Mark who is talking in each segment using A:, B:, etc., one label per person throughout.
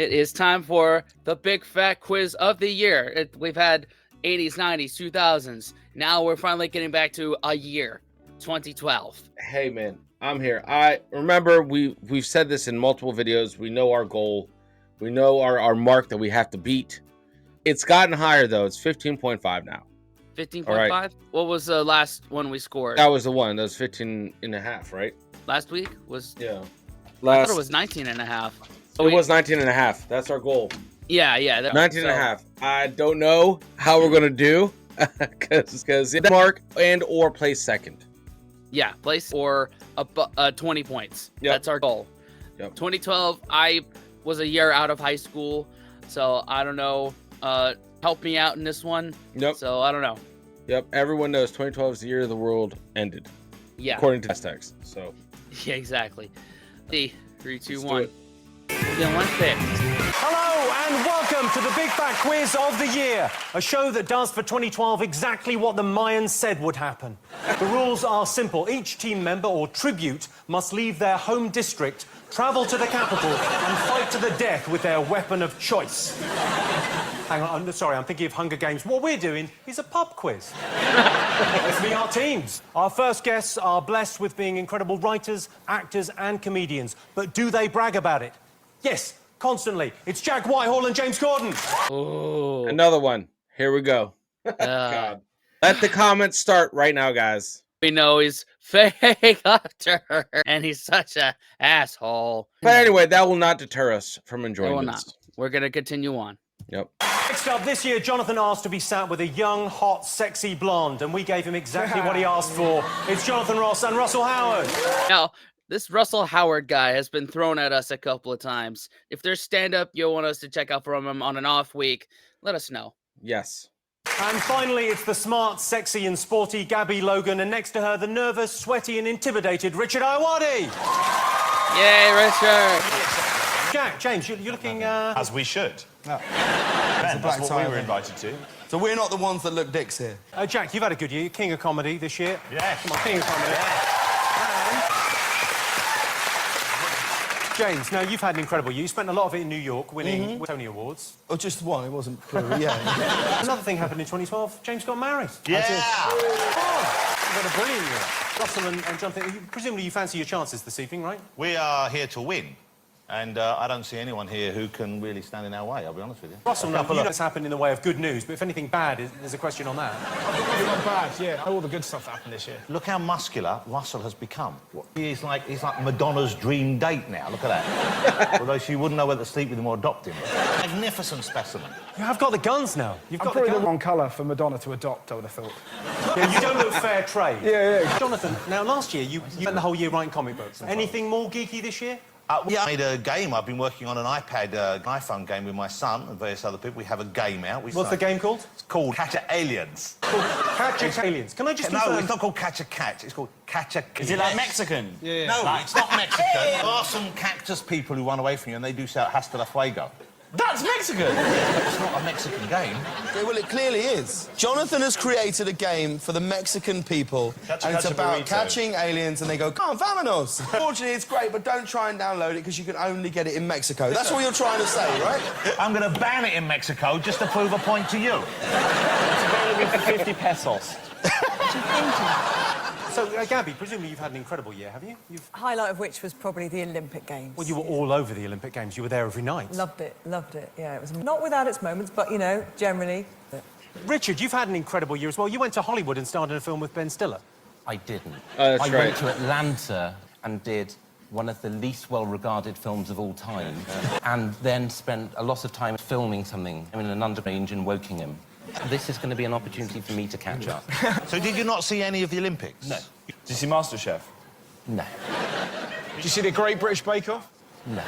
A: It is time for the big fat quiz of the year. We've had 80s, 90s, 2000s. Now we're finally getting back to a year, 2012.
B: Hey man, I'm here. I remember we've said this in multiple videos. We know our goal. We know our mark that we have to beat. It's gotten higher though. It's 15.5 now.
A: 15.5?
B: Right.
A: What was the last one we scored?
B: That was the one. That was 15 and a half, right?
A: Last week was...
B: Yeah.
A: I thought it was 19 and a half.
B: It was 19 and a half. That's our goal.
A: Yeah.
B: 19 and a half. I don't know how we're going to do because mark and or place second.
A: Yeah, place or 20 points.
B: Yep.
A: That's our goal.
B: Yep.
A: 2012, I was a year out of high school, so I don't know. Help me out in this one.
B: Yep.
A: So I don't know.
B: Yep. Everyone knows 2012 is the year the world ended.
A: Yeah.
B: According to Aztecs. So.
A: Yeah, exactly. 3, 2,
B: Let's
A: 1. Yeah, one pick.
C: Hello and welcome to the Big Fat Quiz of the Year, a show that does for 2012 exactly what the Mayans said would happen. The rules are simple. Each team member or tribute must leave their home district, travel to the capital and fight to the death with their weapon of choice. Hang on, I'm thinking of Hunger Games. What we're doing is a pub quiz. Let's meet our teams. Our first guests are blessed with being incredible writers, actors and comedians. But do they brag about it? Yes, constantly. It's Jack Whitehall and James Corden.
A: Oh.
B: Another one. Here we go. God. Let the comments start right now, guys.
A: We know he's fake after her, and he's such an asshole.
B: But anyway, that will not deter us from enjoying
A: will
B: this.
A: not. We're going to continue on.
B: Yep.
C: Next up, this year, Jonathan asked to be sat with a young, hot, sexy blonde, and we gave him exactly what he asked for. It's Jonathan Ross and Russell Howard.
A: Now, this Russell Howard guy has been thrown at us a couple of times. If there's stand-up you want us to check out from him on an off week, let us know.
B: Yes.
C: And finally, it's the smart, sexy and sporty Gabby Logan, and next to her, the nervous, sweaty and intimidated Richard Iowati.
A: Yay, Richard!
C: Jack, James, you're looking...
D: As we should. Ben, that's what we were invited to.
E: So we're not the ones that look dicks here.
C: Jack, you've had a good year. You're king of comedy this year.
D: Yeah.
C: Come on, king of comedy. James, now you've had an incredible year. You spent a lot of it in New York, winning Tony Awards.
E: Oh, just one. It wasn't plural, yeah.
C: Another thing happened in 2012. James got married.
D: Yeah.
C: You've had a brilliant year. Russell and Jonathan, presumably you fancy your chances this evening, right?
D: We are here to win. And I don't see anyone here who can really stand in our way, I'll be honest with you.
C: Russell, you know what's happened in the way of good news, but if anything bad, there's a question on that.
F: Not bad, yeah. All the good stuff happened this year.
D: Look how muscular Russell has become. He's like Madonna's dream date now, look at that. Although she wouldn't know whether to sleep with him or adopt him. Magnificent specimen.
C: You have got the guns now. You've got
F: Probably the wrong colour for Madonna to adopt, I would have thought.
C: Yeah, you don't look fair trade.
F: Yeah.
C: Jonathan, now last year, you spent the whole year writing comic books. Anything more geeky this year?
D: We made a game. I've been working on an iPhone game with my son and various other people. We have a game out.
C: What's the game called?
D: It's called Catch a Aliens.
C: Catch Aliens. Can I just
D: No,
C: confirm?
D: it's not called Catch a Cat. It's called Catch a Cat.
G: Is it like Mexican?
F: Yeah.
D: No, it's not Mexican. There are some cactus people who run away from you and they do shout Hasta la Fuego.
G: That's Mexican!
D: It's not a Mexican game.
E: Yeah, well, it clearly is. Jonathan has created a game for the Mexican people, and it's about catching aliens, and they go, come on, vámonos. Fortunately, it's great, but don't try and download it, because you can only get it in Mexico. That's what you're trying to say, right?
D: I'm going to ban it in Mexico just to prove a point to you.
G: It's available for 50 pesos.
C: So, Gabby, presumably you've had an incredible year, have you?
H: Highlight of which was probably the Olympic Games.
C: Well, you were all over the Olympic Games. You were there every night.
H: Loved it, yeah. It was not without its moments, but, you know, generally...
C: Richard, you've had an incredible year as well. You went to Hollywood and starred in a film with Ben Stiller.
I: I didn't.
B: That's
I: I
B: right.
I: went to Atlanta and did one of the least well-regarded films of all time, and then spent a lot of time filming something in an underrange in Wokingham. This is going to be an opportunity for me to catch up.
D: So did you not see any of the Olympics?
I: No.
G: Did you see MasterChef?
I: No.
F: Did you see the Great British Bake Off?
I: No.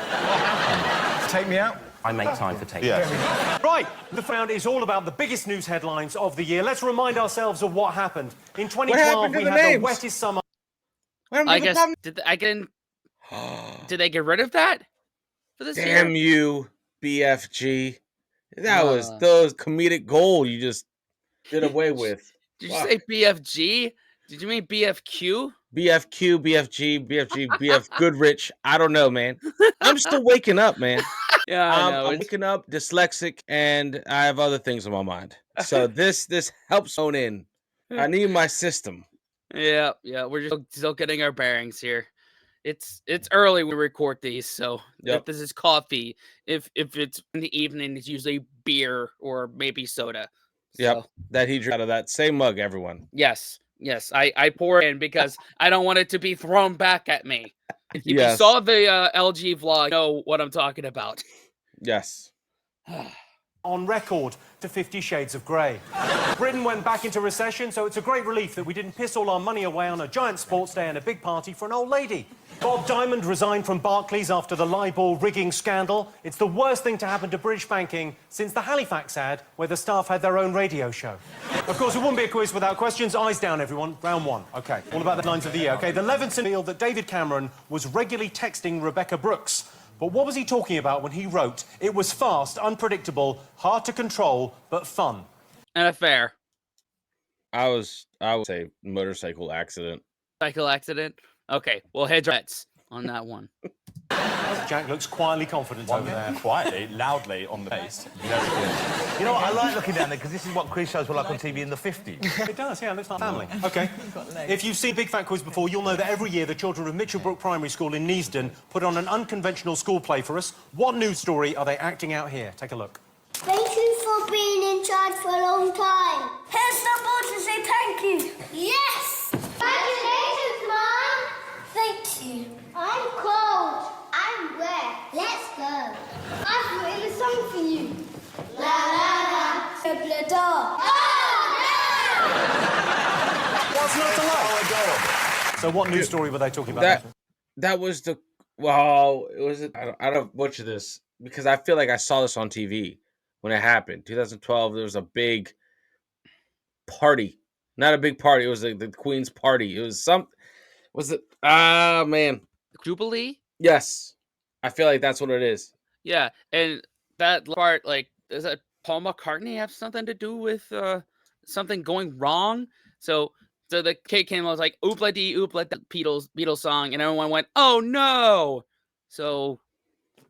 F: Take me out?
I: I make time for taking.
D: Yeah.
C: Right, the round is all about the biggest news headlines of the year. Let's remind ourselves of what happened. In 2012, we had the wettest summer...
A: I guess... Did they get rid of that for this year?
B: Damn you, BFG. That was those comedic gold you just did away with.
A: Did you say BFG? Did you mean BFQ?
B: BFQ, BFG, BFG, BF Goodrich. I don't know, man. I'm still waking up, man.
A: Yeah, I know.
B: I'm waking up dyslexic, and I have other things on my mind. So this helps hone in. I need my system.
A: Yeah, we're just still getting our bearings here. It's early when we record these, so
B: Yep.
A: if this is coffee, if it's in the evening, it's usually beer or maybe soda.
B: Yep.
A: So,
B: That he drank out of that same mug, everyone.
A: yes, I pour it in because I don't want it to be thrown back at me. If you
B: Yes.
A: saw the LG vlog, you know what I'm talking about.
B: Yes.
C: On record to 50 Shades of Grey. Britain went back into recession, so it's a great relief that we didn't piss all our money away on a giant sports day and a big party for an old lady. Bob Diamond resigned from Barclays after the LIBOR rigging scandal. It's the worst thing to happen to British banking since the Halifax ad, where the staff had their own radio show. Of course, it wouldn't be a quiz without questions. Eyes down, everyone. Round one. OK, all about the lines of the year. OK, the Levinson revealed that David Cameron was regularly texting Rebecca Brooks. But what was he talking about when he wrote, "It was fast, unpredictable, hard to control, but fun"?
A: And a fair
B: I would say motorcycle accident.
A: cycle accident. Okay, well, hedge bets on that one.
C: Jack looks quietly confident over there.
G: Quietly, loudly on the bass. Very good.
D: You know what? I like looking down there because this is what quiz shows were like on TV in the 50s.
C: It does, yeah, it looks like family. OK. If you've seen Big Fat Quiz before, you'll know that every year the children of Mitchellbrook Primary School in Neasden put on an unconventional school play for us. What news story are they acting out here? Take a look.
J: Thank you for being in charge for a long time. Here's the board to say thank you. Yes! Congratulations, Mom! Thank you. I'm cold. I'm wet. Let's go. I've written a song for you. La la la. Blah, blah. Oh, no!
C: What's not to like? So what news story were they talking about?
B: That was the well. It was. I don't butcher this because I feel like I saw this on TV when it happened. 2012. There was a big party. Not a big party. It was the Queen's party. It was some. Was it? Ah, man.
A: Jubilee?
B: Yes. I feel like that's what it is.
A: Yeah, and that part, like, does that Paul McCartney have something to do with something going wrong? So the kid came and was like, oopla dee, oopla da, Beatles song, and everyone went, oh no! So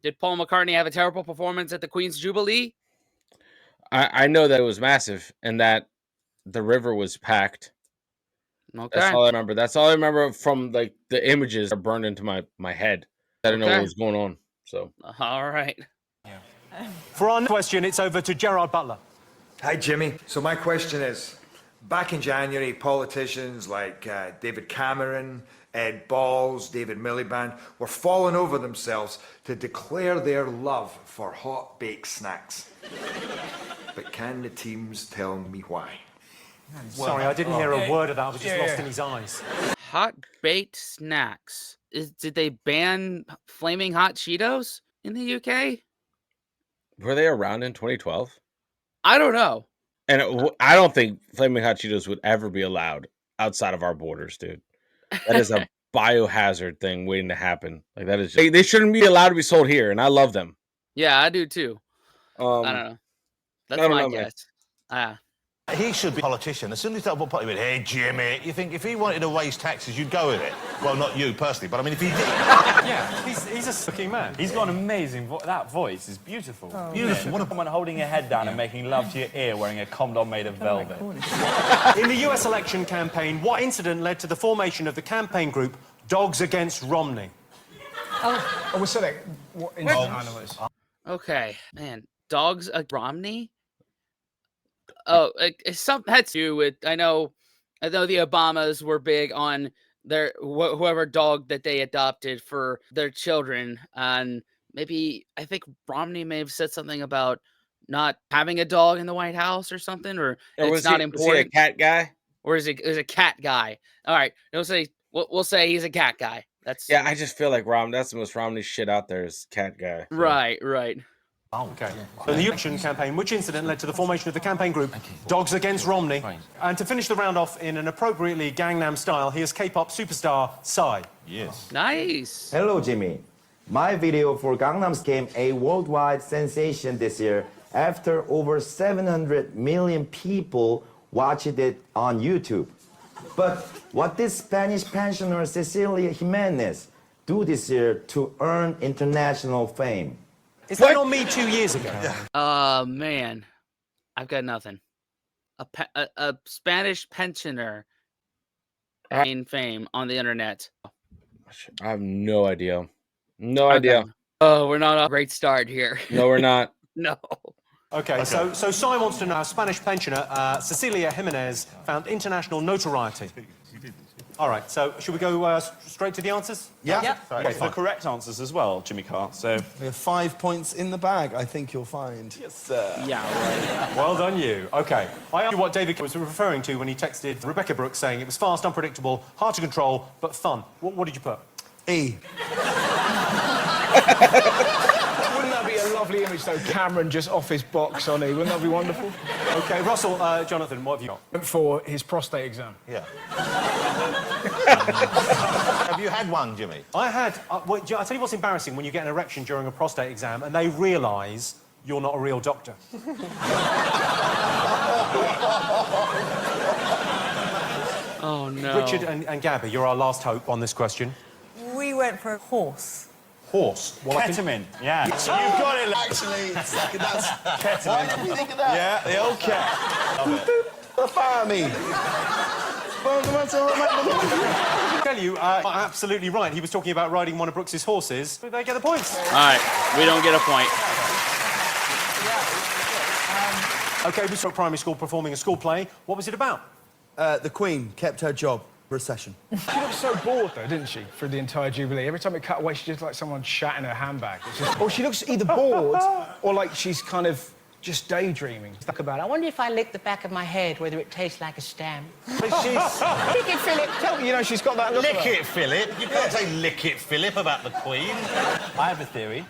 A: did Paul McCartney have a terrible performance at the Queen's Jubilee?
B: I know that it was massive and that the river was packed.
A: Okay.
B: That's all I remember. That's all I remember from like the images that burned into my head. I didn't know what was going on. So
A: all right.
C: For our next question, it's over to Gerard Butler.
K: Hi, Jimmy. So my question is, back in January, politicians like David Cameron, Ed Balls, David Miliband were falling over themselves to declare their love for hot baked snacks. But can the teams tell me why?
C: Sorry, I didn't hear a word of that. I was just lost in his eyes.
A: Hot baked snacks. Did they ban flaming hot Cheetos in the UK?
B: were they around in 2012?
A: I don't know.
B: And I don't think flaming hot Cheetos would ever be allowed outside of our borders, dude. That is a biohazard thing waiting to happen. Like that is they shouldn't be allowed to be sold here, and I love them.
A: Yeah, I do too. I don't know. That's my guess.
D: He should be a politician. As soon as he started putting with, hey, Jimmy, you think if he wanted to raise taxes, you'd go with it. Well, not you personally, but I mean, if he did.
C: Yeah, he's a sucking man.
G: He's got an amazing that voice is beautiful.
D: Oh, beautiful.
G: What a woman holding her head down and making love to your ear wearing a condom made of velvet.
C: In the US election campaign, what incident led to the formation of the campaign group Dogs Against Romney?
F: Oh, we said it. What incident was?
A: Okay, man. Dogs against Romney? Oh, it's something had to do with. I know the Obamas were big on their whoever dog that they adopted for their children, and maybe I think Romney may have said something about not having a dog in the White House or something, or it's not important.
B: Was he a cat guy,
A: or is it a cat guy? All right, we'll say he's a cat guy. That's
B: I just feel like that's the most Romney shit out there is cat guy. So.
A: Right.
C: Oh, okay. So the election campaign, which incident led to the formation of the campaign group Dogs Against Romney? Right. And to finish the round off in an appropriately Gangnam style, here's K-pop superstar Psy.
G: Yes.
A: Nice.
L: Hello, Jimmy. My video for Gangnam became a worldwide sensation this year after over 700 million people watched it on YouTube. But what did Spanish pensioner Cecilia Jimenez do this year to earn international fame?
C: Is that on Me 2 years ago?
A: Man, I've got nothing. A Spanish pensioner gained fame on the internet.
B: I have no idea. No idea.
A: Oh, we're not off a great start here.
B: No, we're not.
A: No.
C: Okay, so Si wants to know how Spanish pensioner Cecilia Jimenez found international notoriety. All right, so should we go straight to the answers?
E: Yeah.
G: Okay, the correct answers as well, Jimmy Carr. So
E: We have 5 points in the bag, I think you'll find.
G: yes, sir.
A: Yeah, right.
C: Well done, you. Okay. I asked you what David was referring to when he texted Rebecca Brooks saying it was fast, unpredictable, hard to control, but fun. What did you put?
E: E.
F: Wouldn't that be a lovely image, though? Cameron just off his box on E. Wouldn't that be wonderful?
C: Okay, Russell, Jonathan, what have you got?
F: Went for his prostate exam.
D: Yeah. Have you had one, Jimmy?
C: I had... well, I'll tell you what's embarrassing when you get an erection during a prostate exam and they realise you're not a real doctor.
A: Oh, no.
C: Richard and Gabby, you're our last hope on this question.
H: We went for a horse.
C: Horse. Well,
G: Ketamine, yeah.
E: You've got it, actually. That's
G: Ketamine.
E: Why did you think of that?
G: Yeah, the old cat.
E: Fire me.
C: I tell you, absolutely right. He was talking about riding one of Brooks's horses. Did they get the points?
A: All right, we don't get a point.
C: OK, we saw primary school performing a school play. What was it about?
E: The Queen kept her job for a session.
F: She looked so bored, though, didn't she, through the entire Jubilee? Every time it cut away, she just like someone shat in her handbag. Or she looks either bored or like she's kind of just daydreaming.
M: Talk about it. I wonder if I lick the back of my head, whether it tastes like a stamp.
F: But she's...
M: Lick it, Philip.
F: Tell me, you know, she's got that look.
D: Lick it, Philip. You can't say lick it, Philip, about the Queen.
G: I have a theory.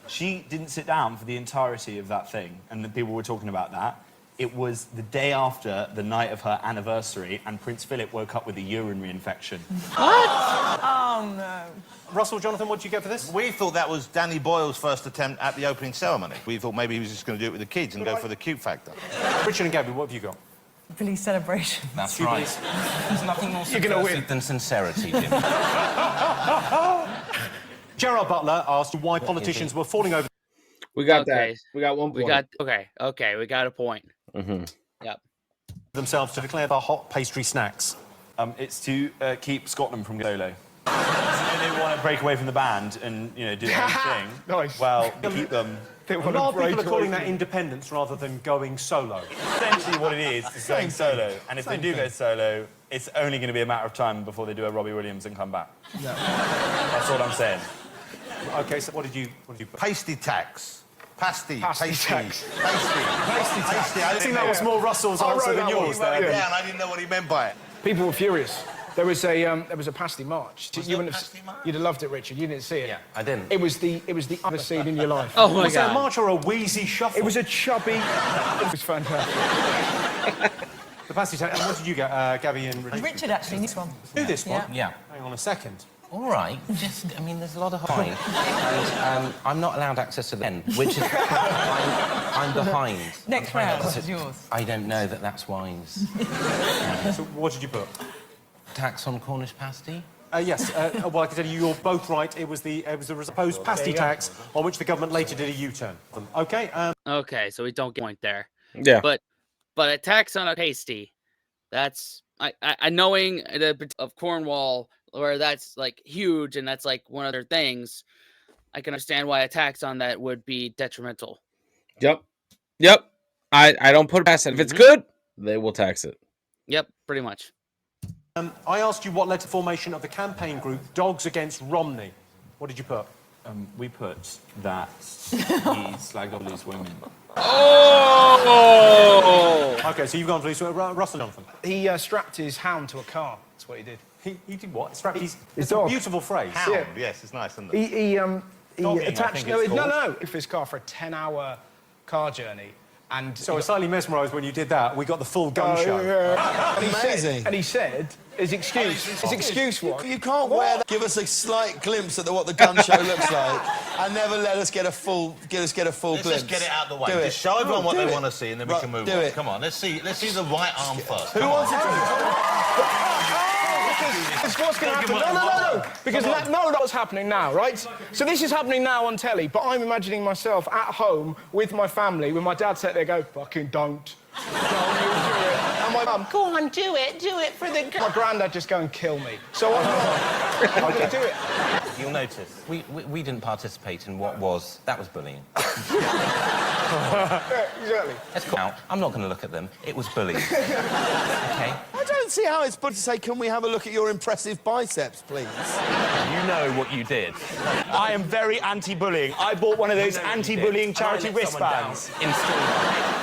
G: She didn't sit down for the entirety of that thing, and the people were talking about that. It was the day after the night of her anniversary, and Prince Philip woke up with a urinary infection.
H: What? Oh, no.
C: Russell, Jonathan, what did you get for this?
D: We thought that was Danny Boyle's first attempt at the opening ceremony. We thought maybe he was just going to do it with the kids and go for the cute factor.
C: Richard and Gabby, what have you got?
H: Jubilee celebration.
I: That's right. There's nothing more subversive than sincerity, Jim.
C: Gerard Butler asked why politicians were falling over...
B: We got that. We got 1 point.
A: Okay, we got a point. Yep.
C: ...themselves to declare their hot pastry snacks.
G: It's to keep Scotland from going solo. They want to break away from the band and, you know, do their own thing.
F: Nice.
G: Well, keep them.
C: A lot of people are calling that independence rather than going solo.
G: Essentially what it is going solo. And if they do go solo, it's only going to be a matter of time before they do a Robbie Williams and come back.
F: No.
G: That's all I'm saying.
C: OK, so what did you put?
D: Pasty tax. Pasty
F: tax.
D: Pasty.
C: I think that was more Russell's answer than yours there.
D: Yeah, and I didn't know what he meant by it.
F: People were furious. There was a pasty march. You'd have loved it, Richard. You didn't see it.
I: Yeah, I didn't.
F: It was the other scene in your life.
A: Oh my
C: Was that a
A: God.
C: march or a wheezy shuffle?
F: It was a chubby... It was fantastic.
C: The pasty tax. And what did you get, Gabby and Richard?
H: Richard actually knew this one.
C: Do this one?
I: Yeah.
C: Hang on a second.
I: All right, I mean, there's a lot of fine. And I'm not allowed access to the end, which is... I'm behind.
H: Next round, what is yours?
I: I don't know that that's wise.
C: So what did you put?
I: Tax on Cornish pasty?
C: Yes. Well, I can tell you, you're both right. It was the proposed pasty tax on which the government later did a U-turn. OK.
A: Okay, so we don't get a point there.
B: Yeah.
A: But a tax on a pasty, that's... I knowing of Cornwall, where that's, like, huge and that's, like, one of their things, I can understand why a tax on that would be detrimental.
B: Yep. I don't put it past it. If it's good, they will tax it.
A: Yep, pretty much.
C: I asked you what led to the formation of the campaign group Dogs Against Romney. What did you put?
G: We put that he slagged off loose women.
B: Oh!
C: OK, so you've gone for this. Russell Jonathan.
F: He strapped his hound to a car. That's what he did.
C: He did what? Strapped his... It's
F: dog.
C: a beautiful phrase.
D: Hound, yes, it's nice, isn't it?
F: He
C: Dogging, I
F: attached...
C: think it's called.
F: For his car for a 10-hour car journey. And
C: So I was slightly mesmerised when you did that. We got the full gun show.
E: Amazing.
F: And he said, his excuse was...
E: You can't wear that. Give us a slight glimpse at what the gun show looks like, and never let us get a full
D: Let's
E: glimpse.
D: just get it out of the way.
E: Do it.
D: Just show everyone what
E: Do
D: they
E: it.
D: want to see, and then we
E: Right,
D: can move
E: do
D: on.
E: it.
D: Come on, let's see the right arm first.
E: Who wants it
F: Because what's going to happen? No. Because that's what's happening now, right? So this is happening now on telly, but I'm imagining myself at home with my family, with my dad sat there go, fucking don't. Don't you do it. And my mum,
M: Go on, do it for the girl.
F: my granddad just go and kill me. So I'm not. I'm going to do it.
I: You'll notice, we didn't participate in what was... That was bullying.
F: Yeah, exactly.
I: Let's go out. I'm not going to look at them. It was bullying. OK?
E: I don't see how it's good to say, can we have a look at your impressive biceps, please?
G: You know what you did. I am very anti-bullying. I bought one of those anti-bullying charity wristbands.
I: In school.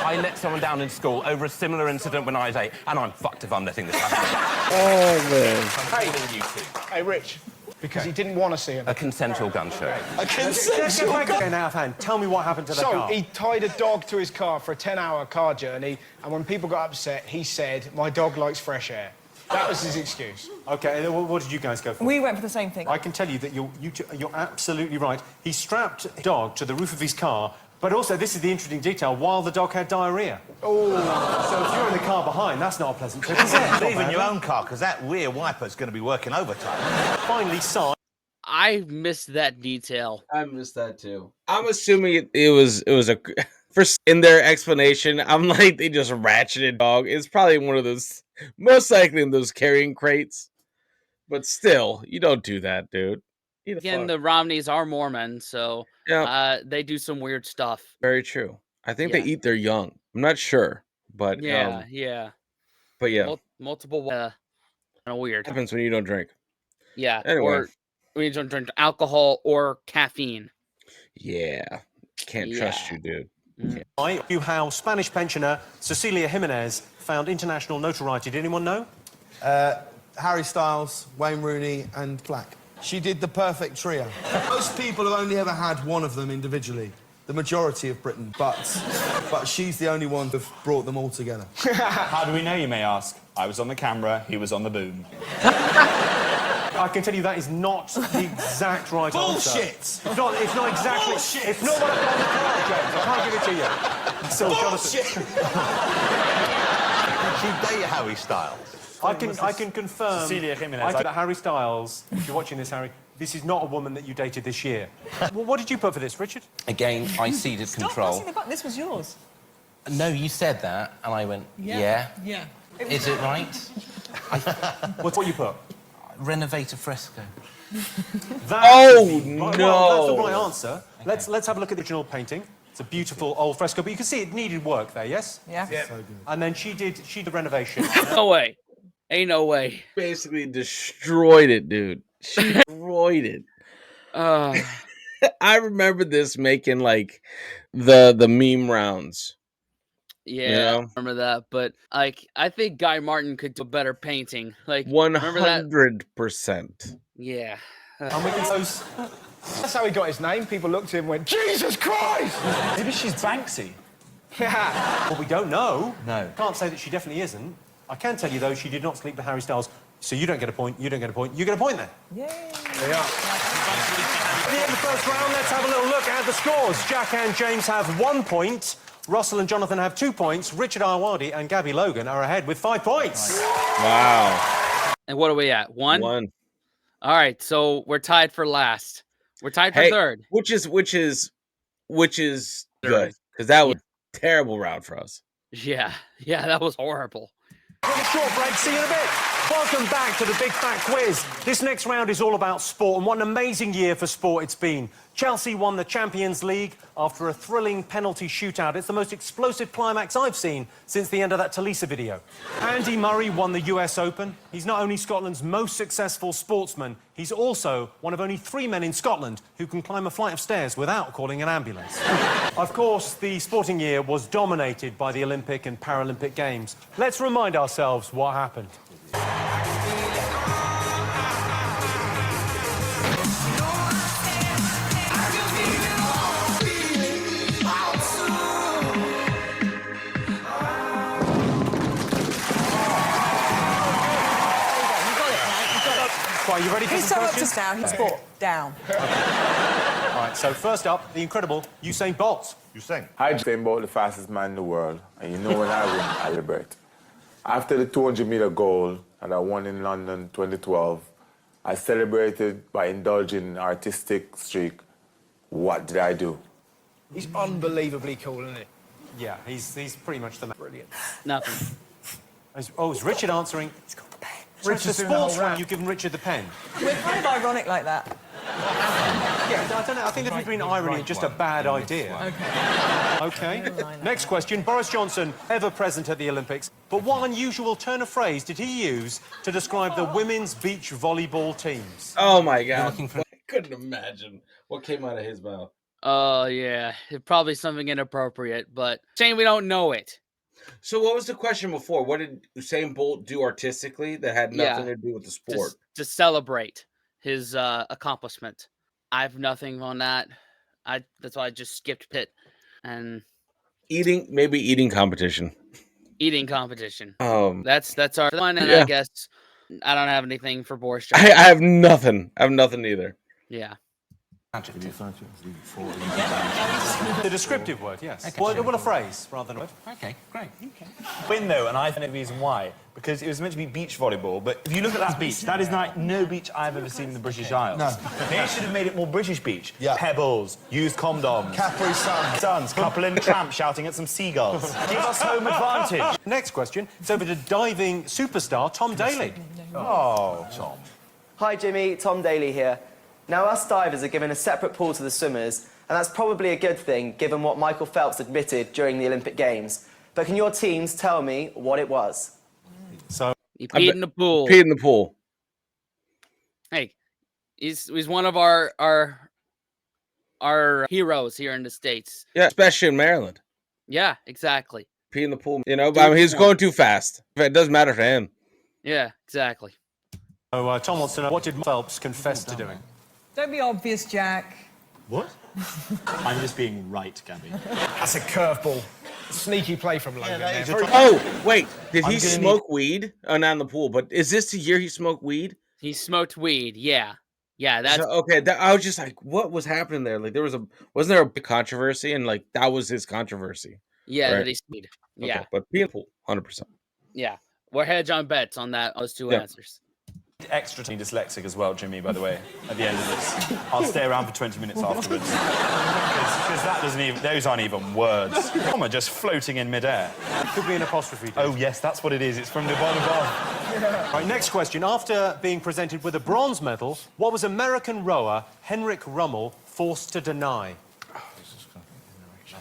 I: I let someone down in school over a similar incident when I was 8, and I'm fucked if I'm letting this happen.
B: Oh, man.
I: Hey, you two.
F: Hey, Rich, because he didn't want to see him.
I: A consensual gun show.
E: A consensual
C: Getting out of hand. Tell me what happened to the
F: So
C: car.
F: he tied a dog to his car for a 10-hour car journey, and when people got upset, he said, my dog likes fresh air. That was his excuse.
C: OK, and what did you guys go for?
H: We went for the same thing.
C: I can tell you that you're absolutely right. He strapped a dog to the roof of his car, but also, this is the interesting detail, while the dog had diarrhea. Oh. So if you're in the car behind, that's not a pleasant trip, is it?
D: Leave in your own car, because that rear wiper's going to be working overtime.
C: Finally, Si.
A: I missed that detail.
B: I missed that too. I'm assuming it was a in their explanation. I'm like, they just ratcheted dog. It's probably one of those, most likely in those carrying crates. But still, you don't do that, dude.
A: Again, the Romneys are Mormon, so they do some weird stuff.
B: Very true. I think they
A: Yeah.
B: eat their young. I'm not sure, but
A: Yeah.
B: But yeah,
A: Multiple kind of weird.
B: happens when you don't drink.
A: Yeah.
B: Anyway.
A: Or when you don't drink alcohol or caffeine.
B: Yeah, can't trust you, dude.
C: You how Spanish pensioner Cecilia Jimenez found international notoriety. Did anyone know?
E: Harry Styles, Wayne Rooney, and Black. She did the perfect trio. Most people have only ever had one of them individually. The majority of Britain, but she's the only one who've brought them all together.
G: How do we know, you may ask? I was on the camera, he was on the boom.
C: I can tell you that is not the exact right answer.
E: Bullshit!
C: It's not exactly...
E: Bullshit!
C: It's not what I found in the car, James. I can't give it to you. So,
E: Bullshit!
D: Did she date Harry Styles?
C: I can confirm
G: Cecilia Jimenez.
C: that Harry Styles, if you're watching this, Harry, this is not a woman that you dated this year. Well, what did you put for this, Richard?
I: Again, I ceded
H: Stop
I: control.
H: pressing the button. This was yours.
I: No, you said that, and I went, yeah.
H: Yeah.
I: Is it right?
C: What you put?
I: Renovate a fresco.
B: Oh,
C: Right,
B: no.
C: well, that's the right answer. Okay. Let's have a look at the original painting. It's a beautiful old fresco, but you can see it needed work there, yes?
H: Yeah.
E: So good.
C: And then she did renovation.
A: No way. Ain't no way.
B: Basically destroyed it, dude. She destroyed it. I remember this making like the meme rounds.
A: Yeah,
B: You know?
A: I remember that. But like, I think Guy Martin could do a better painting. Like,
B: 100%.
A: remember that? Yeah.
C: And we can those.
F: That's how he got his name. People looked at him and went, Jesus Christ!
G: Maybe she's Banksy.
C: Well, we don't know.
G: No.
C: Can't say that she definitely isn't. I can tell you, though, she did not sleep with Harry Styles, so you don't get a point, you don't get a point, you get a point there.
H: Yay.
C: There you are. At the end of the first round, let's have a little look at the scores. Jack and James have 1 point. Russell and Jonathan have 2 points. Richard Arwadi and Gabby Logan are ahead with 5 points.
B: Wow.
A: And what are we at? One?
B: One.
A: All right, so we're tied for last. We're tied for third.
B: Which is good, because that was a terrible round for us.
A: Yeah, that was horrible.
C: Have a short break, see you in a bit. Welcome back to the Big Fat Quiz. This next round is all about sport, and what an amazing year for sport it's been. Chelsea won the Champions League after a thrilling penalty shootout. It's the most explosive climax I've seen since the end of that Talisa video. Andy Murray won the US Open. He's not only Scotland's most successful sportsman, he's also one of only 3 men in Scotland who can climb a flight of stairs without calling an ambulance. Of course, the sporting year was dominated by the Olympic and Paralympic Games. Let's remind ourselves what happened. Are you ready for
H: He's
C: some
H: so up to
C: questions?
H: now. He's brought down.
C: All right, so first up, the incredible Usain Bolt.
D: Usain.
N: I Usain Bolt, the fastest man in the world, and you know when I win, I celebrate. After the 200-meter goal that I won in London 2012, I celebrated by indulging in an artistic streak. What did I do?
F: He's unbelievably cool, isn't he?
C: Yeah, he's pretty much the man. Brilliant.
A: Nothing.
C: Oh, is Richard answering? He's got the pen. Richard's
F: doing the whole
C: sports round.
F: round.
C: You've given Richard the pen.
H: We're kind of ironic like that.
C: Yeah, I don't know. I think if we've been irony, just a bad idea.
H: Okay.
C: Okay. Next question. Boris Johnson, ever present at the Olympics, but what unusual turn of phrase did he use to describe the women's beach volleyball teams?
B: Oh my God! I couldn't imagine what came out of his mouth.
A: Oh, yeah. Probably something inappropriate, but shame we don't know it.
B: So what was the question before? What did Usain Bolt do artistically that had nothing to do with the sport?
A: To celebrate his accomplishment. I have nothing on that. That's why I just skipped Pitt. And
B: Maybe eating competition.
A: eating competition.
B: That's
A: That's our one, and
B: yeah.
A: I guess I don't have anything for Boris Johnson.
B: I have nothing. I have nothing either.
A: Yeah.
C: The descriptive word, yes. Okay. Well, a phrase rather than a word.
G: Okay, great. Win though, and I think the reason why, because it was meant to be beach volleyball, but if you look at that beach, that is like no beach I've ever seen in the British Isles.
E: No.
G: They should have made it more British beach.
E: Yeah.
G: Pebbles, used condoms.
E: Capri Sun.
G: Suns, couple in tramp shouting at some seagulls. Give us home advantage.
C: Next question. It's over to diving superstar Tom Daley.
G: Oh, Tom.
O: Hi Jimmy, Tom Daley here. Now us divers are given a separate pool to the swimmers, and that's probably a good thing given what Michael Phelps admitted during the Olympic Games. But can your teams tell me what it was?
C: So
A: he peed in the pool.
B: Peed in the pool.
A: Hey, he's one of our heroes here in the States.
B: Yeah, especially in Maryland.
A: Yeah, exactly.
B: Pee in the pool. You know, but I mean, he's going too fast. It doesn't matter to him.
A: Yeah, exactly.
C: So Tom wants to know, what did Phelps confess to doing?
H: Don't be obvious, Jack.
G: What? I'm just being right, Gabby.
F: That's a curveball. Sneaky play from Logan.
O: Yeah,
F: there.
B: Oh, wait. Did he smoke weed? Oh, not in the pool, but is this the year he smoked weed?
A: He smoked weed, yeah. Yeah, that's...
B: So, okay, I was just like, what was happening there? Like, wasn't there a big controversy? And, like, that was his controversy.
A: Yeah,
B: right?
A: that he smoked. Yeah.
B: Okay, but pee in the pool, 100%.
A: Yeah. We're hedge on bets on those two answers.
G: Extra dyslexic as well, Jimmy, by the way, at the end of this. I'll stay around for 20 minutes afterwards. Because that doesn't even... Those aren't even words. Comma just floating in midair.
C: Could be an apostrophe.
G: Oh, yes, that's what it is. It's from the bottom above.
C: Right, next question. After being presented with a bronze medal, what was American rower Henrik Rummel forced to deny? I'll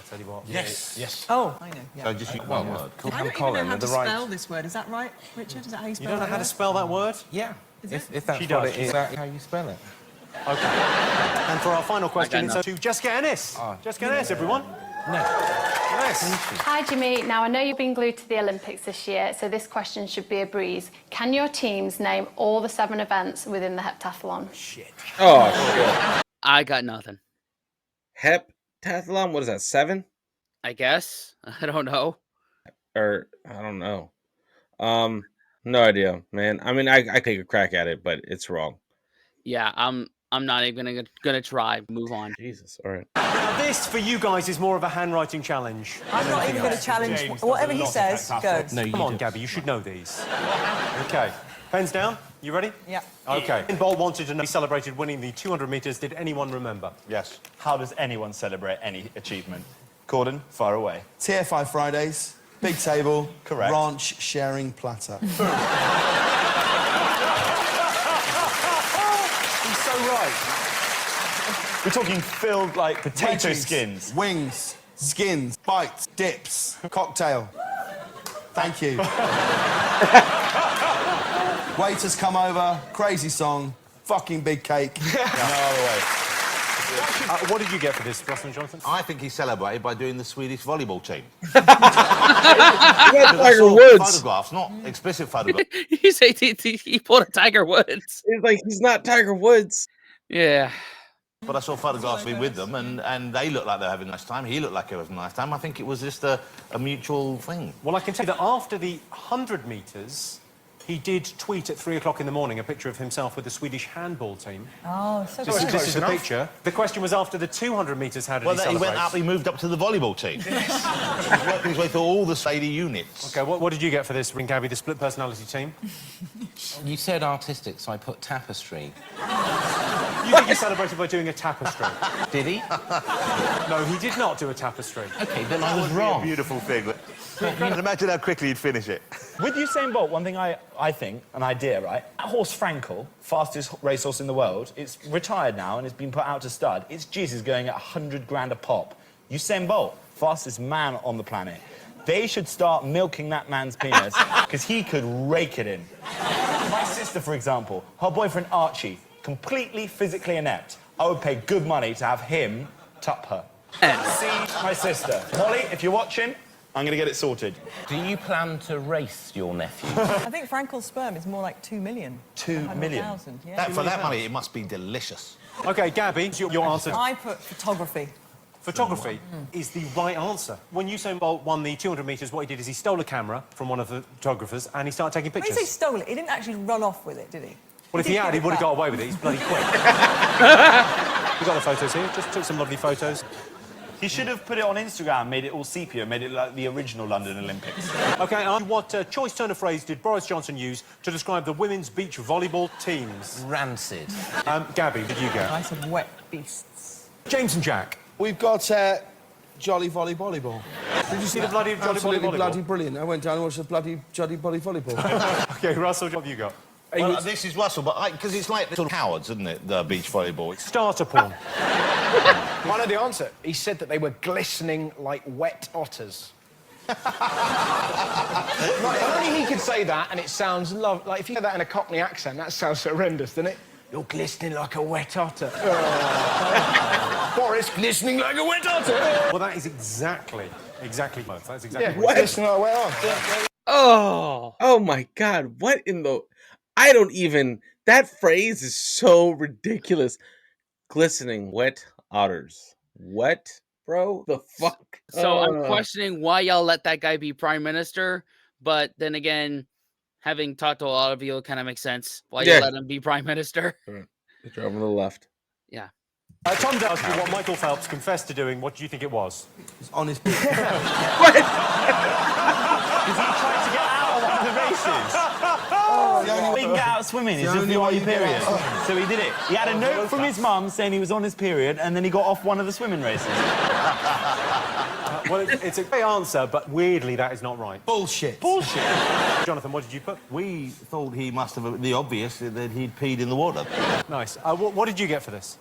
C: tell you what.
F: Yes.
C: Yes.
H: Oh, I know. Yeah.
D: So just use one word.
H: I don't even know how to spell this word. Is that right, Richard? Is that how you spell
C: You don't know how to spell that word?
I: Yeah.
H: Is
I: If that's
C: She
I: what
C: does.
I: it is, that's how you spell it.
C: Okay. And for our final question, it's to Jessica Ennis. Jessica Ennis, everyone. Yes.
P: Hi, Jimmy. Now, I know you've been glued to the Olympics this year, so this question should be a breeze. Can your teams name all the 7 events within the heptathlon?
F: Shit.
B: Oh, shit.
A: I got nothing.
B: Heptathlon? What is that, 7?
A: I guess. I don't know.
B: Or, I don't know. No idea, man. I mean, I take a crack at it, but it's wrong.
A: Yeah, I'm not even gonna try. Move on.
B: Jesus, all right.
C: Now, this, for you guys, is more of a handwriting challenge.
H: I'm not even going to challenge whatever he says. Go.
C: No, come on, Gabby, you should know these. Okay. Pens down. You ready?
H: Yeah.
C: Okay. Bolt wanted to know, he celebrated winning the 200 metres. Did anyone remember?
G: Yes. How does anyone celebrate any achievement? Gordon, far away.
E: TFI Fridays, big table,
G: Correct.
E: ranch sharing platter.
C: He's so right.
G: We're talking filled, like, potato
E: Veggies,
G: skins.
E: Wings, skins, bites, dips, cocktail. Thank you. Waiters come over, crazy song, fucking big cake.
G: No other way.
C: What did you get for this, Russell Jonathan?
D: I think he celebrated by doing the Swedish volleyball team.
B: Tiger Woods.
D: Photographs, not explicit photographs.
A: You say he pulled a Tiger Woods.
B: It's like he's not Tiger Woods.
A: Yeah.
D: But I saw photographs of me with them, and they looked like they were having a nice time. He looked like he was having a nice time. I think it was just a mutual thing.
C: Well, I can tell you that after the 100 metres, He did tweet at 3 o'clock in the morning a picture of himself with the Swedish handball team.
H: Oh, so
C: This is the picture. The question was after the 200 metres, how did he
D: Well,
C: celebrate?
D: he went up, he moved up to the volleyball team. He's working his way through all the Sadie units.
C: OK, what did you get for this, Gabby, the split personality team?
I: You said artistic, so I put tapestry.
C: You think he celebrated by doing a tapestry?
I: Did he?
C: No, he did not do a tapestry.
I: OK, then I was
D: That would be
I: wrong.
D: a beautiful thing. Imagine how quickly he'd finish it.
G: With Usain Bolt, one thing I think, an idea, right? That horse Frankel, fastest racehorse in the world, it's retired now and it's been put out to stud. Its juice is going at 100 grand a pop. Usain Bolt, fastest man on the planet. They should start milking that man's penis because he could rake it in. My sister, for example, her boyfriend Archie, completely physically inept. I would pay good money to have him tup her. See my sister. Molly, if you're watching, I'm going to get it sorted.
I: Do you plan to race your nephew?
H: I think Frankel's sperm is more like 2 million.
D: 2 million?
H: 100,000, yeah.
D: For that money, it must be delicious.
C: OK, Gabby, your answer.
H: I put photography.
C: Photography is the right answer. When Usain Bolt won the 200 metres, what he did is he stole a camera from one of the photographers and he started taking
H: When
C: pictures.
H: you say stole it, he didn't actually run off with it, did he?
C: Well, if he had, he would have got away with it. He's bloody quick. We've got the photos here. Just took some lovely photos.
G: He should have put it on Instagram, made it all sepia, made it like the original London Olympics.
C: OK, what choice turn of phrase did Boris Johnson use to describe the women's beach volleyball teams?
I: Rancid.
C: Gabby, did you get?
H: I said wet beasts.
C: James and Jack.
E: We've got Jolly Volley Volleyball.
C: Did you see the bloody Jolly
E: Absolutely
C: Volleyball?
E: bloody brilliant. I went down and watched the bloody Jolly Volley Volleyball.
C: OK, Russell, what have you got?
D: Well, this is Russell, but because it's like little cowards, isn't it, the beach volleyball?
C: Starter porn.
F: I know the answer. He said that they were glistening like wet otters. Like, only he could say that, and it sounds like if you hear that in a Cockney accent, that sounds horrendous, doesn't it? You're glistening like a wet otter. Boris, glistening like a wet otter.
C: Well, that is exactly both. That's exactly
F: Yeah, glistening like a wet otter.
B: Oh my God! What in the? I don't even. That phrase is so ridiculous. Glistening wet otters. What, bro? The fuck?
A: So I'm questioning why y'all let that guy be prime minister, but then again, having talked to a lot of you, it kind of makes sense why you let him be prime minister.
B: The drive on the left.
A: Yeah.
C: Tom asked you what Michael Phelps confessed to doing. What do you think it was?
E: It's on his...
G: What? Because he tried to get out of one of the races. He can get out swimming is if you're on your period. So he did it. He had a note from his mum saying he was on his period, and then he got off one of the swimming races.
C: Well, it's a great answer, but weirdly, that is not right.
E: Bullshit.
C: Bullshit. Jonathan, what did you put?
D: We thought he must have the obvious that he'd peed in the water.
C: Nice. What did you get for this?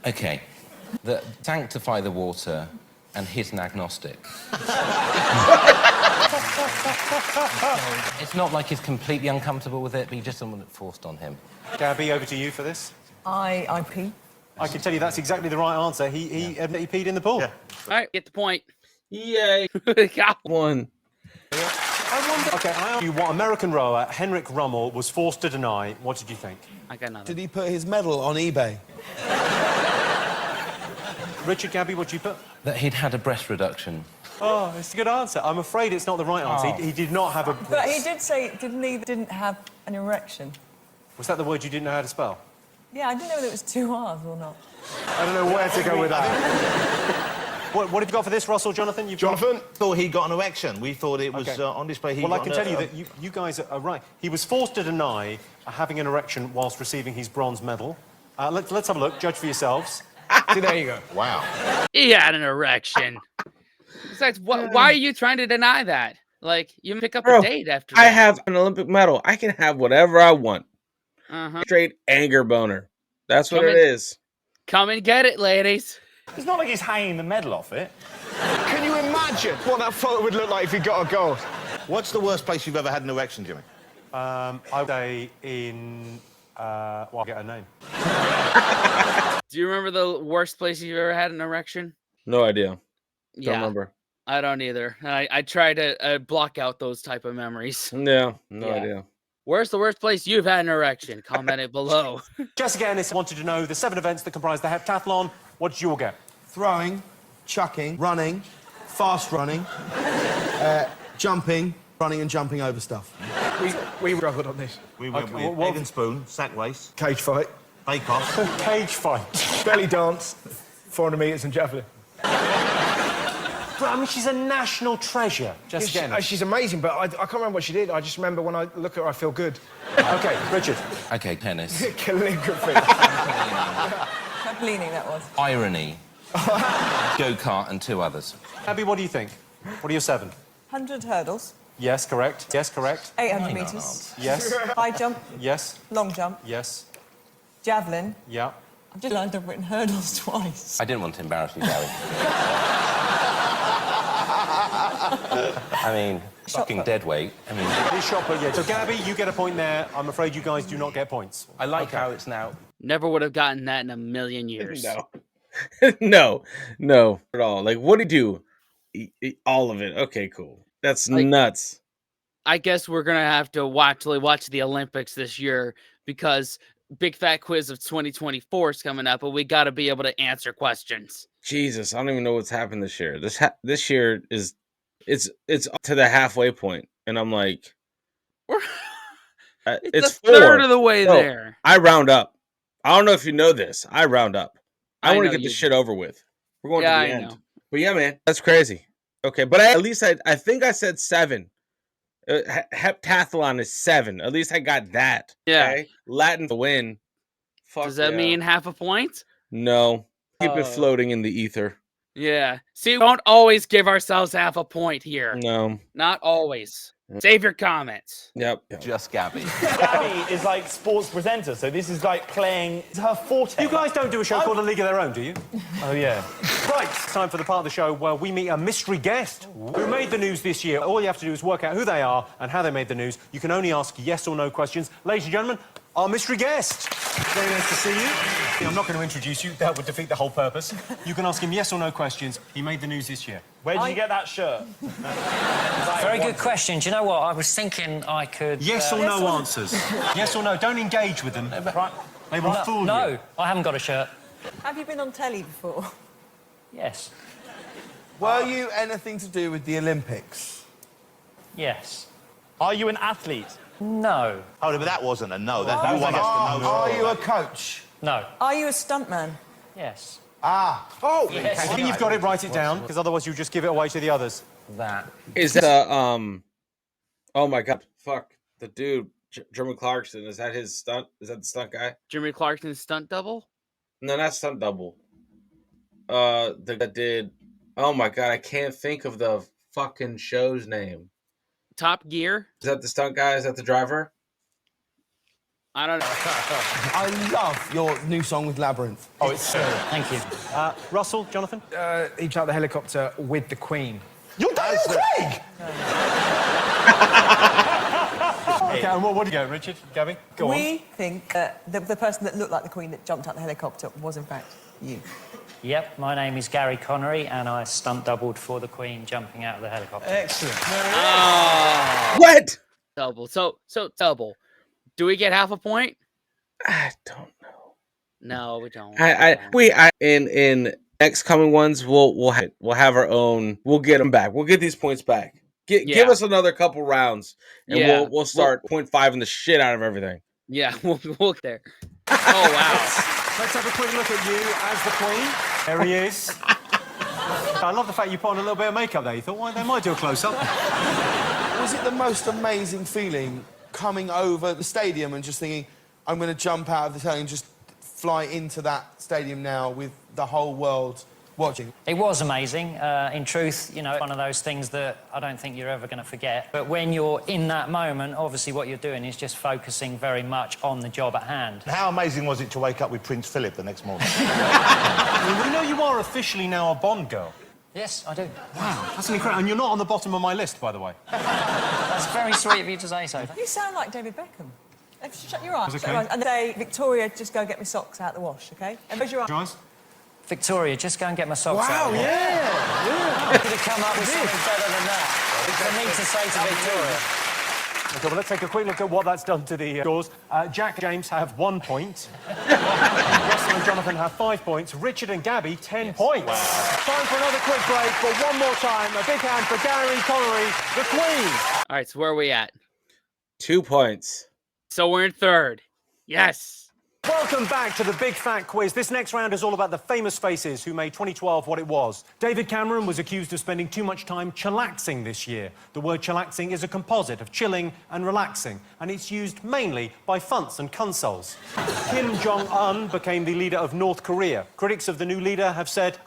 I: OK. Sanctify the water and hit an agnostic. It's not like he's completely uncomfortable with it, but he just doesn't want it forced on him.
C: Gabby, over to you for this.
H: I pee.
C: I can tell you that's exactly the right answer. He admitted he peed in the pool.
B: Yeah.
A: All right, get the point.
B: Yay!
A: Got
B: one.
C: I wonder. OK, I asked you what American rower Henrik Rummel was forced to deny. What did you think?
A: I got nothing.
E: Did he put his medal on eBay?
C: Richard, Gabby, what did you put?
I: That he'd had a breast reduction.
C: Oh, it's a good answer. I'm afraid it's not the right answer.
I: Oh.
C: He did not have a...
H: But he did say, didn't have an erection.
C: Was that the word you didn't know how to spell?
H: Yeah, I didn't know whether it was 2 R's or not.
C: I don't know where to go with that. What have you got for this, Russell, Jonathan?
D: Jonathan thought he got an erection. We thought it was on display.
C: Well, I can tell you that you guys are right. He was forced to deny having an erection whilst receiving his bronze medal. Let's have a look. Judge for yourselves.
F: See, there you go.
D: Wow.
A: He had an erection. Besides, why are you trying to deny that? Like, you pick up a date after that.
B: I have an Olympic medal. I can have whatever I want.
A: Uh-huh.
B: Straight anger boner. That's what it is.
A: Come and get it, ladies.
G: It's not like he's hanging the medal off it.
F: Can you imagine what that photo would look like if he got a gold?
D: What's the worst place you've ever had an erection, Jimmy?
C: I would say in... well, I'll get a name.
A: Do you remember the worst place you've ever had an erection?
B: No idea.
A: Yeah.
B: Don't remember.
A: I don't either. I try to block out those type of memories.
B: Yeah, no idea.
A: Where's the worst place you've had an erection? Comment it below.
C: Jessica Ennis wanted to know the 7 events that comprise the heptathlon. What did you all get?
E: Throwing, chucking, running, fast running, jumping, running and jumping over stuff.
F: We struggled on this.
D: We went with
C: what-
D: egg and spoon, sack race,
F: Cage fight,
D: bake-off.
C: Cage fight.
F: belly dance, 400 metres and javelin.
C: But, I mean, she's a national treasure. Just again.
F: She's amazing, but I can't remember what she did. I just remember when I look at her, I feel good.
C: Okay, Richard.
I: Okay, tennis.
F: Calligraphy.
H: Trampolining, that was.
I: Irony. Go-kart and 2 others.
C: Abby, what do you think? What are your 7?
H: 100 hurdles,
C: Yes, correct. Yes, correct.
H: 800 metres,
C: Yes.
H: high jump,
C: Yes.
H: long jump,
C: Yes.
H: javelin.
C: Yeah.
H: I've just learned I've written hurdles twice.
I: I didn't want to embarrass you, Gary. I mean, fucking dead weight. I mean,
C: This shot put, yeah. So, Gabby, you get a point there. I'm afraid you guys do not get points.
I: I like how it's now.
A: Never would have gotten that in a million years.
B: No. No, at all. Like, what did you do? All of it. Okay, cool. That's nuts.
A: I guess we're gonna have to watch the Olympics this year because Big Fat Quiz of 2024 is coming up, but we got to be able to answer questions.
B: Jesus, I don't even know what's happened this year. This year is it's to the halfway point, and I'm like,
A: It's a third of the way there.
B: I round up. I don't know if you know this. I round up. I want to
A: know
B: get
A: you
B: this shit over with. We're going
A: Yeah,
B: to the
A: I
B: end.
A: know.
B: But yeah, man, that's crazy. Okay, but at least I think I said 7. Heptathlon is 7. At least I got that.
A: Yeah.
B: Okay? Latin to win. Fuck
A: Does that
B: yeah.
A: mean half a point?
B: No. Keep it floating in the ether.
A: Yeah. See, we don't always give ourselves half a point here.
B: No.
A: Not always. Save your comments.
B: Yep.
I: Just Gabby.
G: Gabby is like sports presenter, so this is like playing. It's her forte.
C: You guys don't do a show called A League of Their Own, do you?
G: Oh yeah.
C: Right, it's time for the part of the show where we meet a mystery guest who made the news this year. All you have to do is work out who they are and how they made the news. You can only ask yes or no questions. Ladies and gentlemen, our mystery guest. Very nice to see you. I'm not going to introduce you. That would defeat the whole purpose. You can ask him yes or no questions. He made the news this year.
G: Where did you get that shirt?
Q: Very good question. Do you know what? I was thinking I could...
C: Yes or no answers. Yes or no. Don't engage with them. They will fool you.
Q: No, I haven't got a shirt.
H: Have you been on telly before?
Q: Yes.
E: Were you anything to do with the Olympics?
Q: Yes.
G: Are you an athlete?
Q: No.
D: Oh, but that wasn't a no. That
E: Are,
D: one has to know.
E: are you a coach?
Q: No.
H: Are you a stuntman?
Q: Yes.
E: Ah. Oh.
C: I think you've got it. Write it down, because otherwise you just give it away to the others.
Q: That.
B: Is that oh my god, fuck. The dude, Jeremy Clarkson, is that his stunt? Is that the stunt guy?
A: Jeremy Clarkson's stunt double?
B: No, not stunt double. That did. Oh my god, I can't think of the fucking show's name.
A: Top Gear?
B: Is that the stunt guy? Is that the driver?
A: I don't know.
E: I love your new song with Labyrinth.
G: Oh, it's so.
Q: Thank you.
C: Russell, Jonathan?
F: He jumped the helicopter with the Queen.
E: You're Daniel Craig!
C: Okay, and what do you go, Richard? Gabby? Go on.
H: We think that the person that looked like the Queen that jumped out the helicopter was, in fact, you.
Q: Yep, my name is Gary Connery, and I stunt doubled for the Queen jumping out of the helicopter.
C: Excellent.
B: What?
A: Double. So double. Do we get half a point?
B: I don't know.
A: No, we don't.
B: In next coming ones, we'll have our own. We'll get them back. We'll get these points back. Give us another couple rounds, and we'll start 0.5 the shit out of everything.
A: Yeah, we'll get there. Oh wow.
C: Let's have a quick look at you as the Queen. There he is. I love the fact you put on a little bit of makeup there. You thought, well, they might do a close-up.
E: Was it the most amazing feeling coming over the stadium and just thinking, I'm going to jump out of the telly and just fly into that stadium now with the whole world watching?
Q: It was amazing. In truth, you know, one of those things that I don't think you're ever going to forget. But when you're in that moment, obviously what you're doing is just focusing very much on the job at hand.
D: How amazing was it to wake up with Prince Philip the next morning?
C: You know you are officially now a Bond girl.
Q: Yes, I do.
C: Wow, that's incredible. And you're not on the bottom of my list, by the way.
Q: That's very sweet of you to say so.
H: You sound like David Beckham. Shut your eyes.
C: It's
H: Shut your
C: okay.
H: eyes. And say, Victoria, just go get my socks out the wash, OK? And close your eyes.
C: Joyce?
Q: Victoria, just go and get my socks
E: Wow,
Q: out.
E: yeah.
Q: I could have come up with something better than that. For me to say to Victoria.
C: OK, well, let's take a quick look at what that's done to the scores. Jack and James have 1 point. Russell and Jonathan have 5 points. Richard and Gabby, 10 points. Wow. Time for another quick break, but one more time, a big hand for Gary Connery, the Queen.
A: All right, so where are we at?
B: 2 points.
A: So we're in third. Yes.
C: Welcome back to the Big Fat Quiz. This next round is all about the famous faces who made 2012 what it was. David Cameron was accused of spending too much time chillaxing this year. The word chillaxing is a composite of chilling and relaxing, and it's used mainly by funts and consoles. Kim Jong-un became the leader of North Korea. Critics of the new leader have said,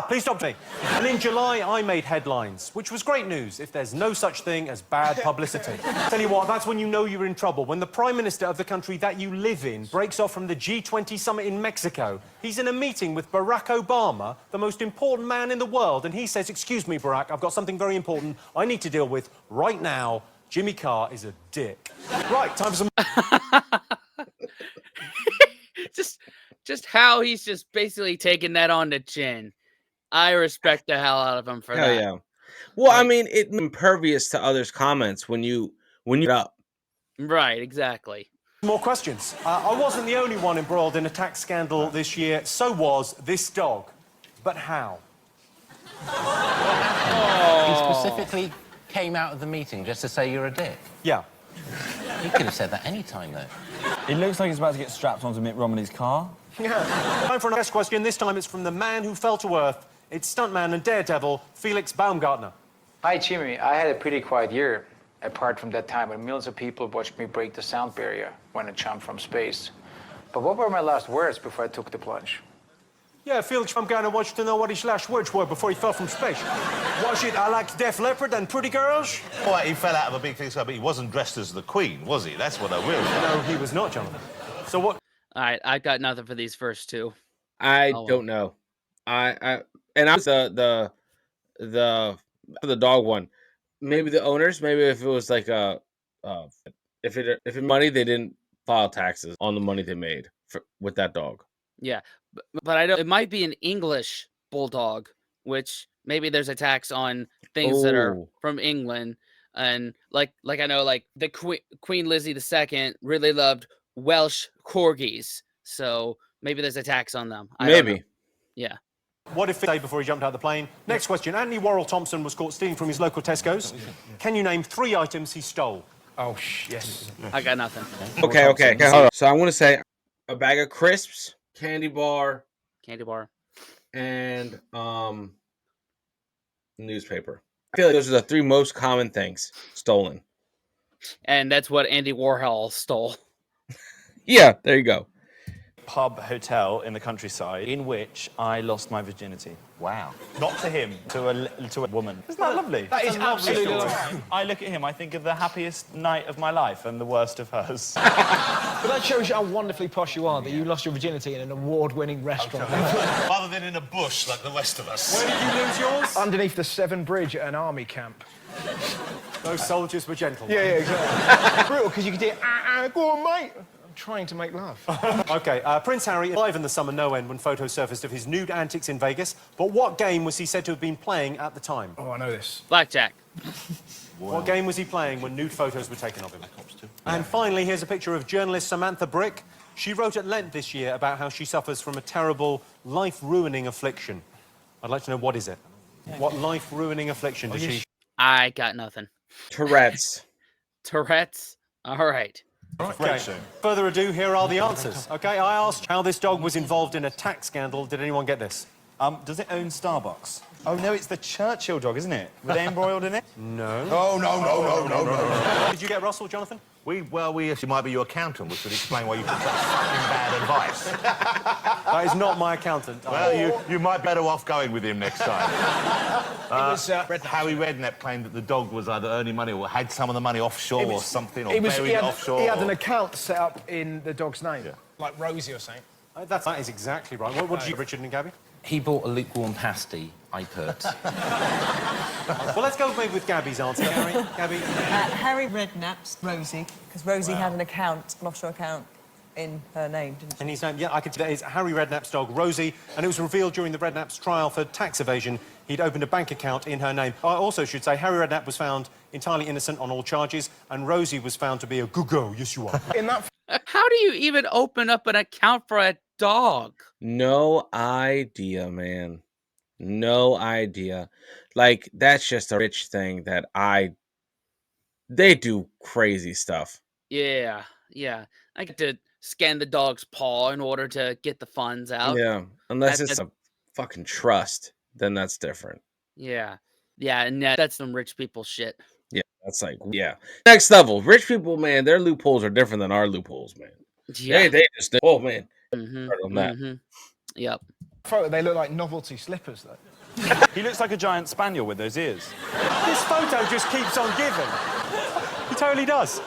C: please stop me. And in July, I made headlines, which was great news if there's no such thing as bad publicity. Tell you what, that's when you know you're in trouble. When the Prime Minister of the country that you live in breaks off from the G20 summit in Mexico. He's in a meeting with Barack Obama, the most important man in the world, and he says, excuse me, Barack, I've got something very important I need to deal with right now. Jimmy Carr is a dick. Right, time for some...
A: just how he's just basically taking that on the chin. I respect the hell out of him for
B: Hell
A: that.
B: yeah. Well, I mean, it's impervious to others' comments when you up.
A: Right, exactly.
C: More questions. I wasn't the only one embroiled in a tax scandal this year. So was this dog. But how?
I: He specifically came out of the meeting just to say you're a dick.
C: Yeah.
I: He could have said that any time, though.
R: It looks like he's about to get strapped onto Mitt Romney's car.
C: Yeah. Time for our next question. This time it's from the man who fell to earth. It's stuntman and daredevil Felix Baumgartner.
S: Hi, Jimmy. I had a pretty quiet year, apart from that time when millions of people watched me break the sound barrier when I jumped from space. But what were my last words before I took the plunge?
C: Yeah, Felix Baumgartner wants to know what his last words were before he fell from space. Was it, I like Def Leppard and pretty girls?
D: Well, he fell out of a big thing, but he wasn't dressed as the Queen, was he? That's what I will.
C: No, he was not, Jonathan. So what...
A: All right, I got nothing for these first two.
B: I don't know. I was the dog one. Maybe the owners. Maybe if it was like if it money, they didn't file taxes on the money they made with that dog.
A: Yeah, but I know it might be an English bulldog, which maybe there's a tax on things that are from England, and like I know like the Queen Lizzie II really loved Welsh corgis, so maybe there's a tax on them. I don't know. Yeah.
C: What if the day before he jumped out of the plane? Next question. Anthony Worrell Thompson was caught stealing from his local Tesco's. Can you name 3 items he stole?
F: Oh, yes.
A: I got nothing.
B: Okay, hold on. So I want to say a bag of crisps, candy bar, and newspaper. I feel like those are the 3 most common things stolen.
A: And that's what Andy Warhol stole.
B: Yeah, there you go.
G: Pub hotel in the countryside in which I lost my virginity.
D: Wow.
G: Not to him, to a woman. Isn't that lovely?
F: That is absolutely lovely.
G: I look at him, I think of the happiest night of my life and the worst of hers.
F: But that shows you how wonderfully posh you are, that you lost your virginity in an award-winning restaurant.
D: Rather than in a bush like the rest of us.
C: Where did you lose yours?
F: Underneath the Severn Bridge at an army camp.
C: Those soldiers were gentle.
F: Yeah, exactly. Brutal, because you could hear, go on, mate. Trying to make love.
C: Okay, Prince Harry alive in the summer no end when photos surfaced of his nude antics in Vegas. But what game was he said to have been playing at the time?
F: Oh, I know this.
A: Blackjack.
C: What game was he playing when nude photos were taken of him? And finally, here's a picture of journalist Samantha Brick. She wrote at length this year about how she suffers from a terrible, life-ruining affliction. I'd like to know, what is it? What life-ruining affliction does she...
A: I got nothing.
B: Tourette's.
A: Tourette's? All right.
C: Okay. Further ado, here are the answers. Okay, I asked how this dog was involved in a tax scandal. Did anyone get this?
G: Does it own Starbucks? Oh, no, it's the Churchill dog, isn't it? Were they embroiled in it?
C: No.
D: Oh, no.
C: Did you get Russell, Jonathan?
D: We actually might be your accountant, which would explain why you took such fucking bad advice.
C: That is not my accountant.
D: Well, you might be better off going with him next time. Harry Redknapp claimed that the dog was either earning money or had some of the money offshore or something, or buried it offshore.
F: He had an account set up in the dog's name, like Rosie or something.
C: That is exactly right. What did you, Richard and Gabby?
I: He bought a lukewarm pasty, I put.
C: Well, let's go maybe with Gabby's answer. Gabby?
H: Harry Redknapp's Rosie, because Rosie had an account, an offshore account, in her name, didn't she?
C: And his name, yeah, I could see that is Harry Redknapp's dog, Rosie, and it was revealed during the Redknapp's trial for tax evasion he'd opened a bank account in her name. I also should say Harry Redknapp was found entirely innocent on all charges, and Rosie was found to be a good-go. Yes, you are.
A: How do you even open up an account for a dog?
B: No idea, man. No idea. Like, that's just a rich thing that they do crazy stuff.
A: Yeah, yeah. I get to scan the dog's paw in order to get the funds out.
B: Yeah, unless
A: That's
B: it's a fucking trust, then that's different.
A: yeah. Yeah, and that's some rich people shit.
B: Yeah, that's like next level. Rich people, man, their loopholes are different than our loopholes, man.
A: Yeah.
B: They just oh man,
A: Mhm.
B: hard on that.
A: Mhm. Yep.
F: Photo, they look like novelty slippers, though.
R: He looks like a giant spaniel with those ears.
C: This photo just keeps on giving. He totally does.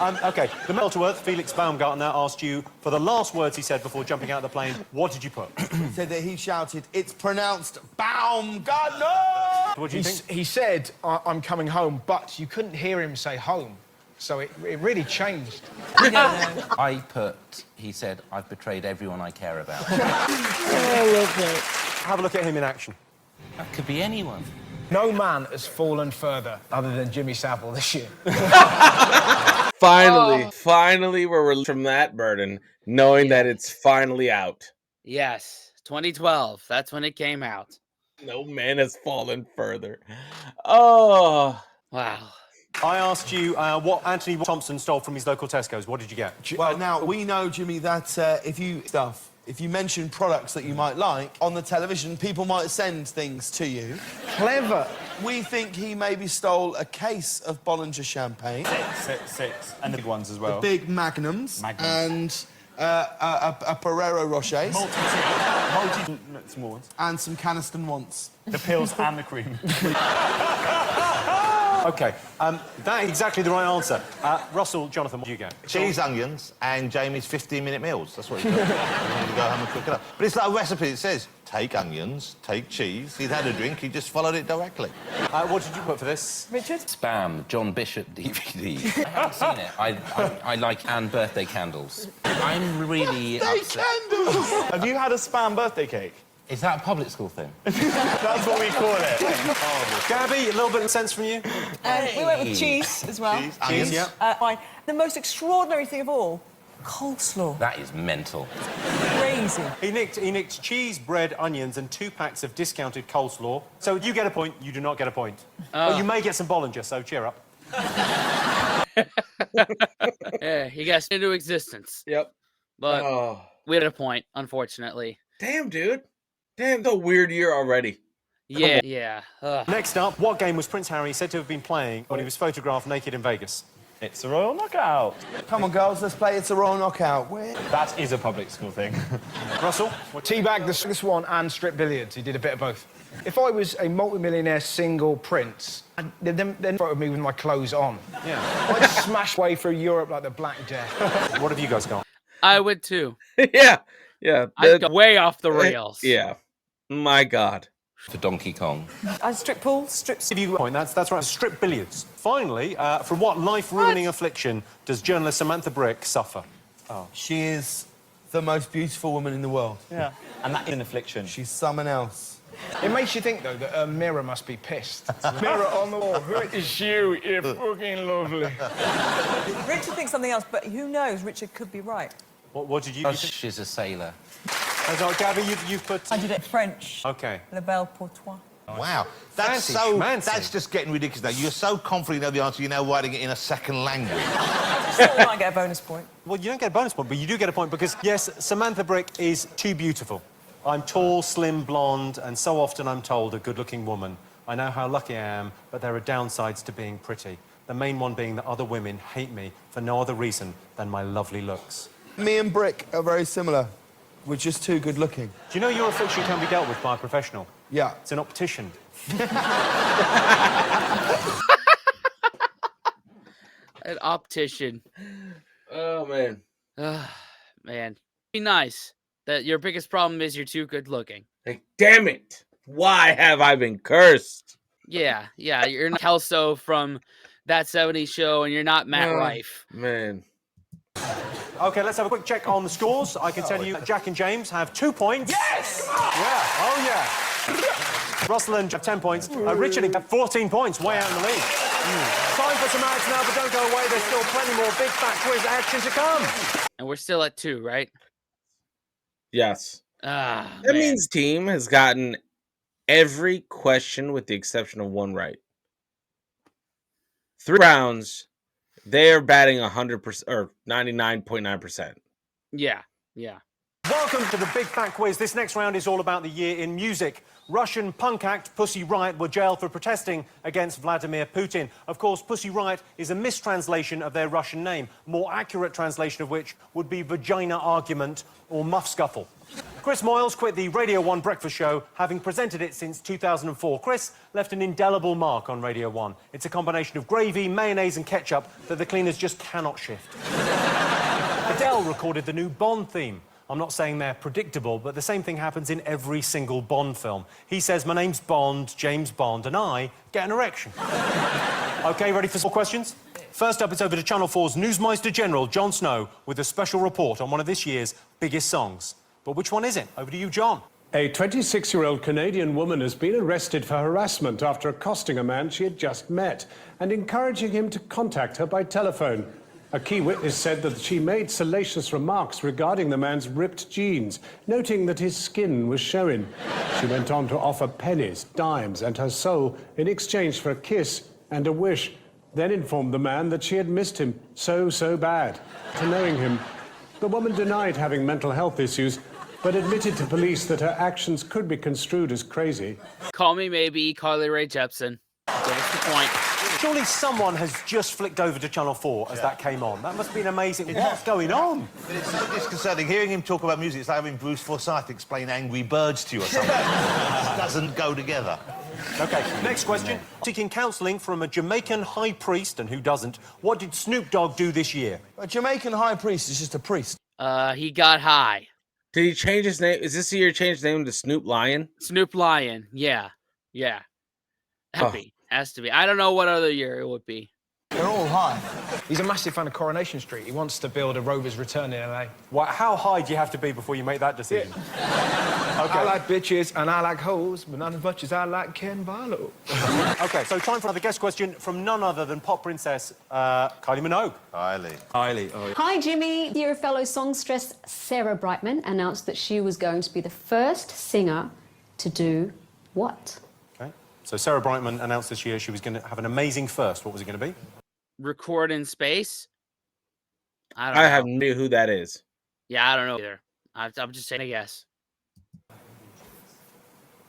C: OK, the Melter-Earth, Felix Baumgartner, asked you for the last words he said before jumping out of the plane. What did you put?
E: He said that he shouted, "It's pronounced Baumgartner!"
C: What do you think?
F: He said, I'm coming home, but you couldn't hear him say home. So it really changed.
I: I put, he said, I've betrayed everyone I care about.
C: Have a look at him in action.
I: That could be anyone.
F: No man has fallen further other than Jimmy Savile this year.
B: Finally, we're released from that burden, knowing that it's finally out.
A: Yes, 2012. That's when it came out.
B: No man has fallen further. Oh,
A: wow.
C: I asked you what Anthony Thompson stole from his local Tesco's. What did you get?
E: Well, now, we know, Jimmy, that if you mention products that you might like on the television, people might send things to you.
F: Clever.
E: We think he maybe stole a case of Bollinger champagne.
R: Six. And the big ones as well.
E: The big magnums. And a Ferrero Rochers.
R: Multi small ones.
E: And some Caniston once.
R: The pills and the cream.
C: OK, that is exactly the right answer. Russell, Jonathan, what do you get?
D: Cheese, onions, and Jamie's 15-minute meals. That's what he's got. And then you go home and cook it up. But it's like a recipe. It says, take onions, take cheese. He'd had a drink, he just followed it directly.
C: What did you put for this?
H: Richard?
I: Spam, John Bishop DVD. I haven't seen it. I like and birthday candles. I'm really upset.
R: Have you had a spam birthday cake?
I: Is that a public school thing?
R: That's what we call it.
C: Gabby, a little bit of sense from you?
H: We went with cheese as well.
D: Cheese, onions.
C: Yeah.
H: Fine. The most extraordinary thing of all, coleslaw.
I: That is mental.
H: Crazy.
C: He nicked cheese, bread, onions, and 2 packs of discounted coleslaw. So you get a point, you do not get a point. But you may get some Bollinger, so cheer up.
A: Yeah, he got into existence.
B: Yep.
A: But we had a point, unfortunately.
B: Damn, dude. Damn, the weird year already.
A: Yeah. Ugh.
C: Next up, what game was Prince Harry said to have been playing when he was photographed naked in Vegas?
R: It's a Royal Knockout.
E: Come on, girls, let's play It's a Royal Knockout.
R: That is a public school thing.
C: Russell?
F: Teabag, the Swan, and strip billiards. He did a bit of both. If I was a multi-millionaire single prince, then photo me with my clothes on.
C: Yeah.
F: I'd smash way through Europe like the Black Death.
C: What have you guys got?
A: I would too.
B: Yeah.
A: I'd go way off the rails.
B: Yeah. My God.
I: For Donkey Kong.
H: Strip pool, strips.
C: Give you a point. That's right. Strip billiards. Finally, from what life-ruining affliction does journalist Samantha Brick suffer?
E: Oh. She is the most beautiful woman in the world.
R: Yeah. And that is an affliction.
E: She's someone else.
F: It makes you think, though, that a mirror must be pissed. Mirror on the wall. Who is you? You're fucking lovely.
H: Richard thinks something else, but who knows? Richard could be right.
C: What did you
I: Oh,
C: think?
I: she's a sailor.
C: Gabby, you've put...
H: I did it French.
C: OK.
H: Le Bel Pourtois.
D: Wow. That's
C: Fancy,
D: that's just getting ridiculous now. You're so confident you know the answer, you're now writing it in a second language.
H: I thought we might get a bonus point.
C: Well, you don't get a bonus point, but you do get a point because, yes, Samantha Brick is too beautiful. I'm tall, slim, blonde, and so often I'm told a good-looking woman. I know how lucky I am, but there are downsides to being pretty. The main one being that other women hate me for no other reason than my lovely looks.
E: Me and Brick are very similar. We're just too good looking.
C: Do you know your affliction can be dealt with by a professional?
E: Yeah.
C: It's an optician.
A: An optician.
B: Oh, man.
A: Man. Be nice that your biggest problem is you're too good looking.
B: Like, damn it. Why have I been cursed?
A: Yeah. You're not Kelso from That 70s Show, and you're not Matt Rife.
B: Man.
C: OK, let's have a quick check on the scores. I can tell you Jack and James have 2 points.
E: Yes!
C: Yeah, oh yeah. Russell and have 10 points. Richard have 14 points, way out in the lead. Time for some ads now, but don't go away. There's still plenty more Big Fat Quiz action to come.
A: And we're still at 2, right?
B: Yes.
A: That
B: means team has gotten every question with the exception of one right. 3 rounds, They're batting 100% or 99.9%.
A: Yeah, yeah.
C: Welcome to the Big Fat Quiz. This next round is all about the year in music. Russian punk act Pussy Riot were jailed for protesting against Vladimir Putin. Of course, Pussy Riot is a mistranslation of their Russian name, more accurate translation of which would be vagina argument or muff scuffle. Chris Moyles quit the Radio 1 breakfast show, having presented it since 2004. Chris left an indelible mark on Radio 1. It's a combination of gravy, mayonnaise and ketchup that the cleaners just cannot shift. Adele recorded the new Bond theme. I'm not saying they're predictable, but the same thing happens in every single Bond film. He says, my name's Bond, James Bond, and I get an erection. OK, ready for some questions? First up, it's over to Channel 4's Newsmeister General, Jon Snow, with a special report on one of this year's biggest songs. But which one is it? Over to you, John.
T: A 26-year-old Canadian woman has been arrested for harassment after accosting a man she had just met and encouraging him to contact her by telephone. A key witness said that she made salacious remarks regarding the man's ripped jeans, noting that his skin was showing. She went on to offer pennies, dimes, and her soul in exchange for a kiss and a wish, then informed the man that she had missed him so bad. To knowing him, the woman denied having mental health issues, but admitted to police that her actions could be construed as crazy.
A: Call me maybe Carly Rae Jepsen. That's the point.
C: Surely someone has just flicked over to Channel 4 as that came on. That must have been amazing. What's going on?
D: But it's so disconcerting. Hearing him talk about music, it's like having Bruce Forsyth explain Angry Birds to you or something. It just doesn't go together.
C: OK, next question. Seeking counselling from a Jamaican high priest, and who doesn't, what did Snoop Dogg do this year?
E: A Jamaican high priest is just a priest.
A: He got high.
B: Did he change his name? Is this the year he changed his name to Snoop Lion?
A: Snoop Lion, yeah. Yeah. Happy. Has to be. I don't know what other year it would be.
F: They're all high. He's a massive fan of Coronation Street. He wants to build a Rover's Return in LA.
C: What, how high do you have to be before you make that decision?
F: Yeah.
C: Okay.
F: I like bitches and I like hoes, but not as much as I like Ken Barlow.
C: OK, so time for another guest question from none other than pop princess Kylie Minogue.
D: Kylie.
C: Oh, yeah.
U: Hi, Jimmy. Dear fellow songstress Sarah Brightman announced that she was going to be the first singer to do what?
C: OK, so Sarah Brightman announced this year she was going to have an amazing first. What was it going to be?
A: Record in space? I
B: have no idea who that is.
A: Yeah, I don't know either. I'm just saying a guess.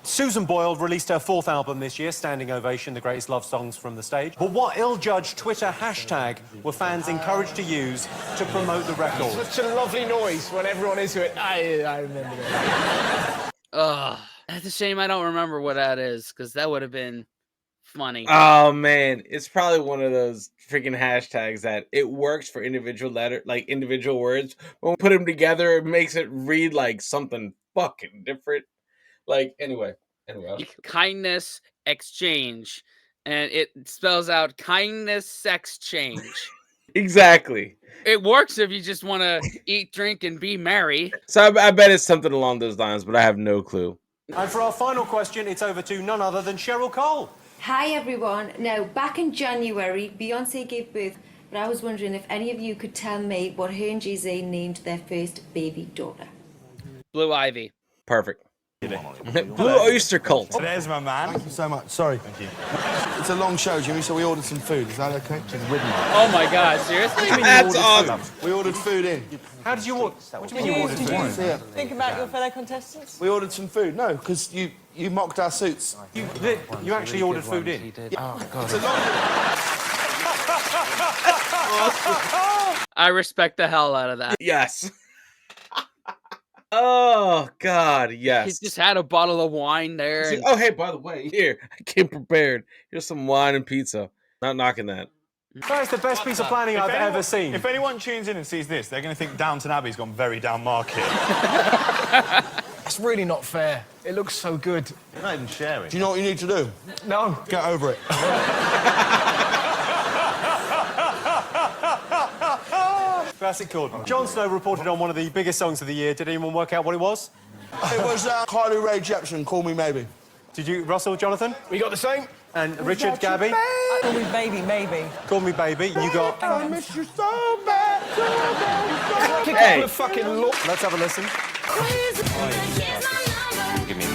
C: Susan Boyle released her fourth album this year, Standing Ovation, the greatest love songs from the stage. But what ill-judged Twitter hashtag were fans encouraged to use to promote the record?
F: Such a lovely noise when everyone is to it. I remember that.
A: Ugh. That's a shame I don't remember what that is, because that would have been funny.
B: Oh man, it's probably one of those freaking hashtags that it works for individual individual words. When we put them together, it makes it read like something fucking different. Like anyway.
A: Kindness exchange, and it spells out kindness sex change.
B: Exactly.
A: It works if you just want to eat, drink, and be merry.
B: So I bet it's something along those lines, but I have no clue.
C: And for our final question, it's over to none other than Cheryl Cole.
V: Hi everyone. Now, back in January, Beyonce gave birth, but I was wondering if any of you could tell me what her and Jay-Z named their first baby daughter.
A: Blue Ivy.
B: Perfect. Blue Oyster Cult.
R: There's my man.
E: Thank you so much. Sorry. Thank you. It's a long show, Jimmy, so we ordered some food. Is that okay?
A: Oh my God, seriously?
B: That's awesome.
E: We ordered food in.
C: How did you order? What do you mean you ordered food?
E: Yeah.
H: Think about your fellow contestants.
E: We ordered some food. No, because you mocked our suits.
C: You actually ordered food in?
E: Oh, God.
A: I respect the hell out of that.
B: Yes. Oh, God, yes.
A: He just had a bottle of wine there.
B: Oh, hey, by the way, here, I came prepared. Here's some wine and pizza. Not knocking that.
C: That's the best piece of planning I've ever seen.
R: If anyone tunes in and sees this, they're going to think Downton Abbey's gone very down market.
F: That's really not fair. It looks so good.
D: You're not even sharing.
E: Do you know what you need to do?
F: No.
E: Get over it.
C: Classic chord. Jon Snow reported on one of the biggest songs of the year. Did anyone work out what it was?
E: It was Carly Rae Jepsen, Call Me Maybe.
C: Did you, Russell, Jonathan?
F: We got the same.
C: And Richard, Gabby?
H: Call me baby, maybe.
C: Call Me Baby. You got...
E: I miss you so bad, so bad, so
F: Kick up the fucking look.
C: Let's have a listen.
I: Give me a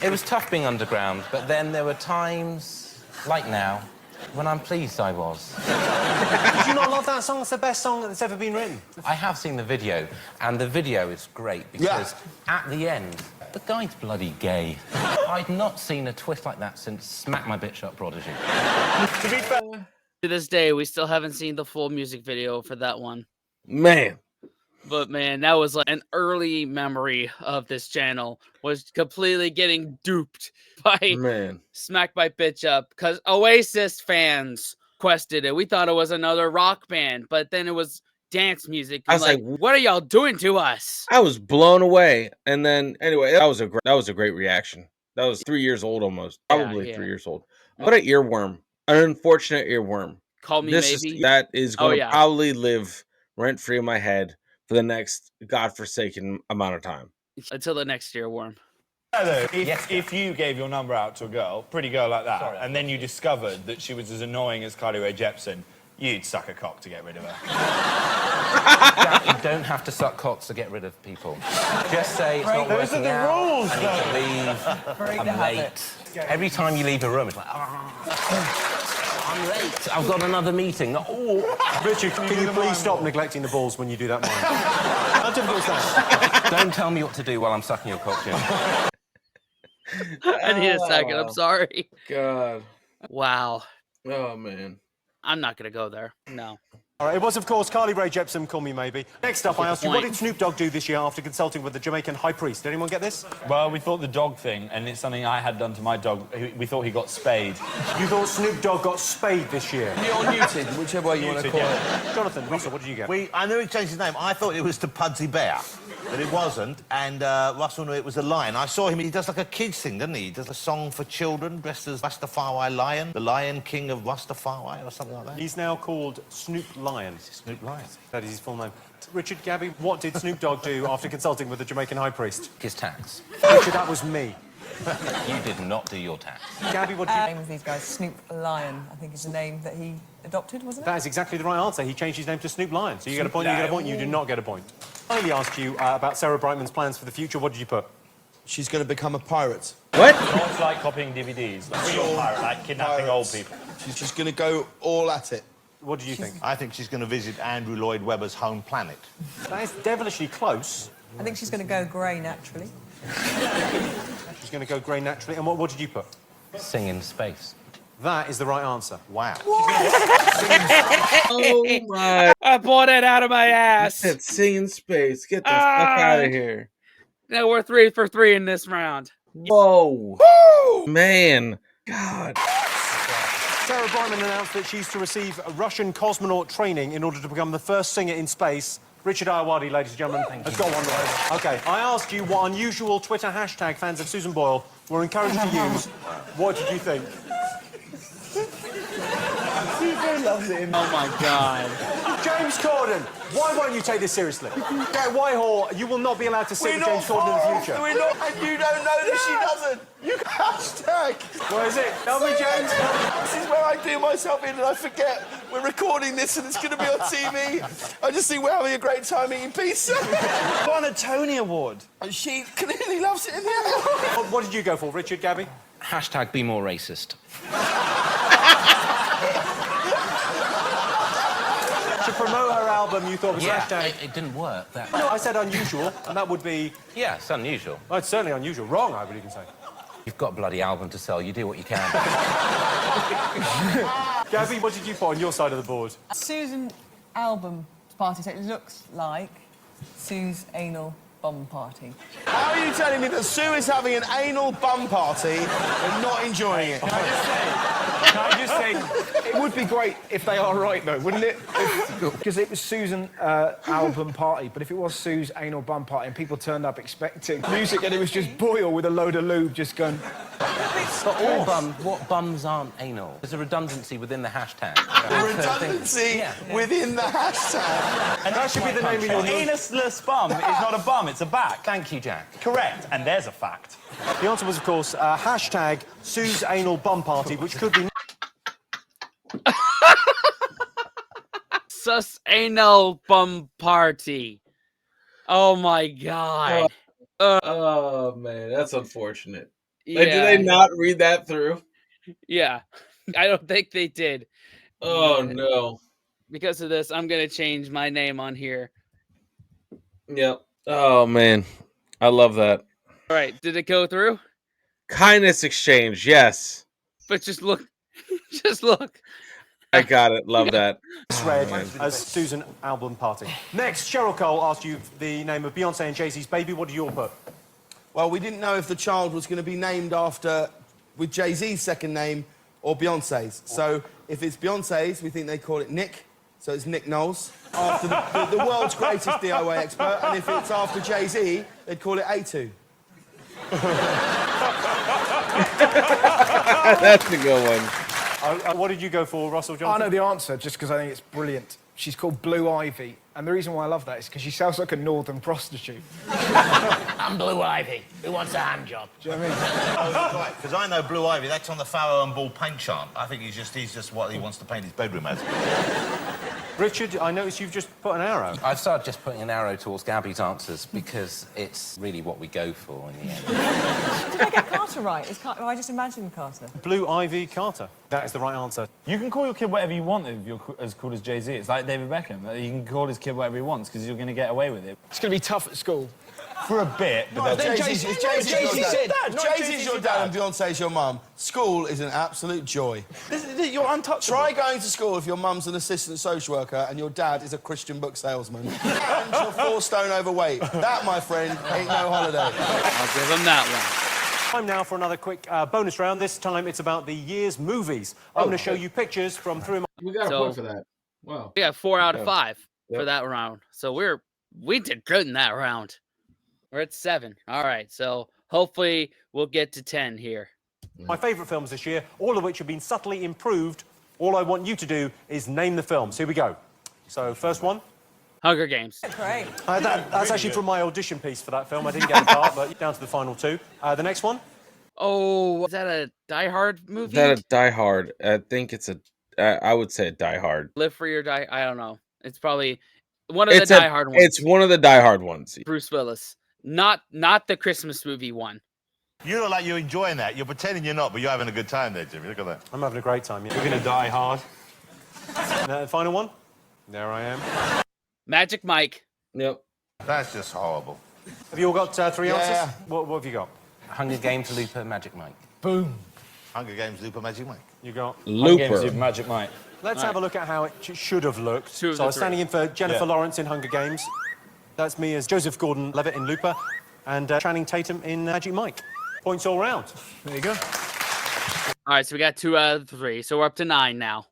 I: It was tough being underground, but then there were times, like now, when I'm pleased I was.
C: Did you not love that song? It's the best song that's ever been written.
I: I have seen the video, and the video is great because at the end, the guy's bloody gay. I'd not seen a twist like that since Smack My Bitch Up Prodigy.
A: To be fair, to this day, we still haven't seen the full music video for that one.
B: Man.
A: But man, that was like an early memory of this channel, was completely getting duped by Smack My Bitch Up, because Oasis fans quested it. We thought it was another rock band, but then it was dance music.
B: I was like,
A: what are y'all doing to us?
B: I was blown away. And then, anyway, that was a great reaction. That was 3 years old almost. Probably 3 years old. What an earworm. An unfortunate earworm.
A: Call Me Maybe?
B: That is
A: Oh,
B: going to
A: yeah.
B: probably live rent-free in my head for the next godforsaken amount of time.
A: Until the next earworm.
R: Hello. If you gave your number out to a girl, pretty girl like that, and then you discovered that she was as annoying as Carly Rae Jepsen, you'd suck a cock to get rid of her.
I: Jack, you don't have to suck cocks to get rid of people. Just say it's not
F: Those are
I: working
F: the
I: out,
F: rules,
I: I need to leave, I'm late. Every time you leave a room, it's like, I'm late, I've got another meeting. Oh.
C: Richard, can you please stop neglecting the balls when you do that mime? How difficult is that?
I: Don't tell me what to do while I'm sucking your cock, Jim.
A: I need a second, I'm sorry.
B: God.
A: Wow.
B: Oh, man.
A: I'm not going to go there. No.
C: All right, it was, of course, Carly Rae Jepsen, Call Me Maybe. Next up, I asked you, what
A: point.
C: did Snoop Dogg do this year after consulting with the Jamaican high priest? Did anyone get this?
R: Well, we thought the dog thing, and it's something I had done to my dog. We thought he got spayed.
C: You thought Snoop Dogg got spayed this year?
E: Or neutered, whichever way you want to call it.
C: Jonathan, Russell, what did you get?
D: I knew he changed his name. I thought it was to Pudsey Bear, but it wasn't. And Russell knew it was a lion. I saw him, he does like a kids thing, doesn't he? He does a song for children dressed as Rastafari Lion, the Lion King of Rastafari, or something like that.
C: He's now called Snoop Lion.
D: Snoop Lion.
C: That is his full name. Richard, Gabby, what did Snoop Dogg do after consulting with the Jamaican high priest?
I: His tax.
C: Richard, that was me.
I: You did not do your tax.
C: Gabby, what did you...
H: name of these guys, Snoop Lion, I think is the name that he adopted, wasn't it?
C: That is exactly the right answer. He changed his name to Snoop Lion. So you get a point, you get a point, you do not get a point. I only asked you about Sarah Brightman's plans for the future. What did you put?
E: She's going to become a pirate.
B: What?
R: Not like copying DVDs, like real pirate, like kidnapping old people.
E: She's just going to go all at it.
C: What do you think?
D: I think she's going to visit Andrew Lloyd Webber's home planet.
C: That is devilishly close.
H: I think she's going to go grey naturally.
C: She's going to go grey naturally. And what did you put?
I: Sing in space.
C: That is the right answer.
D: Wow.
B: Oh, my.
A: I bought it out of my ass.
B: That's Sing in Space. Get the fuck out of here.
A: Now we're 3 for 3 in this round.
B: Whoa. Man. God.
C: Sarah Brightman announced that she's to receive Russian cosmonaut training in order to become the first singer in space. Richard Iowati, ladies and gentlemen, has got one right. OK, I asked you what unusual Twitter hashtag fans of Susan Boyle were encouraged to use. What did you think?
A: Oh, my God.
C: James Corden, why won't you take this seriously? At Whitehall, you will not be allowed to sit with James Corden in the future.
E: We're not, and you don't know that she doesn't. You hashtag.
C: Where is it? Tell me, James.
E: This is where I do myself in and I forget we're recording this and it's going to be on TV. I just think we're having a great time eating pizza.
F: Won a Tony Award.
E: And she clearly loves it in the end.
C: What did you go for, Richard, Gabby?
I: Hashtag be more racist.
C: To promote her album, you thought was hashtag...
I: It didn't work. That...
C: No, I said unusual, and that would be...
I: Yeah, it's unusual.
C: Oh, it's certainly unusual. Wrong, I would even say.
I: You've got a bloody album to sell. You do what you can.
C: Gabby, what did you put on your side of the board?
H: Susan album party, so it looks like Sue's anal bum party.
E: How are you telling me that Sue is having an anal bum party and not enjoying it?
F: Can I just say, it would be great if they are right, though, wouldn't it? Because it was Susan album party, but if it was Sue's anal bum party and people turned up expecting music and it was just Boyle with a load of lube just going...
I: But all bums, what bums aren't anal? There's a redundancy within the hashtag.
E: The redundancy within the hashtag.
C: And that should be the name of your...
R: Anusless bum is not a bum, it's a back.
I: Thank you, Jack.
R: Correct, and there's a fact.
C: The answer was, of course, hashtag Sue's anal bum party, which could be...
A: Sus anal bum party. Oh, my God.
B: Oh, man, that's unfortunate. Like, did they not read that through?
A: Yeah. I don't think they did.
B: Oh,
A: But
B: no.
A: because of this, I'm going to change my name on here.
B: Yep. Oh, man. I love that.
A: All right. Did it go through?
B: Kindness exchange, yes.
A: But just look. Just look.
B: I got it. Love that.
C: It's
B: Oh,
C: read
B: man.
C: as Susan album party. Next, Cheryl Cole asked you the name of Beyonce and Jay-Z's baby. What do you all put?
E: Well, we didn't know if the child was going to be named after, with Jay-Z's second name or Beyonce's. So if it's Beyonce's, we think they call it Nick. So it's Nick Knowles, after the world's greatest DIY expert. And if it's after Jay-Z, they'd call it A2.
B: That's a good one.
C: What did you go for, Russell Johnson?
F: I know the answer just because I think it's brilliant. She's called Blue Ivy, and the reason why I love that is because she sounds like a northern prostitute.
M: I'm Blue Ivy. Who wants a hand job?
F: Do you know what I mean?
D: Oh, right, because I know Blue Ivy, that's on the Farrow and Ball paint chant. I think he's just what he wants to paint his bedroom as.
C: Richard, I noticed you've just put an arrow.
I: I've started just putting an arrow towards Gabby's answers because it's really what we go for in the end.
H: Did I get Carter right? I just imagined Carter.
C: Blue Ivy Carter. That is the right answer.
R: You can call your kid whatever you want if you're as cool as Jay-Z. It's like David Beckham. You can call his kid whatever he wants because you're going to get away with it.
F: It's going to be tough at school.
R: For a bit, but
E: Jay-Z's your dad and Beyonce's your mum. School is an absolute joy.
F: You're untouchable.
E: Try going to school if your mum's an assistant social worker and your dad is a Christian book salesman. And you're 4 stone overweight. That, my friend, ain't no holiday.
A: I'll give them that one.
C: Time now for another quick bonus round. This time it's about the year's movies. I'm going to show you pictures from through my...
B: We got a point for that. Wow.
A: We got 4 out of 5 for
B: Yep.
A: that round. So we did good in that round. We're at 7. All right. So hopefully we'll get to 10 here.
C: My favourite films this year, all of which have been subtly improved. All I want you to do is name the films. Here we go. So, first one.
A: Hunger Games.
H: Great.
C: That's actually from my audition piece for that film. I didn't get the part, but down to the final 2. The next one.
A: Oh, is that a Die Hard movie?
B: Is that a Die Hard? I think it's a... I would say a Die Hard.
A: Live Free or Die... I don't know. It's probably one of the Die Hard ones.
B: It's one of the Die Hard ones.
A: Bruce Willis. Not the Christmas movie one.
D: You look like you're enjoying that. You're pretending you're not, but you're having a good time there, Jimmy. Look at that.
C: I'm having a great time, yeah.
D: You're going to die hard.
C: The final one. There I am.
A: Magic Mike.
B: Yep.
D: That's just horrible.
C: Have you all got 3
E: Yeah.
C: answers? What have you got?
I: Hunger Games, Looper, Magic Mike.
F: Boom.
D: Hunger Games, Looper, Magic Mike.
C: You got...
B: Looper.
R: Magic Mike.
C: Let's have a look at how it should have looked.
A: 2 of
C: So I
A: the
C: was
A: 3.
C: standing in for Jennifer Lawrence in Hunger Games. That's me as Joseph Gordon-Levitt in Looper. And Channing Tatum in Magic Mike. Points all round.
F: There you go.
A: All right, so we got 2 out of 3. So we're up to 9 now.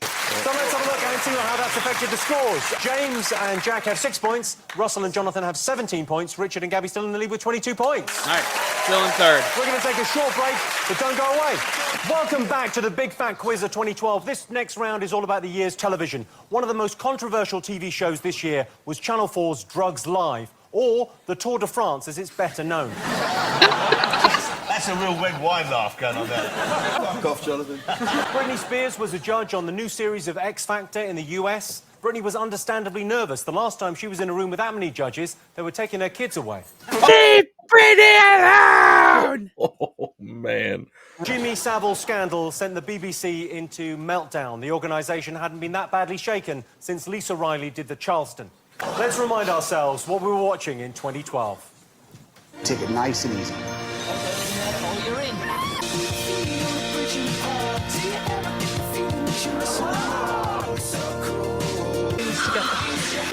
C: So let's have a look and see how that's affected the scores. James and Jack have 6 points. Russell and Jonathan have 17 points. Richard and Gabby still in the lead with 22 points.
A: All right, still in 3rd.
C: We're going to take a short break, but don't go away. Welcome back to the Big Fat Quiz of 2012. This next round is all about the year's television. One of the most controversial TV shows this year was Channel 4's Drugs Live, or the Tour de France, as it's better known.
D: That's a real red wine laugh going on there.
E: Fuck off, Jonathan.
C: Britney Spears was a judge on the new series of X Factor in the US. Britney was understandably nervous. The last time she was in a room with that many judges, they were taking her kids away.
A: Leave Britney alone!
B: Oh, man.
C: Jimmy Savile's scandal sent the BBC into meltdown. The organisation hadn't been that badly shaken since Lisa Riley did the Charleston. Let's remind ourselves what we were watching in 2012.
J: Take it nice and easy.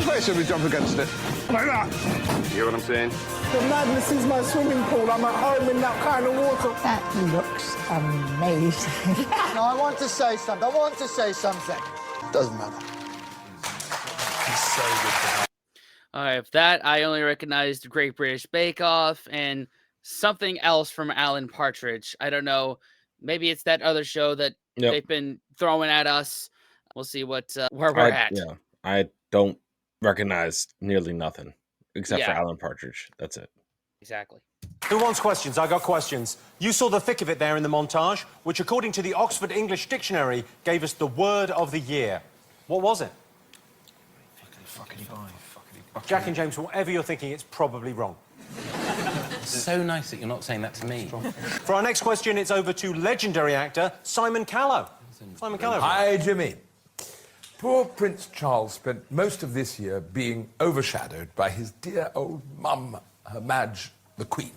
F: Where should we jump against it? Like that.
J: You hear what I'm saying?
F: The madness is my swimming pool. I'm at home in that kind of water.
K: That looks amazing.
J: No, I want to say something. Doesn't matter.
E: He's so good.
A: All right, if that, I only recognized Great British Bake Off and something else from Alan Partridge. I don't know. Maybe it's that other show that they've been throwing at us. We'll see what where we're at.
B: Yeah, I don't recognize nearly nothing except for Alan Partridge. That's it.
A: Exactly.
C: Who wants questions? I got questions. You saw the thick of it there in the montage, which according to the Oxford English Dictionary gave us the word of the year. What was it? Jack and James, whatever you're thinking, it's probably wrong.
I: so nice that you're not saying that to me.
C: For our next question, it's over to legendary actor Simon Callow. Simon Callow.
L: Hi, Jimmy. Poor Prince Charles spent most of this year being overshadowed by his dear old mum, Her Madge, the Queen.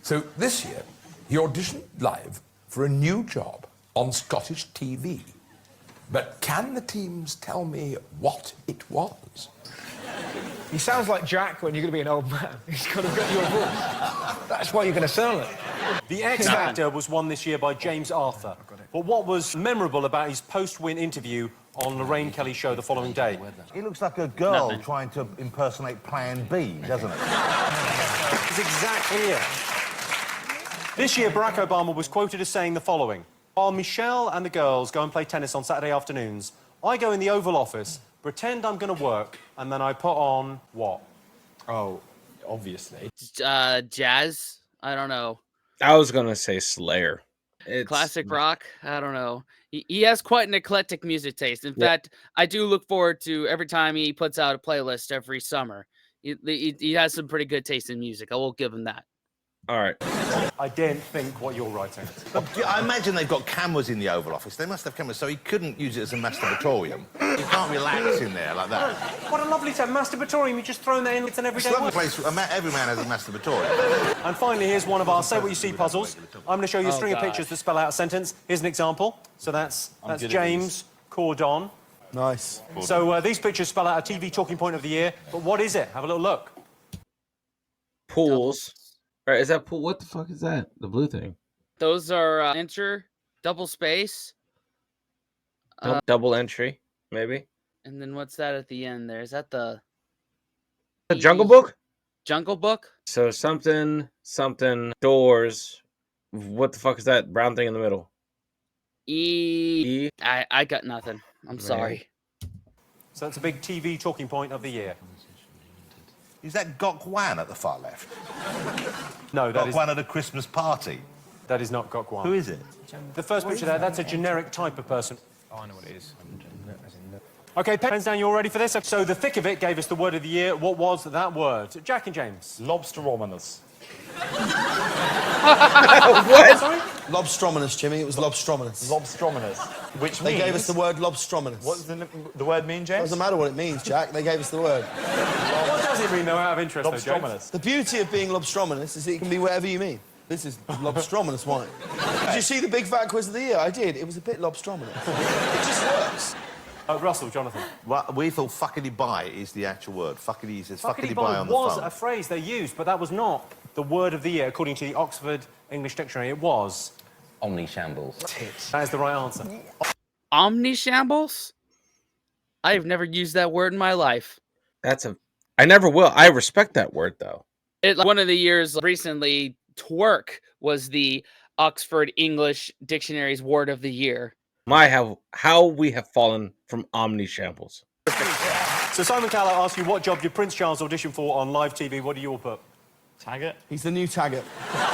L: So this year, he auditioned live for a new job on Scottish TV. But can the teams tell me what it was?
F: He sounds like Jack when you're going to be an old man. He's got your voice. That's why you're going to sound like.
C: The X Factor was won this year by James Arthur. But what was memorable about his post-win interview on Lorraine Kelly's show the following day?
D: He looks like a girl trying to impersonate Plan B, doesn't it?
C: That's exactly it. This year, Barack Obama was quoted as saying the following: "While Michelle and the girls go and play tennis on Saturday afternoons, I go in the Oval Office, pretend I'm going to work, and then I put on what?"
R: Oh, obviously.
A: Jazz? I don't know.
B: I was gonna say Slayer. It's
A: Classic rock? I don't know. He has quite an eclectic music taste. In
B: Yeah.
A: fact, I do look forward to every time he puts out a playlist every summer. He has some pretty good taste in music. I will give him that.
B: All right.
C: I daren't think what you're writing.
D: But I imagine they've got cameras in the Oval Office. They must have cameras, so he couldn't use it as a masturbatorium. You can't relax in there like that.
C: What a lovely term, masturbatorium. You just thrown that in. It's an everyday
D: It's a lovely
C: word.
D: place. Every man has a masturbatorium.
C: And finally, here's one of our Say What You See puzzles. I'm going to show you a string of pictures that spell out a sentence. Here's an example. So that's
R: good at
C: James Cordon.
F: Nice.
C: So these pictures spell out a TV talking point of the year. But what is it? Have a little look.
B: Pools. Right, is that pool? What the fuck is that? The blue thing.
A: Those are enter, double space.
B: Double entry, maybe.
A: And then what's that at the end there? Is that the
B: Jungle Book?
A: Jungle Book?
B: So something, doors. What the fuck is that brown thing in the middle?
A: E. I got nothing. I'm
B: Man.
A: sorry.
C: So that's a big TV talking point of the year.
D: Is that Gok Wan at the far left?
C: No, that
D: Gok
C: is...
D: Wan at a Christmas party?
C: That is not Gok Wan.
D: Who is it?
C: The first picture there, that's a generic type of person.
F: Oh, I know what it is.
C: OK, pens down, you all ready for this? So the thick of it gave us the word of the year. What was that word? Jack and James.
R: Lobsterominous.
E: What? Sorry? Lobstrominous, Jimmy. It was lobstrominous.
R: Lobstrominous. Which
E: They
R: means...
E: gave us the word lobstrominous.
R: What does the word mean, James?
E: Doesn't matter what it means, Jack. They gave us the word.
C: What does it mean, though, out of interest, though, James?
R: Lobstrominous.
E: The beauty of being lobstrominous is it can be whatever you mean. This is lobstrominous wine. Did you see the big fat quiz of the year? I did. It was a bit lobstrominous. It just works.
C: Russell, Jonathan.
D: Well, we thought fuckity buy is the actual word. Fuckity says fuckity buy on the
C: was
D: phone.
C: a phrase they used, but that was not the word of the year, according to the Oxford English Dictionary. It was...
I: Omnishambles.
C: That is the right answer.
A: Omnishambles? I have never used that word in my life.
B: I never will. I respect that word, though.
A: One of the years recently, twerk was the Oxford English Dictionary's word of the year.
B: How we have fallen from omnishambles.
C: So Simon Callow asked you, what job did Prince Charles audition for on live TV? What do you all put?
R: Taggart.
F: He's the new Taggart.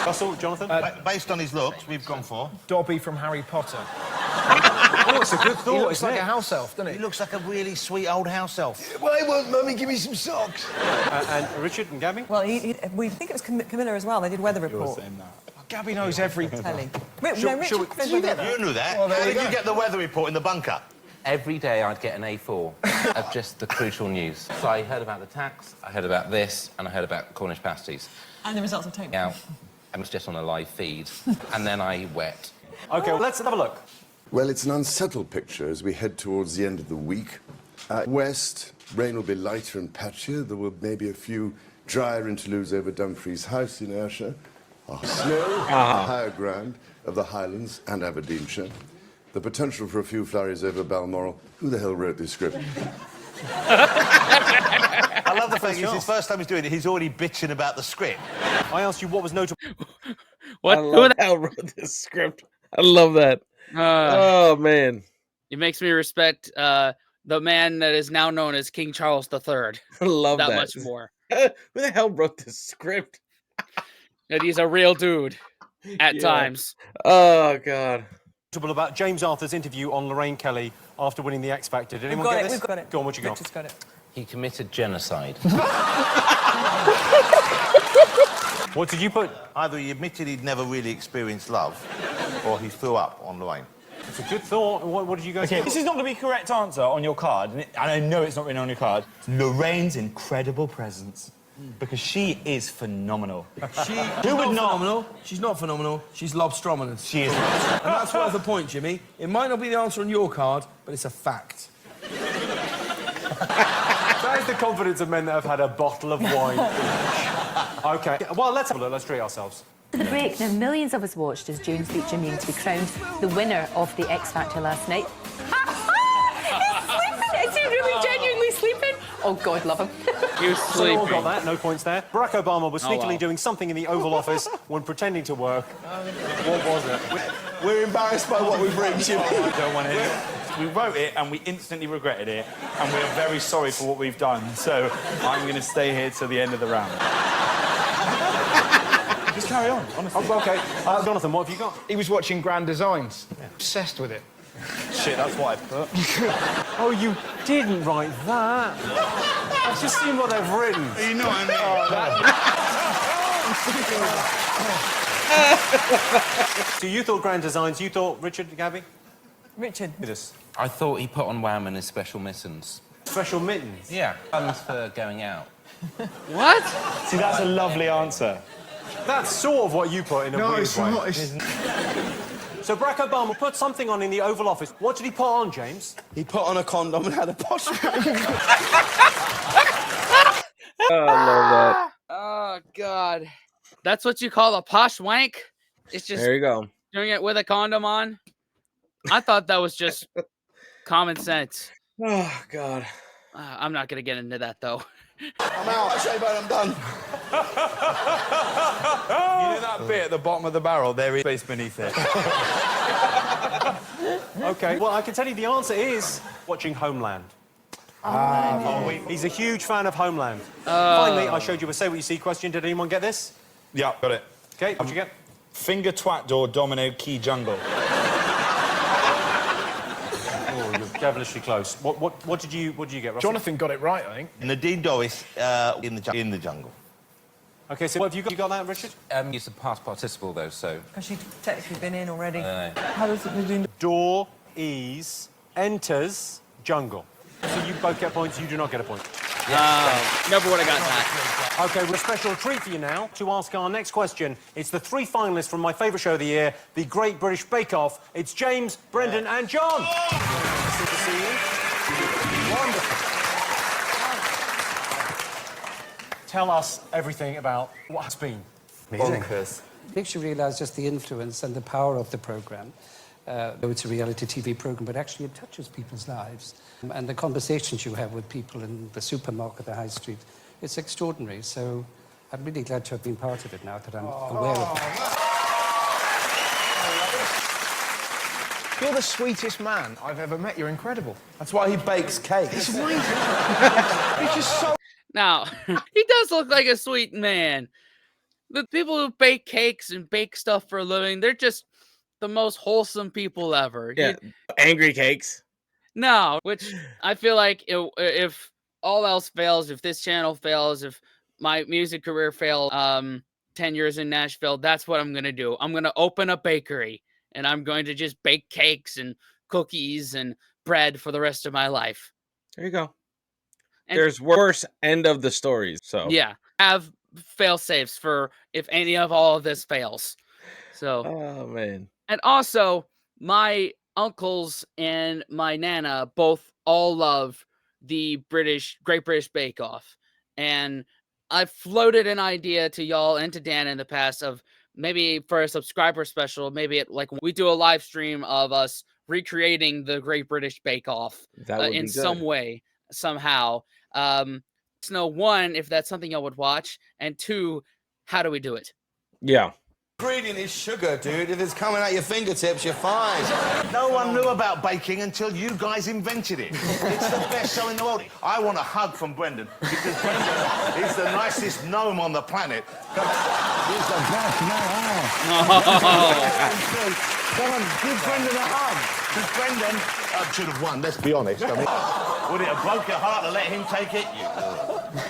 C: Russell, Jonathan?
D: Based on his looks, we've gone for...
F: Dobby from Harry Potter. Oh, it's a good thought. He looks like a house elf, doesn't he?
D: He looks like a really sweet old house elf.
F: Well, I want Mummy, give me some socks.
C: And Richard and Gabby?
H: Well, we think it was Camilla as well. They did Weather Report.
F: Gabby knows every...
H: Telly.
F: Did
H: Richard knows Weather.
D: You knew that.
F: Well,
D: How
F: there
D: did
F: you
D: you
F: go.
D: get the weather report in the bunker?
I: Every day I'd get an A4 of just the crucial news. So I heard about the tax, I heard about this, and I heard about Cornish pasties.
H: And the results of tape.
I: Now, I was just on a live feed, and then I wet.
C: OK, well, let's have a look.
N: Well, it's an unsettled picture as we head towards the end of the week. West, rain will be lighter and patchier. There will maybe a few drier interludes over Dumfries House in Ayrshire. Snow, the higher ground of the Highlands and Aberdeenshire. The potential for a few flurries over Balmoral. Who the hell wrote this script?
D: I love the fact it's his first time he's doing it. He's already bitching about the script.
C: I asked you what was notable...
B: What? Who the hell wrote this script? I love that. Oh, man.
A: It makes me respect the man that is now known as King Charles III.
B: I love that.
A: That much more.
B: Who the hell wrote this script?
A: That he's a real dude at times.
B: Oh, God.
C: About James Arthur's interview on Lorraine Kelly after winning the X Factor. Did anyone get this?
H: We've got it.
C: Go on, what you got?
H: Richard's got it.
I: He committed genocide.
C: What did you put?
D: Either he admitted he'd never really experienced love, or he threw up on Lorraine.
C: It's a good thought. What did you guys
R: Okay,
C: do?
R: this is not going to be a correct answer on your card, and I know it's not written on your card. Lorraine's incredible presence. Because she is phenomenal.
E: Who would not? Phenomenal. She's not phenomenal. She's lobstrominant.
R: She is.
E: And that's worth a point, Jimmy. It might not be the answer on your card, but it's a fact.
C: That is the confidence of men that have had a bottle of wine each. OK, well, let's have a look. Let's treat ourselves.
O: To the break, now millions of us watched as James beat Jimmy to be crowned the winner of the X Factor last night. He's sleeping! Is he really genuinely sleeping? Oh, God, love him.
A: He was
C: So we
A: sleeping.
C: all got that, no points there. Barack Obama was
A: Oh,
C: sneakily
A: wow.
C: doing something in the Oval Office when pretending to work. What was it?
E: We're embarrassed by what we bring, Jimmy.
R: I don't want it. We wrote it and we instantly regretted it, and we are very sorry for what we've done. So I'm going to stay here till the end of the round. Just carry on, honestly.
C: Oh, OK. Jonathan, what have you got?
F: He was watching Grand Designs. Obsessed with it.
R: Shit, that's what I put.
C: Oh, you didn't write that. I've just seen what they've written.
R: You know what I mean?
C: So you thought Grand Designs, you thought Richard, Gabby?
H: Richard.
I: I thought he put on Wham and his special mittens.
C: Special mittens?
I: Yeah, funds for going out.
A: What?
R: See, that's a lovely answer.
C: That's sort of what you put in a weird way. So Barack Obama put something on in the Oval Office. What did he put on, James?
E: He put on a condom and had a posh.
B: Oh, I love that.
A: Oh, God. That's what you call a posh wank? It's just
B: There you go.
A: doing it with a condom on? I thought that was just common sense.
B: Oh, God.
A: I'm not going to get into that, though.
E: I'm out. I'm done.
R: You know that bit at the bottom of the barrel? There is space beneath it.
C: OK, well, I can tell you the answer is watching Homeland. He's a huge fan of Homeland. Finally, I showed you a Say What You See question. Did anyone get this?
R: Yeah, got it.
C: OK, what'd you get?
R: Finger twat door domino key jungle.
C: Oh, you're devilishly close. What did you get, Russell?
F: Jonathan got it right, I think.
D: Nadine Dorris in the jungle.
C: OK, so what have you got that, Richard?
I: It's a past participle, though, so...
H: Because she'd technically been in already.
O: How does it begin?
C: Door, ease, enters, jungle. So you both get points, you do not get a point.
A: Never would have got that.
C: OK, well, a special treat for you now to ask our next question. It's the three finalists from my favourite show of the year, the Great British Bake Off. It's James, Brendan and John. Good to see you. Wonderful. Tell us everything about what has been.
E: Bonkers.
P: Makes you realise just the influence and the power of the programme. Though it's a reality TV programme, but actually it touches people's lives. And the conversations you have with people in the supermarket, the high street, it's extraordinary. So I'm really glad to have been part of it now that I'm aware of it.
F: You're the sweetest man I've ever met. You're incredible.
E: That's why he bakes cakes.
F: It's amazing. He's just so...
A: Now, he does look like a sweet man. The people who bake cakes and bake stuff for a living, they're just the most wholesome people ever.
B: Yeah, angry cakes.
A: No, which I feel like if all else fails, if this channel fails, if my music career fails, 10 years in Nashville, that's what I'm going to do. I'm going to open a bakery, and I'm going to just bake cakes and cookies and bread for the rest of my life.
B: There you go.
A: And
B: There's worse end of the stories, so...
A: yeah, have fail safes for if any of all of this fails. So,
B: oh man.
A: And also, my uncles and my nana both all love the Great British Bake Off. And I floated an idea to y'all and to Dan in the past of maybe for a subscriber special, maybe we do a live stream of us recreating the Great British Bake Off in some way, somehow. Know, one, if that's something y'all would watch, and two, how do we do it?
B: Yeah.
E: Ingredient is sugar, dude. If it's coming out your fingertips, you're fine.
D: No one knew about baking until you guys invented it. It's the best show in the world. I want a hug from Brendan, because Brendan is the nicest gnome on the planet. He's the best man. Come on, give Brendan a hug. Because Brendan should have won, let's be honest. I mean, would it have broke your heart to let him take it?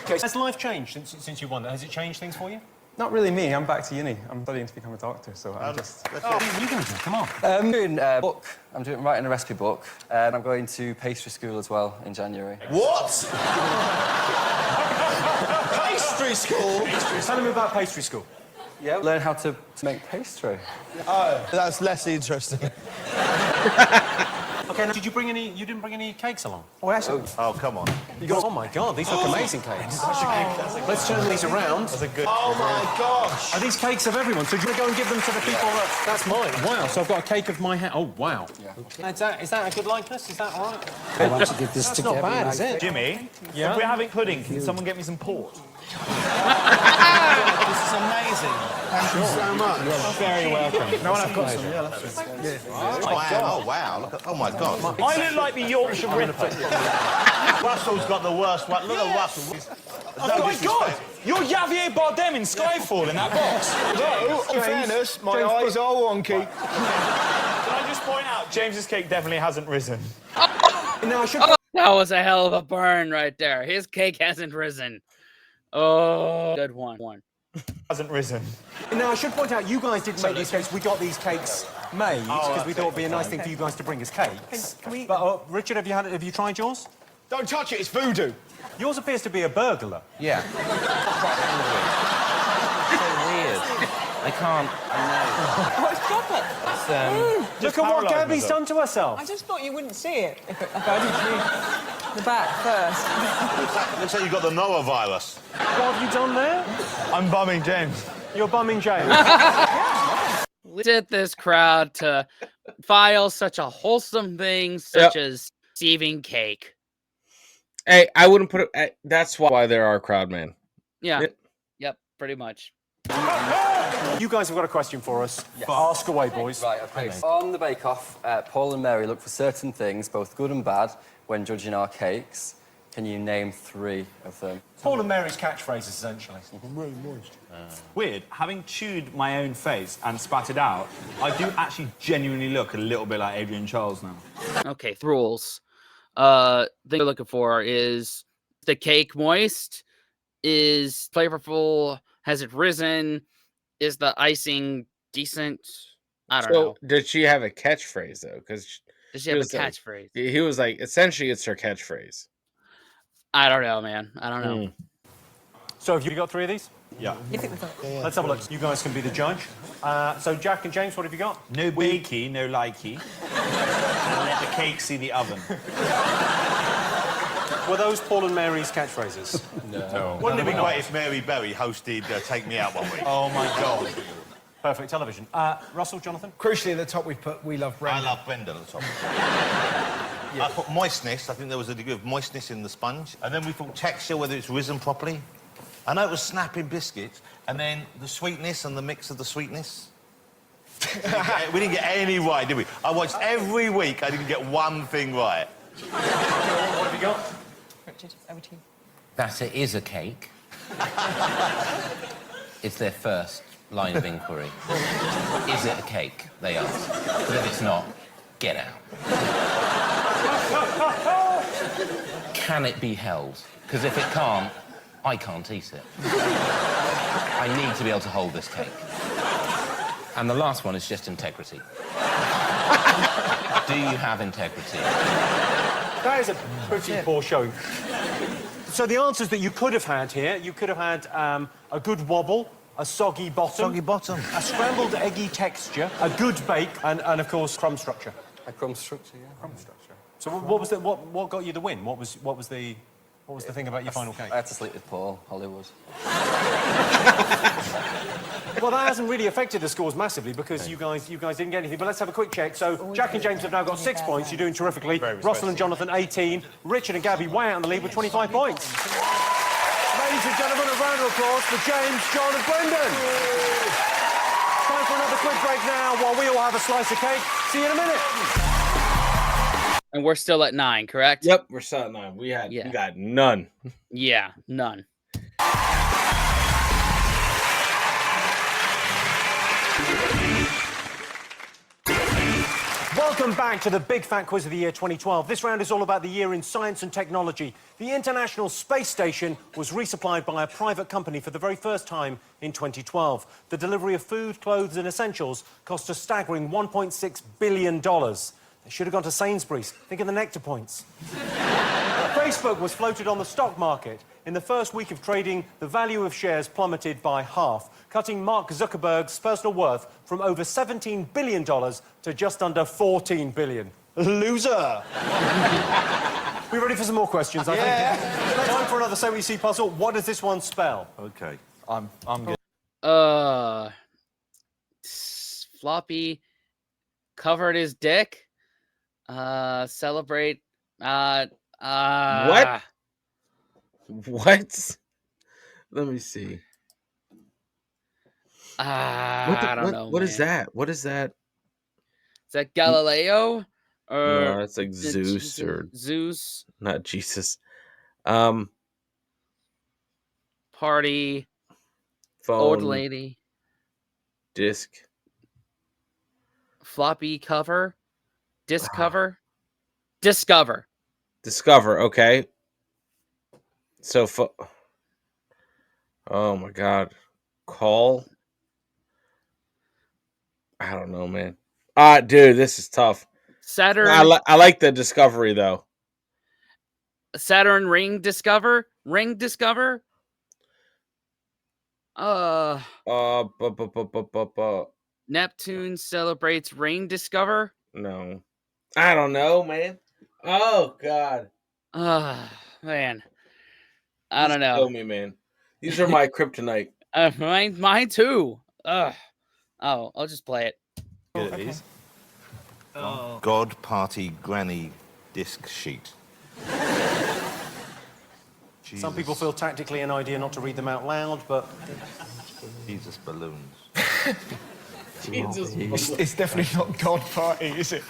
C: Okay, has life changed since you won that? Has it changed things for you?
Q: Not really me. I'm back to uni. I'm studying to become a doctor, so I'm just...
C: What are you going to do? Come on.
S: I'm doing a book. I'm writing a recipe book, and I'm going to pastry school as well in January.
D: What?
C: Pastry school? Tell me about pastry school.
S: Yeah, learn how to make pastry.
E: Oh, that's less interesting.
C: Okay, now, did you bring any... You didn't bring any cakes along?
S: Oh, actually...
D: Oh, come on.
C: You got... Oh, my God, these look amazing cakes. Let's turn these around. That's a good...
E: Oh, my gosh.
C: Are these cakes of everyone? So do you want to go and give them to the people that... That's mine. Wow, so I've got a cake of my hand. Oh, wow. Yeah. Is that a good likeness? Is that all right?
P: I want to give this
C: That's
P: to
C: not
P: Gabby
C: bad,
P: and
C: is
P: I-
C: it?
R: Jimmy,
C: Yeah?
R: if we're having pudding, can someone get me some port?
E: This is amazing. Thank you so much.
R: You're very welcome.
E: No, I've got some. Yeah, Oh, wow. Look at, oh, my God.
R: I look like the Yorkshire Ripper.
D: Russell's got the worst one. Look at Russell.
R: Oh my God! You're Javier Bardem in Skyfall in that box.
F: No, in fairness, my eyes are wonky.
R: Can I just point out, James's cake definitely hasn't risen.
C: Now, I should...
A: That was a hell of a burn right there. His cake hasn't risen. Oh, good one.
R: Hasn't risen.
C: Now, I should point out, you guys didn't make these cakes. We got these cakes made because we thought it'd be a nice thing for you guys to bring as cakes.
H: Can we...
C: But, Richard, have you tried yours?
F: Don't touch it, it's voodoo.
C: Yours appears to be a burglar.
I: Yeah. So weird. I can't. I
H: Oh, it's proper.
I: know. It's,
C: Look at what Gabby's done to herself.
H: I just thought you wouldn't see it if I didn't do the back first.
D: Looks like you've got the Noah virus.
C: What have you done there?
R: I'm bumming James.
C: You're bumming James.
A: Did this crowd to file such a wholesome thing such as receiving cake.
B: Hey, I wouldn't put it. That's why there are crowd, man.
A: Yeah. Yep, pretty much.
C: You guys have got a question for us.
S: Yes.
C: Ask away, boys.
S: Right, okay. On the Bake Off, Paul and Mary look for certain things, both good and bad, when judging our cakes. Can you name 3 of them?
C: Paul and Mary's catchphrases, essentially.
F: Really moist.
R: Weird. Having chewed my own face and spat it out, I do actually genuinely look a little bit like Adrian Charles now.
A: Okay, rules. Thing we're looking for is the cake moist? Is flavorful? Has it risen? Is the icing decent? I don't know.
B: Did she have a catchphrase though? Because
A: Does she have a catchphrase?
B: He was like, essentially, it's her catchphrase.
A: I don't know, man. I don't know.
C: So have you got 3 of these?
R: Yeah.
C: Let's have a look. You guys can be the judge. So Jack and James, what have you got?
R: No bakey, no likey. And let the cake see the oven.
C: Were those Paul and Mary's catchphrases?
D: No. Wouldn't it be great if Mary Berry hosted Take Me Out one week?
R: Oh, my God.
C: Perfect television. Russell, Jonathan?
F: Crucially, at the top, we've put We Love Brenda.
D: I love Brenda at the top. I put moistness. I think there was a degree of moistness in the sponge. And then we thought texture, whether it's risen properly. I know it was snapping biscuits. And then the sweetness and the mix of the sweetness. We didn't get any right, did we? I watched every week. I didn't get one thing right.
C: What have you got?
H: Richard, over to you.
I: That it is a cake. It's their first line of inquiry. Is it a cake? They ask. But if it's not, get out. Can it be held? Because if it can't, I can't eat it. I need to be able to hold this cake. And the last one is just integrity. Do you have integrity?
C: That is a pretty poor showing. So the answers that you could have had here, you could have had a good wobble, a soggy bottom, a scrambled eggy texture, a good bake, and of course crumb structure.
S: A crumb structure, yeah.
C: Crumb structure. So what was what got you the win? What was the thing about your final cake?
S: I had to sleep with Paul, Hollywood.
C: Well, that hasn't really affected the scores massively because you guys didn't get anything. But let's have a quick check. So Jack and James have now got 6 points. You're doing terrifically. Russell and Jonathan 18. Richard and Gabby way out in the lead with 25 points. Ladies and gentlemen, a round of applause for James, John, and Brendan. Time for another quick break now while we all have a slice of cake. See you in a minute.
A: And we're still at 9, correct?
B: Yep, we're still at 9. We got none.
A: Yeah, none.
C: Welcome back to the Big Fat Quiz of the Year 2012. This round is all about the year in science and technology. The International Space Station was resupplied by a private company for the very first time in 2012. The delivery of food, clothes and essentials cost a staggering $1.6 billion. They should have gone to Sainsbury's. Think of the Nectar points. Facebook was floated on the stock market. In the first week of trading, the value of shares plummeted by half, cutting Mark Zuckerberg's personal worth from over $17 billion to just under $14 billion. Loser! We ready for some more questions, I think? Time for another Say What You See puzzle. What does this one spell?
R: Okay. I'm good.
A: Floppy covered his dick. Celebrate.
B: What? What? Let me see.
A: I don't know.
B: What is that? What is that?
A: Is that Galileo? Or
B: No, it's like Zeus or
A: Zeus.
B: not Jesus.
A: Party.
B: Phone.
A: Old lady.
B: Disc.
A: Floppy cover. Disc cover. Discover.
B: Discover. Okay. So, oh my God. Call. I don't know, man. Dude, this is tough.
A: Saturn.
B: I like the discovery though.
A: Saturn ring discover. Ring discover. Neptune celebrates ring discover.
B: No. I don't know, man. Oh God.
A: Man. I don't know.
B: Kill me, man. These are my kryptonite.
A: Mine too. Oh, I'll just play it.
D: Good at these. God Party Granny disc sheet.
C: Some people feel tactically an idea not to read them out loud, but...
D: Jesus balloons.
B: Jesus.
F: It's definitely not God Party, is it?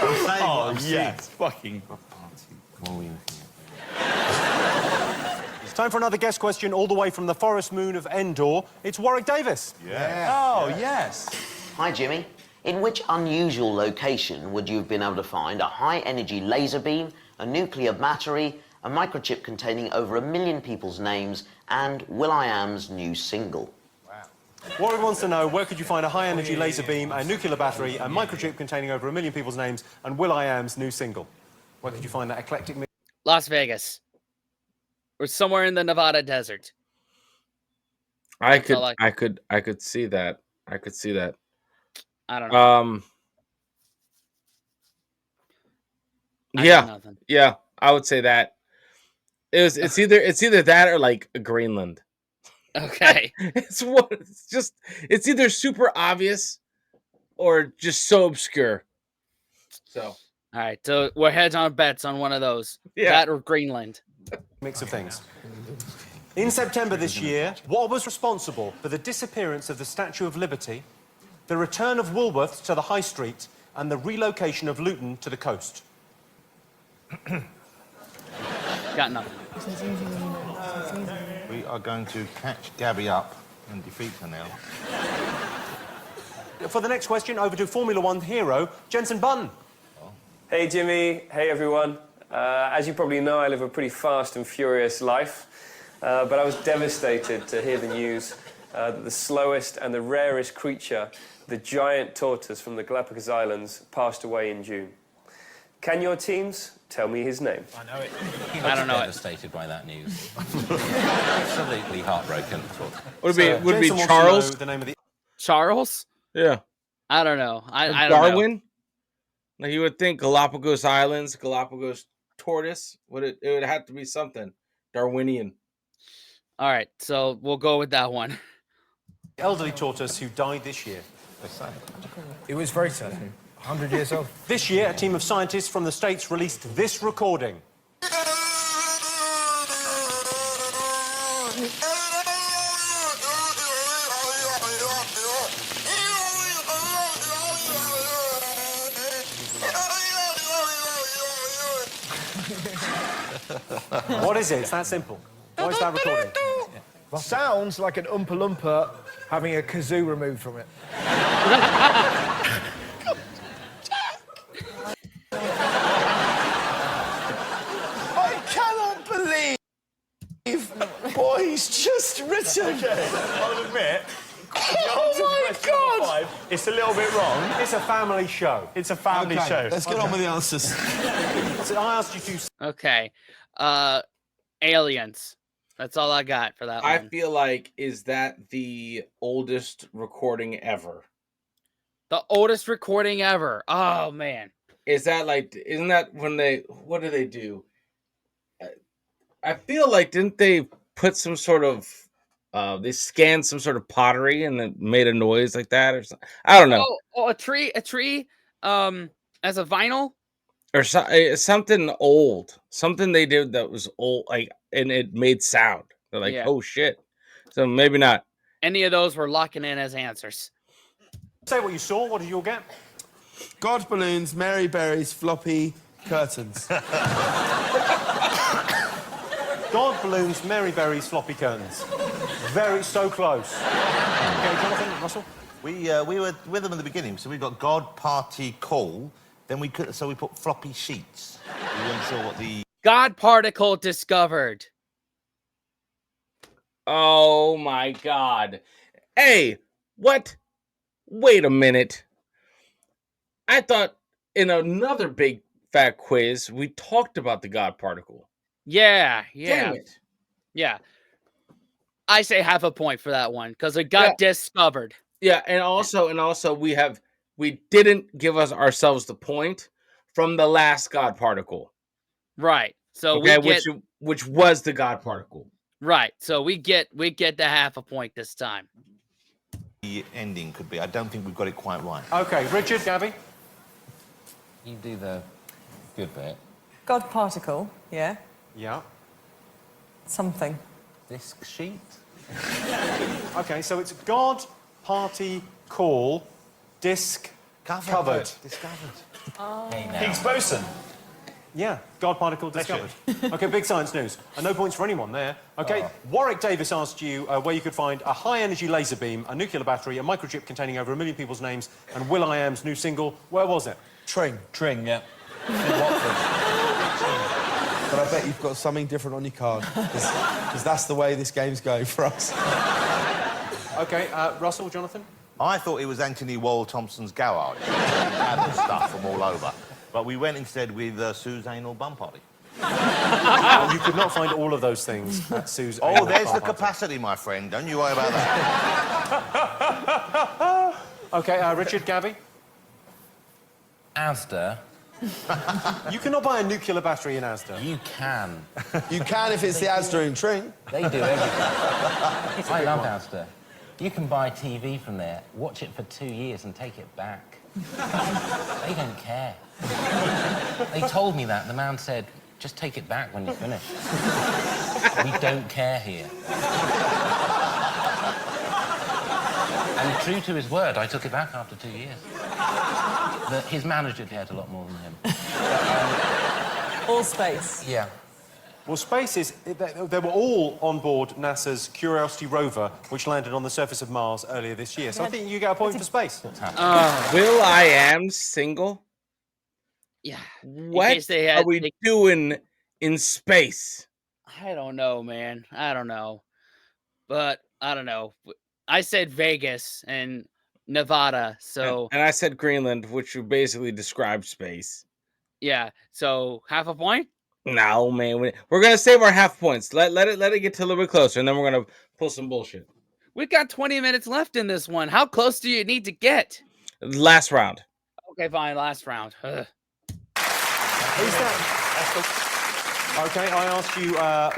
R: Oh, yes. Fucking
D: God Party. What are we looking
C: It's time for another guest question all the way from the forest moon of Endor. It's Warwick Davis.
R: Oh, yes.
G: Hi, Jimmy. In which unusual location would you have been able to find a high-energy laser beam, a nuclear battery, a microchip containing over 1 million people's names, and will.i.am's new single?
C: Warwick wants to know, where could you find a high-energy laser beam, a nuclear battery, a microchip containing over 1 million people's names, and will.i.am's new single? Where could you find that eclectic mix?
A: Las Vegas. Or somewhere in the Nevada desert.
B: I could see that. I could see that.
A: I don't know.
B: Yeah, I would say that. It's either that or like Greenland.
A: Okay.
B: It's either super obvious or just so obscure. So,
A: all right, so we're heads on bets on one of those.
B: Yeah.
A: That or Greenland.
C: Mix of things. In September this year, what was responsible for the disappearance of the Statue of Liberty, the return of Woolworths to the High Street, and the relocation of Luton to the coast?
A: Got nothing.
D: We are going to catch Gabby up and defeat her now.
C: For the next question, over to Formula One hero, Jenson Button.
T: Hey, Jimmy. Hey, everyone. As you probably know, I live a pretty fast and furious life, but I was devastated to hear the news that the slowest and the rarest creature, the giant tortoise from the Galapagos Islands, passed away in June. Can your teams tell me his name?
I: I know it.
A: I don't know it.
I: Devastated by that news. Absolutely heartbroken.
B: Would it be Charles?
C: The name of the...
A: Charles?
B: Yeah.
A: I don't know. I don't
B: Darwin?
A: know.
B: Like you would think Galapagos Islands, Galapagos tortoise. It would have to be something Darwinian.
A: All right, so we'll go with that one.
C: Elderly tortoise who died this year.
F: It was very sad. 100 years old.
C: This year, a team of scientists from the States released this recording. What is it? It's that simple. What is that recording?
F: Sounds like an Oompa Loompa having a kazoo removed from it.
E: what he's just written.
R: Okay, I'll admit.
F: Oh my God!
R: It's a little bit wrong.
C: It's a family show.
R: It's a family show.
E: Let's get on with the answers.
C: So I asked you to...
A: Okay. Aliens. That's all I got for that
B: I
A: one.
B: feel like, is that the oldest recording ever?
A: The oldest recording ever. Oh, man.
B: Is that like, isn't that when they, what do they do? I feel like, didn't they put some sort of, they scanned some sort of pottery and it made a noise like that or something? I don't know.
A: Oh, a tree, as a vinyl?
B: Or something old. Something they did that was old, like, and it made sound. They're like,
A: Yeah.
B: oh shit. So maybe not.
A: Any of those we're locking in as answers.
C: Say what you saw. What did you all get?
E: God balloons, Mary Berries, floppy curtains.
C: God balloons, Mary Berries, floppy curtains. So close. Okay, Jonathan, Russell?
D: We were with them at the beginning, so we got God Party Call. Then we put floppy sheets. We weren't sure what the...
A: God particle discovered.
B: Oh my God. Hey, what? Wait a minute. I thought in another big fat quiz, we talked about the God particle.
A: Yeah.
B: Damn it.
A: Yeah. I say half a point for that one because it got discovered.
B: Yeah, and also we didn't give ourselves the point from the last God particle.
A: Right. So
B: Okay,
A: we get
B: which was the God particle.
A: right. So we get the half a point this time.
D: The ending could be. I don't think we've got it quite right.
C: Okay, Richard, Gabby?
I: You do the good bit.
H: God particle, yeah.
C: Yeah.
H: Something.
I: Disc sheet?
C: Okay, so it's God, party, call, disc, covered.
H: Oh.
R: Higgs boson.
C: Yeah, God particle discovered. Okay, big science news. And no points for anyone there. Okay, Warwick Davis asked you where you could find a high-energy laser beam, a nuclear battery, a microchip containing over 1 million people's names, and will.i.am's new single. Where was it?
E: Tring, yeah. In Watford. But I bet you've got something different on your card, because that's the way this game's going for us.
C: Okay, Russell, Jonathan?
D: I thought it was Anthony Wall Thompson's garage. He had the stuff from all over. But we went instead with Sue's anal bum party.
C: Well, you could not find all of those things at Sue's anal
D: there's
C: bum
D: the
C: party.
D: capacity, my friend. Don't you worry about that.
C: Okay, Richard, Gabby?
I: Asda.
C: You cannot buy a nuclear battery in Asda.
I: You can.
E: You can if it's the Asda in Tring.
I: They do everything. I love Asda. You can buy TV from there, watch it for 2 years and take it back. They don't care. They told me that. The man said, just take it back when you finish. We don't care here. And true to his word, I took it back after 2 years. His manager cared a lot more than him.
H: All space.
I: Yeah.
C: Well, space is... They were all on board NASA's Curiosity rover, which landed on the surface of Mars earlier this year. So I think you get a point for space.
B: will.i.am single?
A: Yeah.
B: What are we doing in space?
A: I don't know, man. I don't know. But I don't know. I said Vegas and Nevada, so...
B: And I said Greenland, which would basically describe space.
A: Yeah, so half a point?
B: No, man. We're going to save our half points. Let it get to a little bit closer, and then we're going to pull some bullshit.
A: We've got 20 minutes left in this one. How close do you need to get?
B: Last round.
A: Okay, fine. Last round. Ugh.
C: Okay, I asked you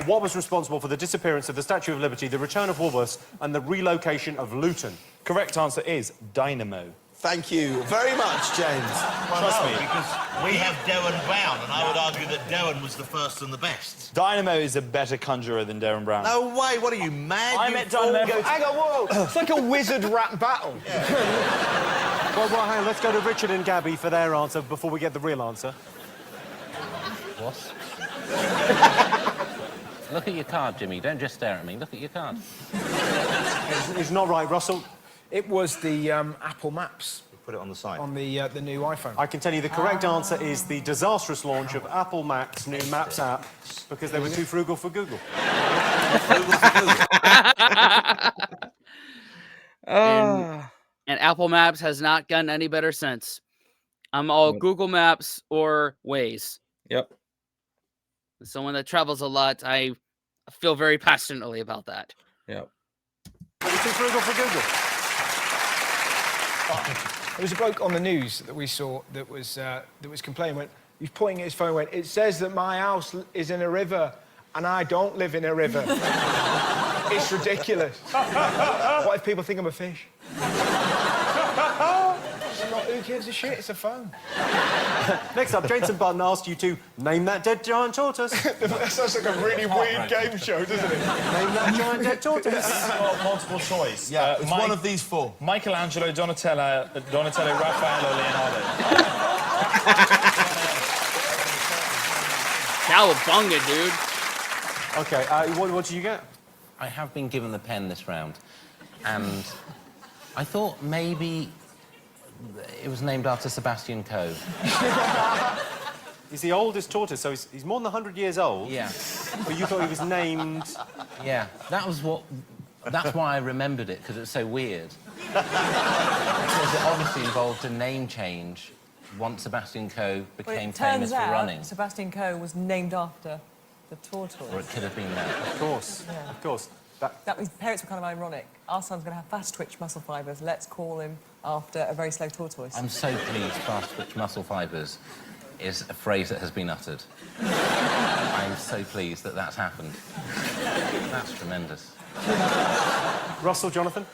C: what was responsible for the disappearance of the Statue of Liberty, the return of Woolworths, and the relocation of Luton.
R: Correct answer is dynamo.
E: Thank you very much, James.
R: Trust me.
D: Because we have Derren Brown, and I would argue that Derren was the first and the best.
R: Dynamo is a better conjurer than Derren Brown.
D: No way, what are you, mad?
R: I met Dynamo.
F: Hang on, whoa! It's like a wizard rap battle.
C: Well, hang on, let's go to Richard and Gabby for their answer before we get the real answer.
I: What? Look at your card, Jimmy. Don't just stare at me. Look at your card.
C: It's not right, Russell.
Q: It was the Apple Maps
D: put it on the site.
F: On the new iPhone.
C: I can tell you the correct answer is the disastrous launch of Apple Maps' new Maps app because they were too frugal for Google.
A: and Apple Maps has not gotten any better since. I'm all Google Maps or Waze.
B: Yep.
A: As someone that travels a lot, I feel very passionately about that.
B: Yep.
C: They were too frugal for Google.
F: There was a bloke on the news that we saw that was complaining. He was pointing at his phone. It says that my house is in a river, and I don't live in a river. It's ridiculous. What if people think I'm a fish? Who gives a shit? It's a phone.
C: Next up, Jensen Button asked you to name that dead giant tortoise.
F: That sounds like a really weird game show, doesn't it?
C: Name that giant dead tortoise.
R: Multiple choice.
E: Yeah, it's one of these four.
R: Michelangelo, Donatello, Raphael, or Leonardo.
A: Cowabunga, dude.
C: Okay, what did you get?
I: I have been given the pen this round, and I thought maybe it was named after Sebastian Coe.
C: He's the oldest tortoise, so he's more than 100 years old.
I: Yeah.
C: But you thought he was named...
I: Yeah, that's why I remembered it, because it's so weird. Because it obviously involved a name change once Sebastian Coe became famous for running.
H: Sebastian Coe was named after the tortoise.
I: Or it could have been that.
C: Of course,
H: Yeah.
C: of course.
H: That means parents were kind of ironic. Our son's going to have fast twitch muscle fibres. Let's call him after a very slow tortoise.
I: I'm so pleased fast twitch muscle fibres is a phrase that has been uttered. I'm so pleased that that's happened. That's tremendous.
C: Russell, Jonathan?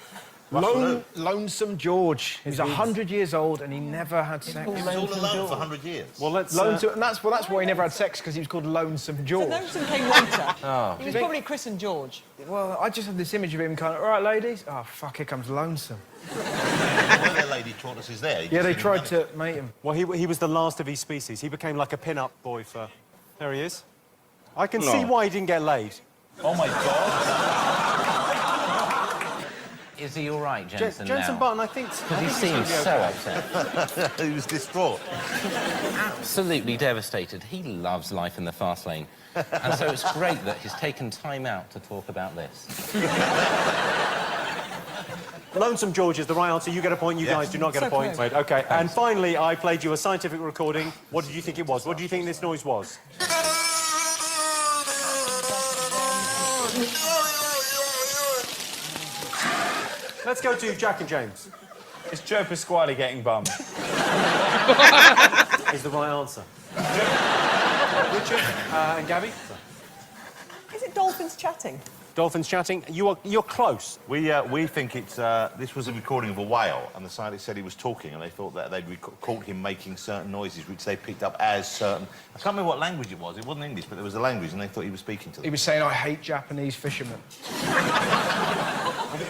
F: Lonesome George. He's 100 years old and he never had sex.
D: He was all alone for 100 years.
C: Well, let's...
F: And that's why he never had sex, because he was called Lonesome George.
H: So Lonesome came later.
I: Oh.
H: He was probably Chris and George.
F: Well, I just have this image of him kind of, all right, ladies? Oh, fuck, here comes Lonesome.
D: Were there lady tortoises there?
F: Yeah, they tried to mate him.
C: Well, he was the last of his species. He became like a pin-up boy for... There he is. I can see why he didn't get laid.
R: Oh, my God.
I: Is he all right, Jensen,
C: Jensen Button, I think...
I: Because he seems so upset.
D: He was distraught.
I: Absolutely devastated. He loves life in the fast lane. And so it's great that he's taken time out to talk about this.
C: Lonesome George is the right answer. You get a point. You guys do not get a point.
H: close.
C: Wait, OK. And finally, I played you a scientific recording. What did you think it was? What do you think this noise was? Let's go to Jack and James.
R: Is Joe Pasquale getting bummed?
C: Is the right answer. Richard and Gabby?
H: Is it dolphins chatting?
C: Dolphins chatting. You're close.
D: We think it's this was a recording of a whale, and the scientists said he was talking, and they thought that they'd caught him making certain noises, which they picked up as certain. I can't remember what language it was. It wasn't English, but there was a language, and they thought he was speaking to them.
F: He was saying, I hate Japanese fishermen.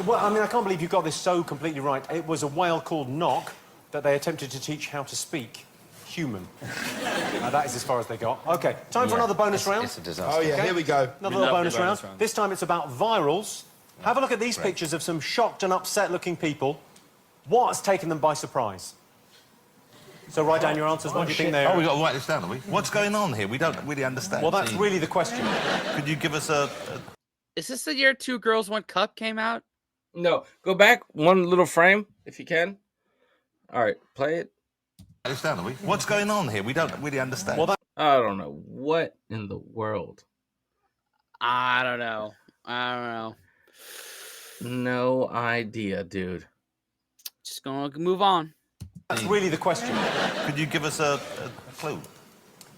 C: Well, I mean, I can't believe you got this so completely right. It was a whale called Knock that they attempted to teach how to speak human. That is as far as they got. OK, time for another bonus round.
I: It's a disaster.
F: Oh, yeah, here we go.
C: Another little bonus round. This time it's about virals. Have a look at these pictures of some shocked and upset-looking people. What has taken them by surprise? So write down your answers. What do you think they are?
D: Oh, we've got to write this down, have we? What's going on here? We don't really understand.
C: Well, that's really the question.
D: Could you give us a...
A: Is this the year Two Girls, One Cup came out?
B: No, go back one little frame, if you can. All right, play it.
D: Write this down, have we? What's going on here? We don't really understand.
B: Well, I don't know. What in the world?
A: I don't know.
B: No idea, dude.
A: Just gonna move on.
C: That's really the question.
D: Could you give us a clue?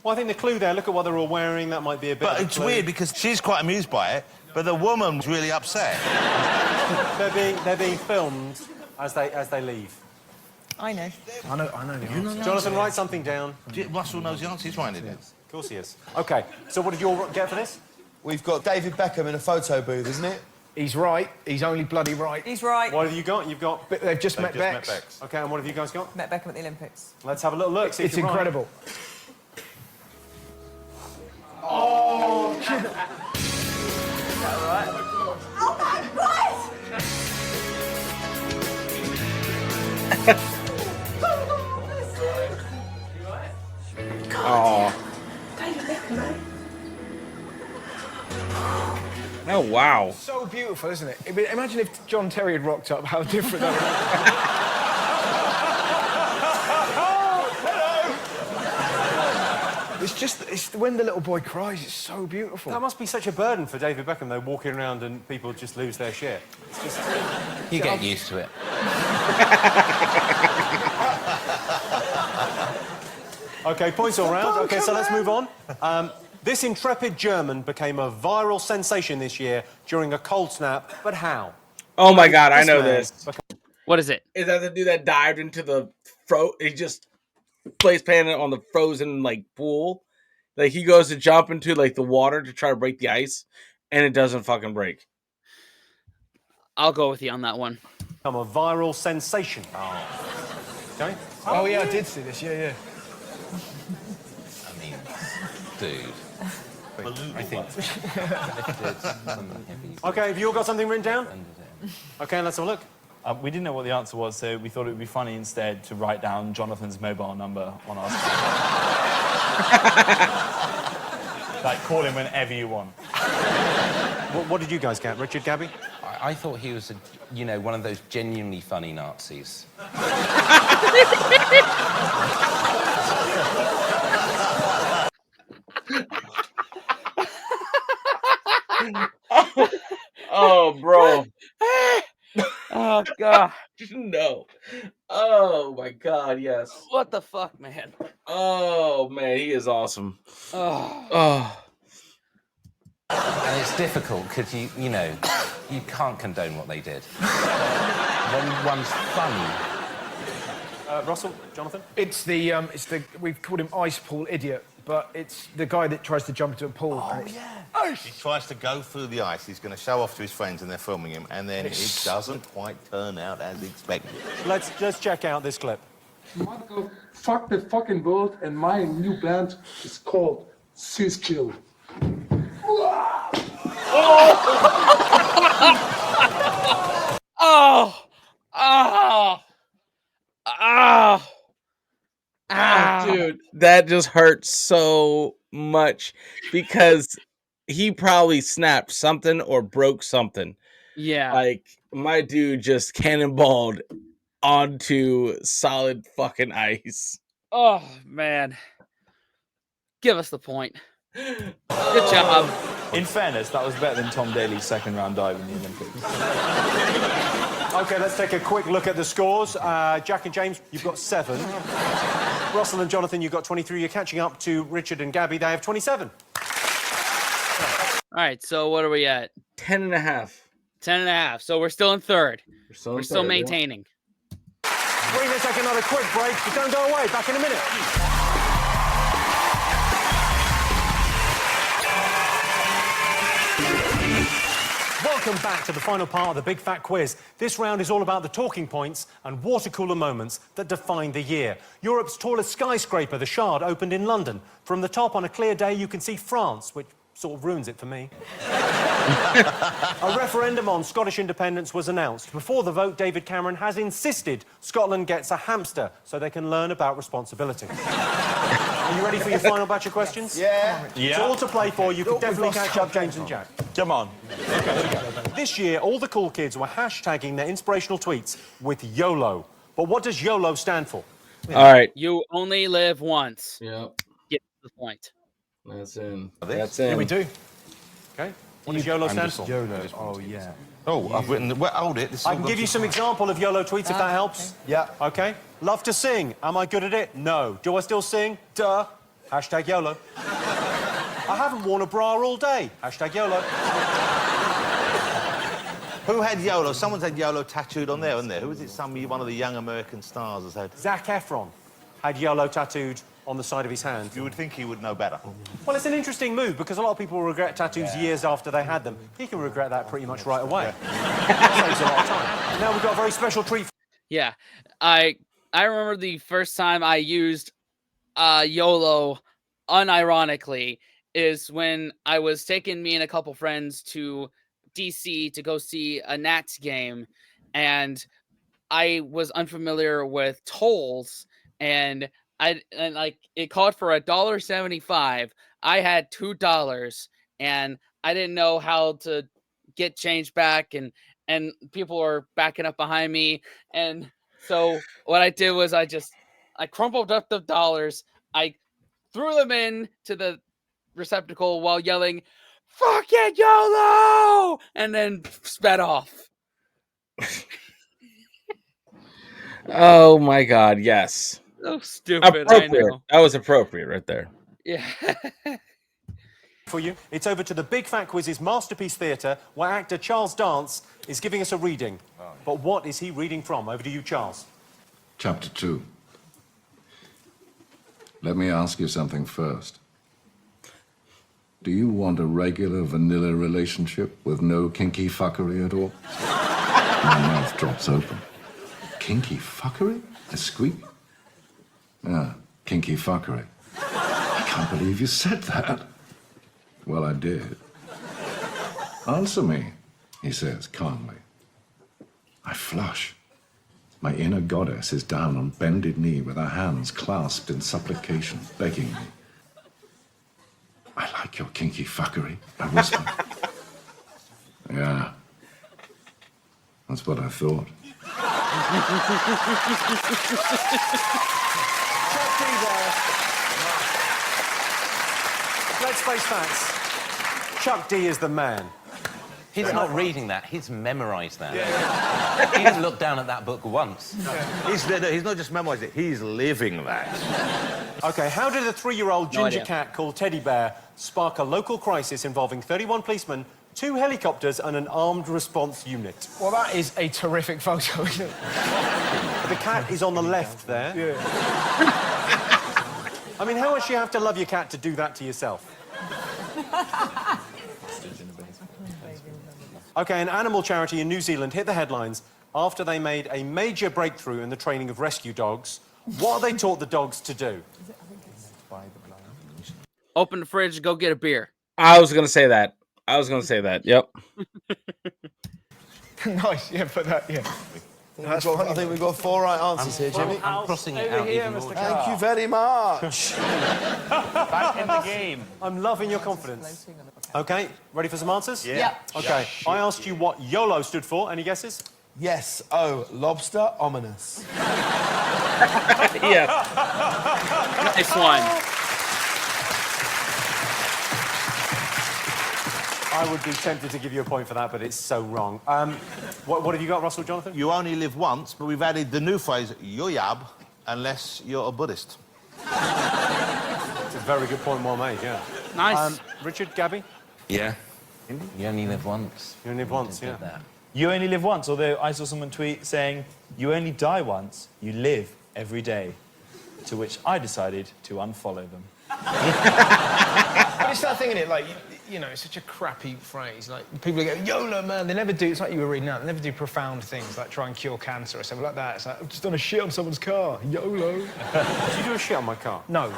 C: Well, I think the clue there, look at what they're all wearing, that might be a bit
D: But
C: of a
D: it's
C: clue.
D: weird because she's quite amused by it, but the woman's really upset.
C: They're being filmed as they leave.
H: I know.
F: I know the answer.
C: Jonathan, write something down.
D: Russell knows the answer. He's writing it down.
C: Of course he is. OK, so what did you all get for this?
E: We've got David Beckham in a photo booth, isn't it? He's right. He's only bloody right.
H: He's right.
C: What have you got? You've got...
E: They've just met Bex.
C: OK, and what have you guys got?
H: Met Beckham at the Olympics.
C: Let's have a little look. See if
F: It's
C: you're right.
F: incredible.
H: Oh,
B: Oh, wow.
F: So beautiful, isn't it? Imagine if John Terry had rocked up, how different that would have been. It's when the little boy cries, it's so beautiful.
C: That must be such a burden for David Beckham, though, walking around and people just lose their shit. It's just...
I: You get used to it.
C: OK, points all round. OK, so let's move on. This intrepid German became a viral sensation this year during a cold snap, but how?
B: Oh my God, I know this.
A: What is it?
B: Is that the dude that dived into the he just place planted on the frozen like pool? Like he goes to jump into like the water to try to break the ice, and it doesn't fucking break.
A: I'll go with you on that one.
C: Become a viral sensation. Oh. Okay.
F: Oh, yeah, I did see this. Yeah.
I: I mean, dude. I think
C: OK, have you all got something written down? OK, let's have a look.
R: We didn't know what the answer was, so we thought it would be funny instead to write down Jonathan's mobile number on our screen. Like, call him whenever you want.
C: What did you guys get? Richard, Gabby?
I: I thought he was, one of those genuinely funny Nazis.
B: Oh, bro.
A: Oh, God.
B: No. Oh, my God, yes.
A: What the fuck, man?
B: Oh, man, he is awesome.
A: Oh.
I: And it's difficult because, you can't condone what they did. When one's funny.
C: Russell, Jonathan?
F: It's the we've called him Ice Pool Idiot, but it's the guy that tries to jump into a pool.
D: Oh, yeah. He tries to go through the ice. He's going to show off to his friends and they're filming him, and then it doesn't quite turn out as expected.
C: Let's check out this clip.
U: Marco, fuck the fucking world, and my new band is called Sis Chill.
B: Dude, that just hurts so much because he probably snapped something or broke something.
A: Yeah.
B: Like, my dude just cannonballed onto solid fucking ice.
A: Oh, man. Give us the point. Good job.
R: In fairness, that was better than Tom Daley's second round dive in the Olympics.
C: OK, let's take a quick look at the scores. Jack and James, you've got 7. Russell and Jonathan, you've got 23. You're catching up to Richard and Gabby. They have 27.
A: All right, so what are we at?
B: 10.5.
A: 10.5. So we're still in third.
B: We're
A: still maintaining.
C: We're going to take another quick break, but don't go away. Back in a minute. Welcome back to the final part of the Big Fat Quiz. This round is all about the talking points and water cooler moments that defined the year. Europe's tallest skyscraper, the Shard, opened in London. From the top on a clear day, you can see France, which sort of ruins it for me. A referendum on Scottish independence was announced. Before the vote, David Cameron has insisted Scotland gets a hamster so they can learn about responsibility. Are you ready for your final batch of questions?
R: Yeah.
C: It's all to play for. You can definitely catch up, James and Jack.
R: Come on.
C: This year, all the cool kids were hashtagging their inspirational tweets with YOLO. But what does YOLO stand for?
B: All right.
A: You only live once.
B: Yep.
A: Get the point.
B: That's in.
C: That's in. Yeah, we do. OK. What does YOLO stand for?
F: YOLO. Oh, yeah.
D: Oh, I've written... Well, hold it.
C: I can give you some example of YOLO tweets if that helps.
F: Okay. Yeah.
C: OK. Love to sing. Am I good at it? No. Do I still sing? Duh. Hashtag YOLO. I haven't worn a bra all day. Hashtag YOLO.
D: Who had YOLO? Someone's had YOLO tattooed on there, isn't there? Who was it? One of the young American stars has had...
C: Zac Efron had YOLO tattooed on the side of his hand.
D: You would think he would know better.
C: Well, it's an interesting move because a lot of people regret tattoos years after they had them. He can regret that pretty much right away. That saves a lot of time. Now we've got a very special treat.
A: Yeah. I remember the first time I used YOLO unironically is when I was taking me and a couple friends to DC to go see a Nats game, and I was unfamiliar with tolls, and it called for $1.75. I had $2, and I didn't know how to get change back, and people are backing up behind me. And so what I did was I crumpled up the dollars. I threw them in to the receptacle while yelling, "Fuck it, YOLO!" and then sped off.
B: Oh my God! Yes.
A: So stupid. I know.
B: That was appropriate right there.
A: Yeah.
C: For you, it's over to the Big Fat Quiz's Masterpiece Theatre, where actor Charles Dance is giving us a reading. But what is he reading from? Over to you, Charles.
M: Chapter 2. Let me ask you something first. Do you want a regular vanilla relationship with no kinky fuckery at all? My mouth drops open. Kinky fuckery? I squeak. Yeah, kinky fuckery. I can't believe you said that. Well, I did. Answer me, he says calmly. I flush. My inner goddess is down on bended knee with her hands clasped in supplication, begging me. I like your kinky fuckery, I whisper. Yeah, that's what I thought.
C: Let's face facts. Chuck D is the man.
I: He's not reading that, he's memorised that. Yeah. He didn't look down at that book once.
D: He's not just memorised it, he's living that.
C: OK, how did a 3-year-old
A: No
C: ginger
A: idea.
C: cat called Teddy Bear spark a local crisis involving 31 policemen, 2 helicopters and an armed response unit?
F: Well, that is a terrific photo, isn't it?
C: The cat is on the left there.
F: Yeah.
C: I mean, how much do you have to love your cat to do that to yourself? OK, an animal charity in New Zealand hit the headlines after they made a major breakthrough in the training of rescue dogs. What have they taught the dogs to do?
A: Open the fridge, go get a beer.
B: I was gonna say that. Yep.
F: Nice, yeah, but that, yeah.
E: I think we've got 4 right answers here, Jimmy.
I: I'm crossing it out even more.
E: Thank you very much.
R: Back in the game.
C: I'm loving your confidence. OK, ready for some answers?
E: Yeah.
C: OK, I asked you what YOLO stood for. Any guesses?
E: Yes. Oh, lobster, ominous.
A: Yeah. Nice one.
C: I would be tempted to give you a point for that, but it's so wrong. What have you got, Russell, Jonathan?
D: You only live once, but we've added the new phrase, yoyab, unless you're a Buddhist.
C: It's a very good point, well made, yeah.
A: Nice.
C: Richard, Gabby?
I: Yeah. You only live once.
C: You only live once, yeah.
I: That.
R: You only live once, although I saw someone tweet saying, you only die once, you live every day. To which I decided to unfollow them.
F: But it's that thing, isn't it? Like, you know, it's such a crappy phrase. Like, people go, YOLO, man. They never do, it's like you were reading out, they never do profound things like try and cure cancer or something like that. It's like, I've just done a shit on someone's car. YOLO.
C: Did you do a shit on my car?
F: No.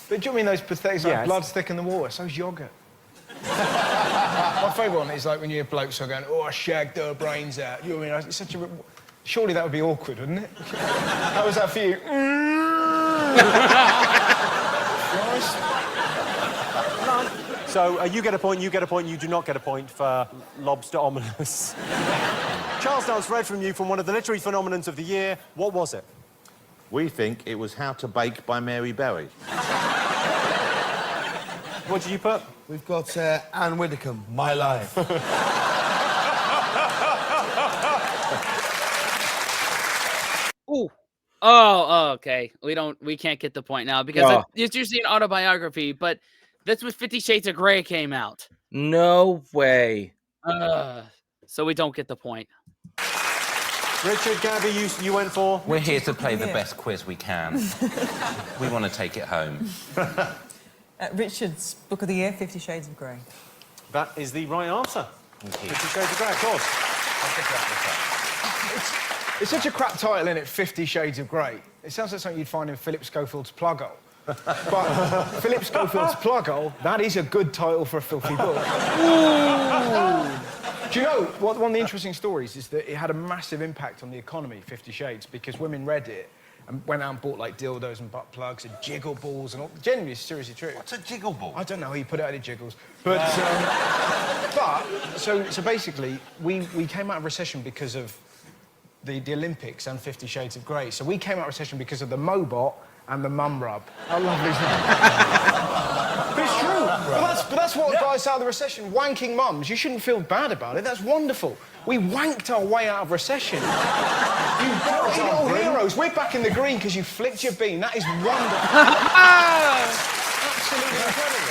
F: But do you mean those pathetic, like,
C: Yes.
F: blood's thick in the water? So's yoghurt. My favourite one is like when you hear blokes are going, oh, I shagged her brains out. You know what I mean? It's such a... Surely that would be awkward, wouldn't it? How was that for you? Nice.
C: So you get a point, you get a point, you do not get a point for lobster ominous. Charles Dance read from you from one of the literary phenomenons of the year. What was it?
D: We think it was How to Bake by Mary Berry.
C: What did you put?
E: We've got Anne Widdecombe, My Life.
A: Ooh. Oh, okay. We can't get the point now because it's usually an autobiography, but that's when 50 Shades of Grey came out.
B: No way.
A: So we don't get the point.
C: Richard, Gabby, you went for?
I: We're here to play the best quiz we can. We want to take it home.
H: Richard's Book of the Year, 50 Shades of Grey.
C: That is the right answer. 50 Shades of Grey, of course.
F: It's such a crap title, isn't it? 50 Shades of Grey. It sounds like something you'd find in Philip Schofield's Plug Hole. But Philip Schofield's Plug Hole, that is a good title for a filthy book. Do you know, one of the interesting stories is that it had a massive impact on the economy, 50 Shades, because women read it and went out and bought, like, dildos and butt plugs and jiggle balls and all. Genuinely, seriously true.
D: What's a jiggle ball?
F: I don't know how you put it out of jiggles. But, so basically, we came out of recession because of the Olympics and 50 Shades of Grey. So we came out of recession because of the Mobot and the mum rub. How lovely is that? But it's true. But that's what got us out of the recession. Wanking mums. You shouldn't feel bad about it. That's wonderful. We wanked our way out of recession. You dirty little heroes. We're back in the green because you flicked your bean. That is wonderful. Absolutely incredible.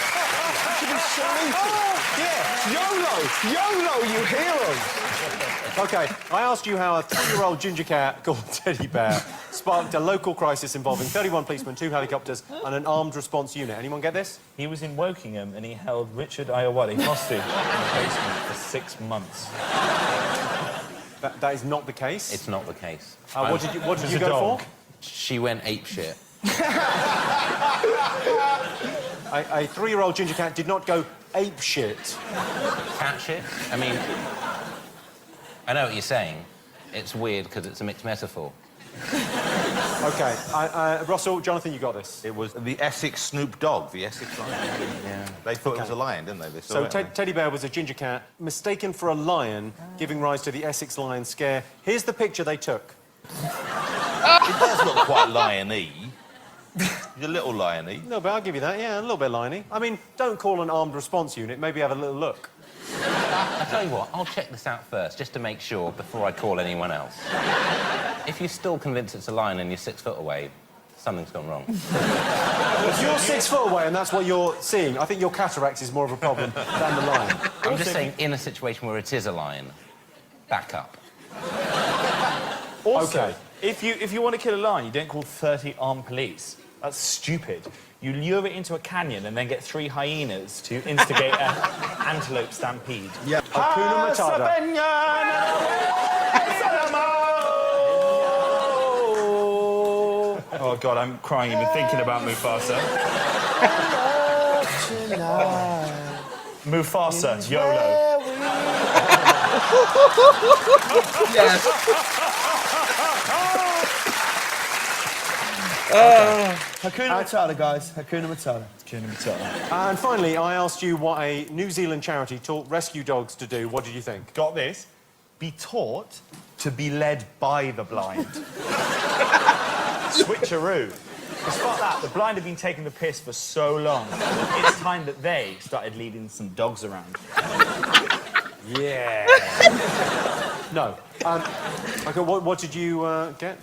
F: You should be saluted. Yeah. YOLO, you heroes.
C: OK, I asked you how a 3-year-old ginger cat called Teddy Bear sparked a local crisis involving 31 policemen, 2 helicopters and an armed response unit. Anyone get this?
R: He was in Wokingham and he held Richard Iowati hostage in the basement for 6 months.
C: That is not the case?
I: It's not the case.
C: What did you go for?
I: She went apeshit.
C: A 3-year-old ginger cat did not go ape shit.
I: Cat shit? I mean, I know what you're saying. It's weird because it's a mixed metaphor.
C: OK. Russell, Jonathan, you got this.
D: It was the Essex Snoop Dogg, the Essex lion. Yeah. They thought it was a lion, didn't they?
C: So Teddy Bear was a ginger cat, mistaken for a lion, giving rise to the Essex lion scare. Here's the picture they took.
D: It does look quite lion-y. He's a little lion-y.
C: No, but I'll give you that, yeah, a little bit lion-y. I mean, don't call an armed response unit, maybe have a little look.
I: I'll tell you what, I'll check this out first, just to make sure, before I call anyone else. If you're still convinced it's a lion and you're 6 foot away, something's gone wrong.
C: If you're 6 foot away and that's what you're seeing, I think your cataracts is more of a problem than the lion.
I: I'm just saying, in a situation where it is a lion, back up.
R: Also,
C: OK.
R: if you want to kill a lion, you don't call 30 armed police. That's stupid. You lure it into a canyon and then get 3 hyenas to instigate an antelope stampede.
C: Yeah. Hakuna Matata.
R: Oh, God, I'm crying even thinking about Mufasa. Mufasa, YOLO.
A: Yes.
E: Hakuna Matata, guys. Hakuna Matata.
R: Hakuna Matata.
C: And finally, I asked you what a New Zealand charity taught rescue dogs to do. What did you think?
R: Got this. Be taught to be led by the blind. Switcheroo. Because fuck that, the blind have been taking the piss for so long. It's time that they started leading some dogs around.
C: Yeah. No. OK, what did you get?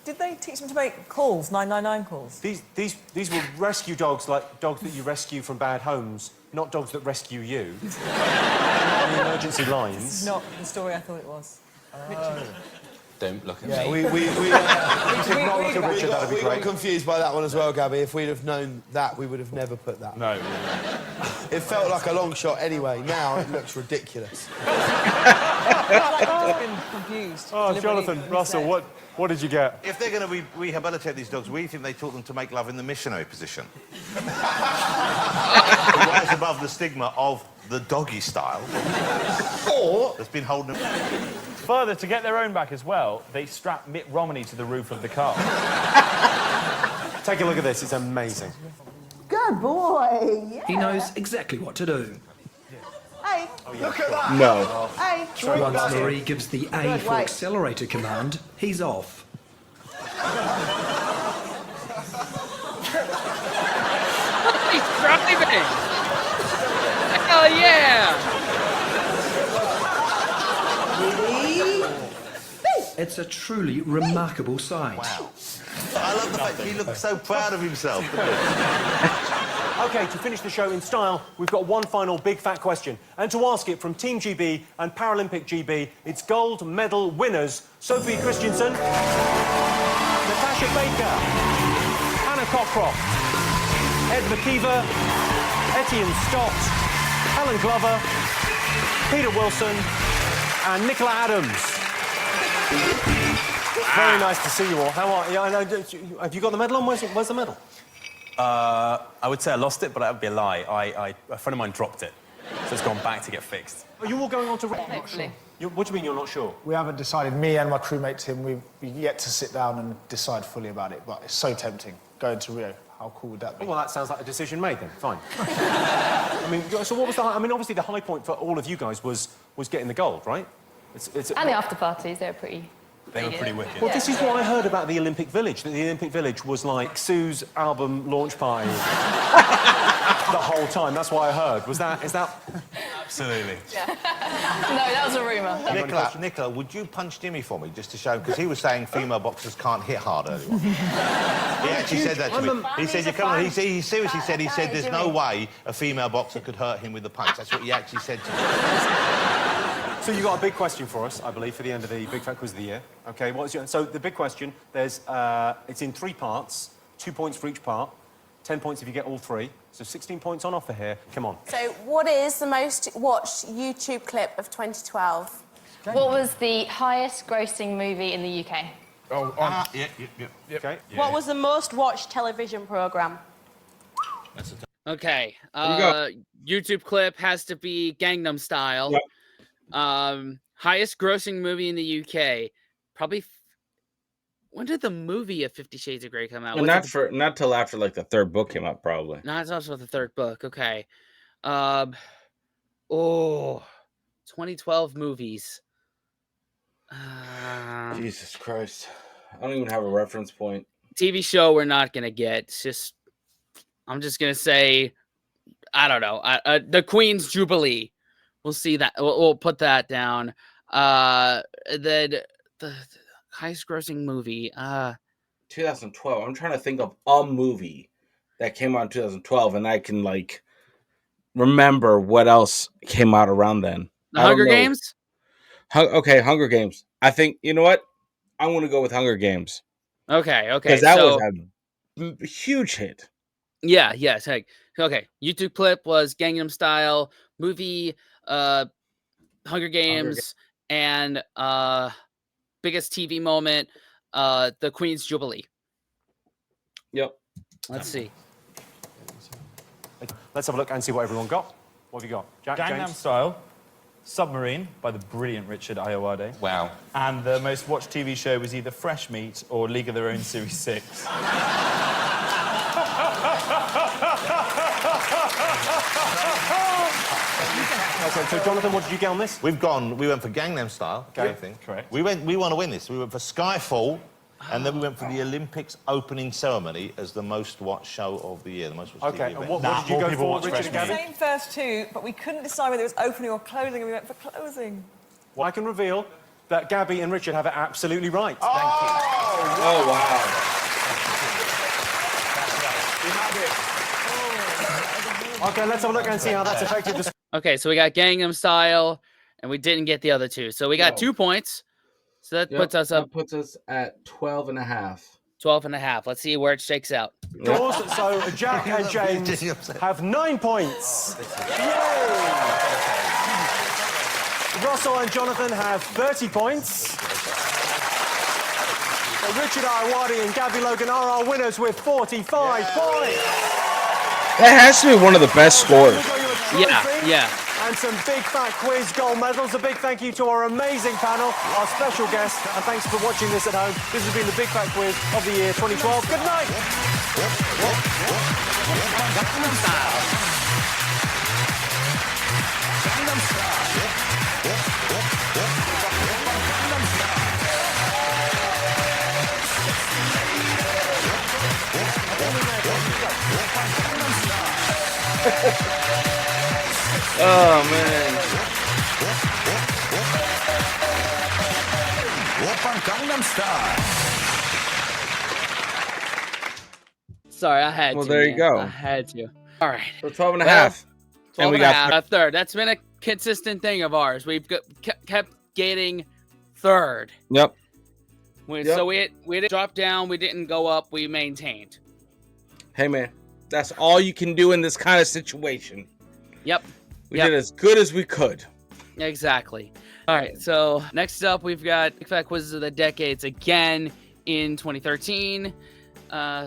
H: Did they teach them to make calls, 999 calls?
C: These were rescue dogs, like dogs that you rescue from bad homes, not dogs that rescue you. The emergency lines.
H: This is not the story I thought it was.
I: Don't look at
E: Yeah,
I: me.
E: we
C: that'd be
E: got
C: great.
E: confused by that one as well, Gabby. If we'd have known that, we would have never put that.
R: No.
E: It felt like a long shot anyway. Now it looks ridiculous.
H: I've been confused.
C: Oh,
H: deliberately
C: Jonathan, Russell, what did you get?
D: If they're going to rehabilitate these dogs, we think they taught them to make love in the missionary position. To rise above the stigma of the doggy style. Or that's been holding them.
R: Further, to get their own back as well, they strapped Mitt Romney to the roof of the car.
C: Take a look at this, it's amazing.
J: Good boy.
K: He knows exactly what to do.
J: Hey.
E: Look at that.
R: No.
J: Hey.
K: Once Marie gives the A for
J: Wait.
K: accelerator command, he's off.
A: He's driving! Hell yeah!
K: It's a truly remarkable sight.
D: Wow. I love the fact that he looks so proud of himself.
C: OK, to finish the show in style, we've got one final big fat question. And to ask it from Team GB and Paralympic GB, it's gold medal winners Sophie Christensen, Natasha Baker, Hannah Cockcroft, Ed McKeever, Etienne Stott, Helen Glover, Peter Wilson and Nicola Adams. Very nice to see you all. How are you? Have you got the medal on? Where's the medal?
Q: I would say I lost it, but that would be a lie. A friend of mine dropped it, so it's gone back to get fixed.
C: Are you all going on to...
O: Hopefully.
C: What do you mean you're not sure?
F: We haven't decided. Me and my crewmate Tim, we've yet to sit down and decide fully about it. But it's so tempting going to Rio. How cool would that be?
C: Well, that sounds like a decision made then. Fine. I mean, so what was the? I mean, obviously the high point for all of you guys was getting the gold, right?
O: And the after parties, they were pretty.
C: They were pretty wicked.
O: Yeah.
C: Well, this is what I heard about the Olympic Village. That the Olympic Village was like Sue's album launch party the whole time. That's what I heard. Is that?
B: Absolutely.
O: Yeah. No, that was a rumour.
D: Nicola, would you punch Jimmy for me just to show him? Because he was saying female boxers can't hit hard earlier on. He actually said that to me. He said, "You come on." He seriously said, "There's no way a female boxer could hurt him with a punch." That's what he actually said to me.
C: So you got a big question for us, I believe, for the end of the Big Fat Quiz of the year. Okay, so the big question, it's in 3 parts, 2 points for each part, 10 points if you get all 3. So 16 points on offer here. Come on.
L: So, what is the most watched YouTube clip of 2012?
O: What was the highest grossing movie in the UK?
D: Yeah.
C: Okay.
L: What was the most watched television programme?
A: Okay.
B: you
A: YouTube clip has to be Gangnam Style.
B: Yep.
A: Highest grossing movie in the UK. Probably. When did the movie of 50 Shades of Grey come out?
B: Well, not till after like the 3rd book came out, probably.
A: No, it's also the 3rd book. Okay. 2012 movies.
B: Jesus Christ. I don't even have a reference point.
A: TV show we're not gonna get. It's just, I'm just gonna say, I don't know. The Queen's Jubilee. We'll see that. We'll put that down. Then the highest grossing movie.
B: 2012. I'm trying to think of a movie that came out in 2012, and I can like remember what else came out around then.
A: The Hunger Games.
B: Okay, Hunger Games. I think, you know what? I'm going to go with Hunger Games.
A: Okay.
B: Because that was a huge hit.
A: Yeah. Yes. Hey. Okay. YouTube clip was Gangnam Style. Movie. Hunger Games. And biggest TV moment. The Queen's Jubilee.
B: Yep.
A: Let's see.
C: Let's have a look and see what everyone got. What have you got?
R: Gangnam
C: James?
R: Style, Submarine by the brilliant Richard Ayoade.
S: Wow.
R: And the most watched TV show was either Fresh Meat or League of Their Own Series 6.
C: Okay, so Jonathan, what did you get on this?
D: We went for Gangnam Style.
C: Okay,
D: I think.
R: Correct.
D: We want to win this. We went for Skyfall, and then we went for the Olympics opening ceremony as the most watched show of the year, the most watched
C: Okay,
D: TV
C: and
D: event.
C: what did you go for, Richard and Gabby?
H: Same first 2, but we couldn't decide whether it was opening or closing, and we went for closing.
C: Well, I can reveal that Gabby and Richard have it absolutely right.
B: Oh, wow.
C: Okay, let's have a look and see how that's affected the...
A: Okay, so we got Gangnam Style, and we didn't get the other 2. So we got 2 points. So that puts us up.
B: That puts us at 12 and a half.
A: 12 and a half. Let's see where it shakes out.
C: So Jack and James have 9 points. Yay! Russell and Jonathan have 30 points. So Richard Ayoade and Gabby Logan are our winners with 45 points.
B: That has to be one of the best scores.
A: Yeah.
C: And some Big Fat Quiz gold medals. A big thank you to our amazing panel, our special guests, and thanks for watching this at home. This has been the Big Fat Quiz of the year 2012. Good night.
B: Oh, man.
A: Sorry, I had to.
B: Well, there you go.
A: I had to. All right.
B: So 12 and a half.
A: 12
B: And we
A: and a
B: got
A: half. A third. That's been a consistent thing of ours. We've kept getting third.
B: Yep.
A: So we didn't drop down. We didn't go up. We maintained.
B: Hey, man. That's all you can do in this kind of situation.
A: Yep.
B: We did as good as we could.
A: Exactly. All right. So next up, we've got Big Fat Quizzes of the Decades again in 2013.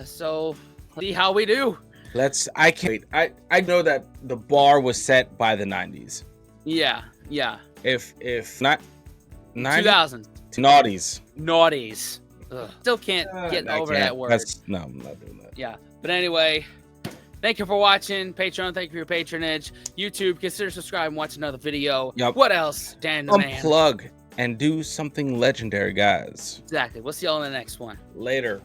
A: So let's see how we do.
B: I can't wait. I know that the bar was set by the 90s.
A: Yeah.
B: If not,
A: 2000s.
B: Naughties.
A: Naughties. Ugh. Still can't get over that word.
B: No, I'm not doing that.
A: Yeah. But anyway, thank you for watching. Patreon, thank you for your patronage. YouTube, consider subscribing and watch another video.
B: Yep.
A: What else, Dan the man?
B: Unplug and do something legendary, guys.
A: Exactly. We'll see y'all in the next one.
B: Later.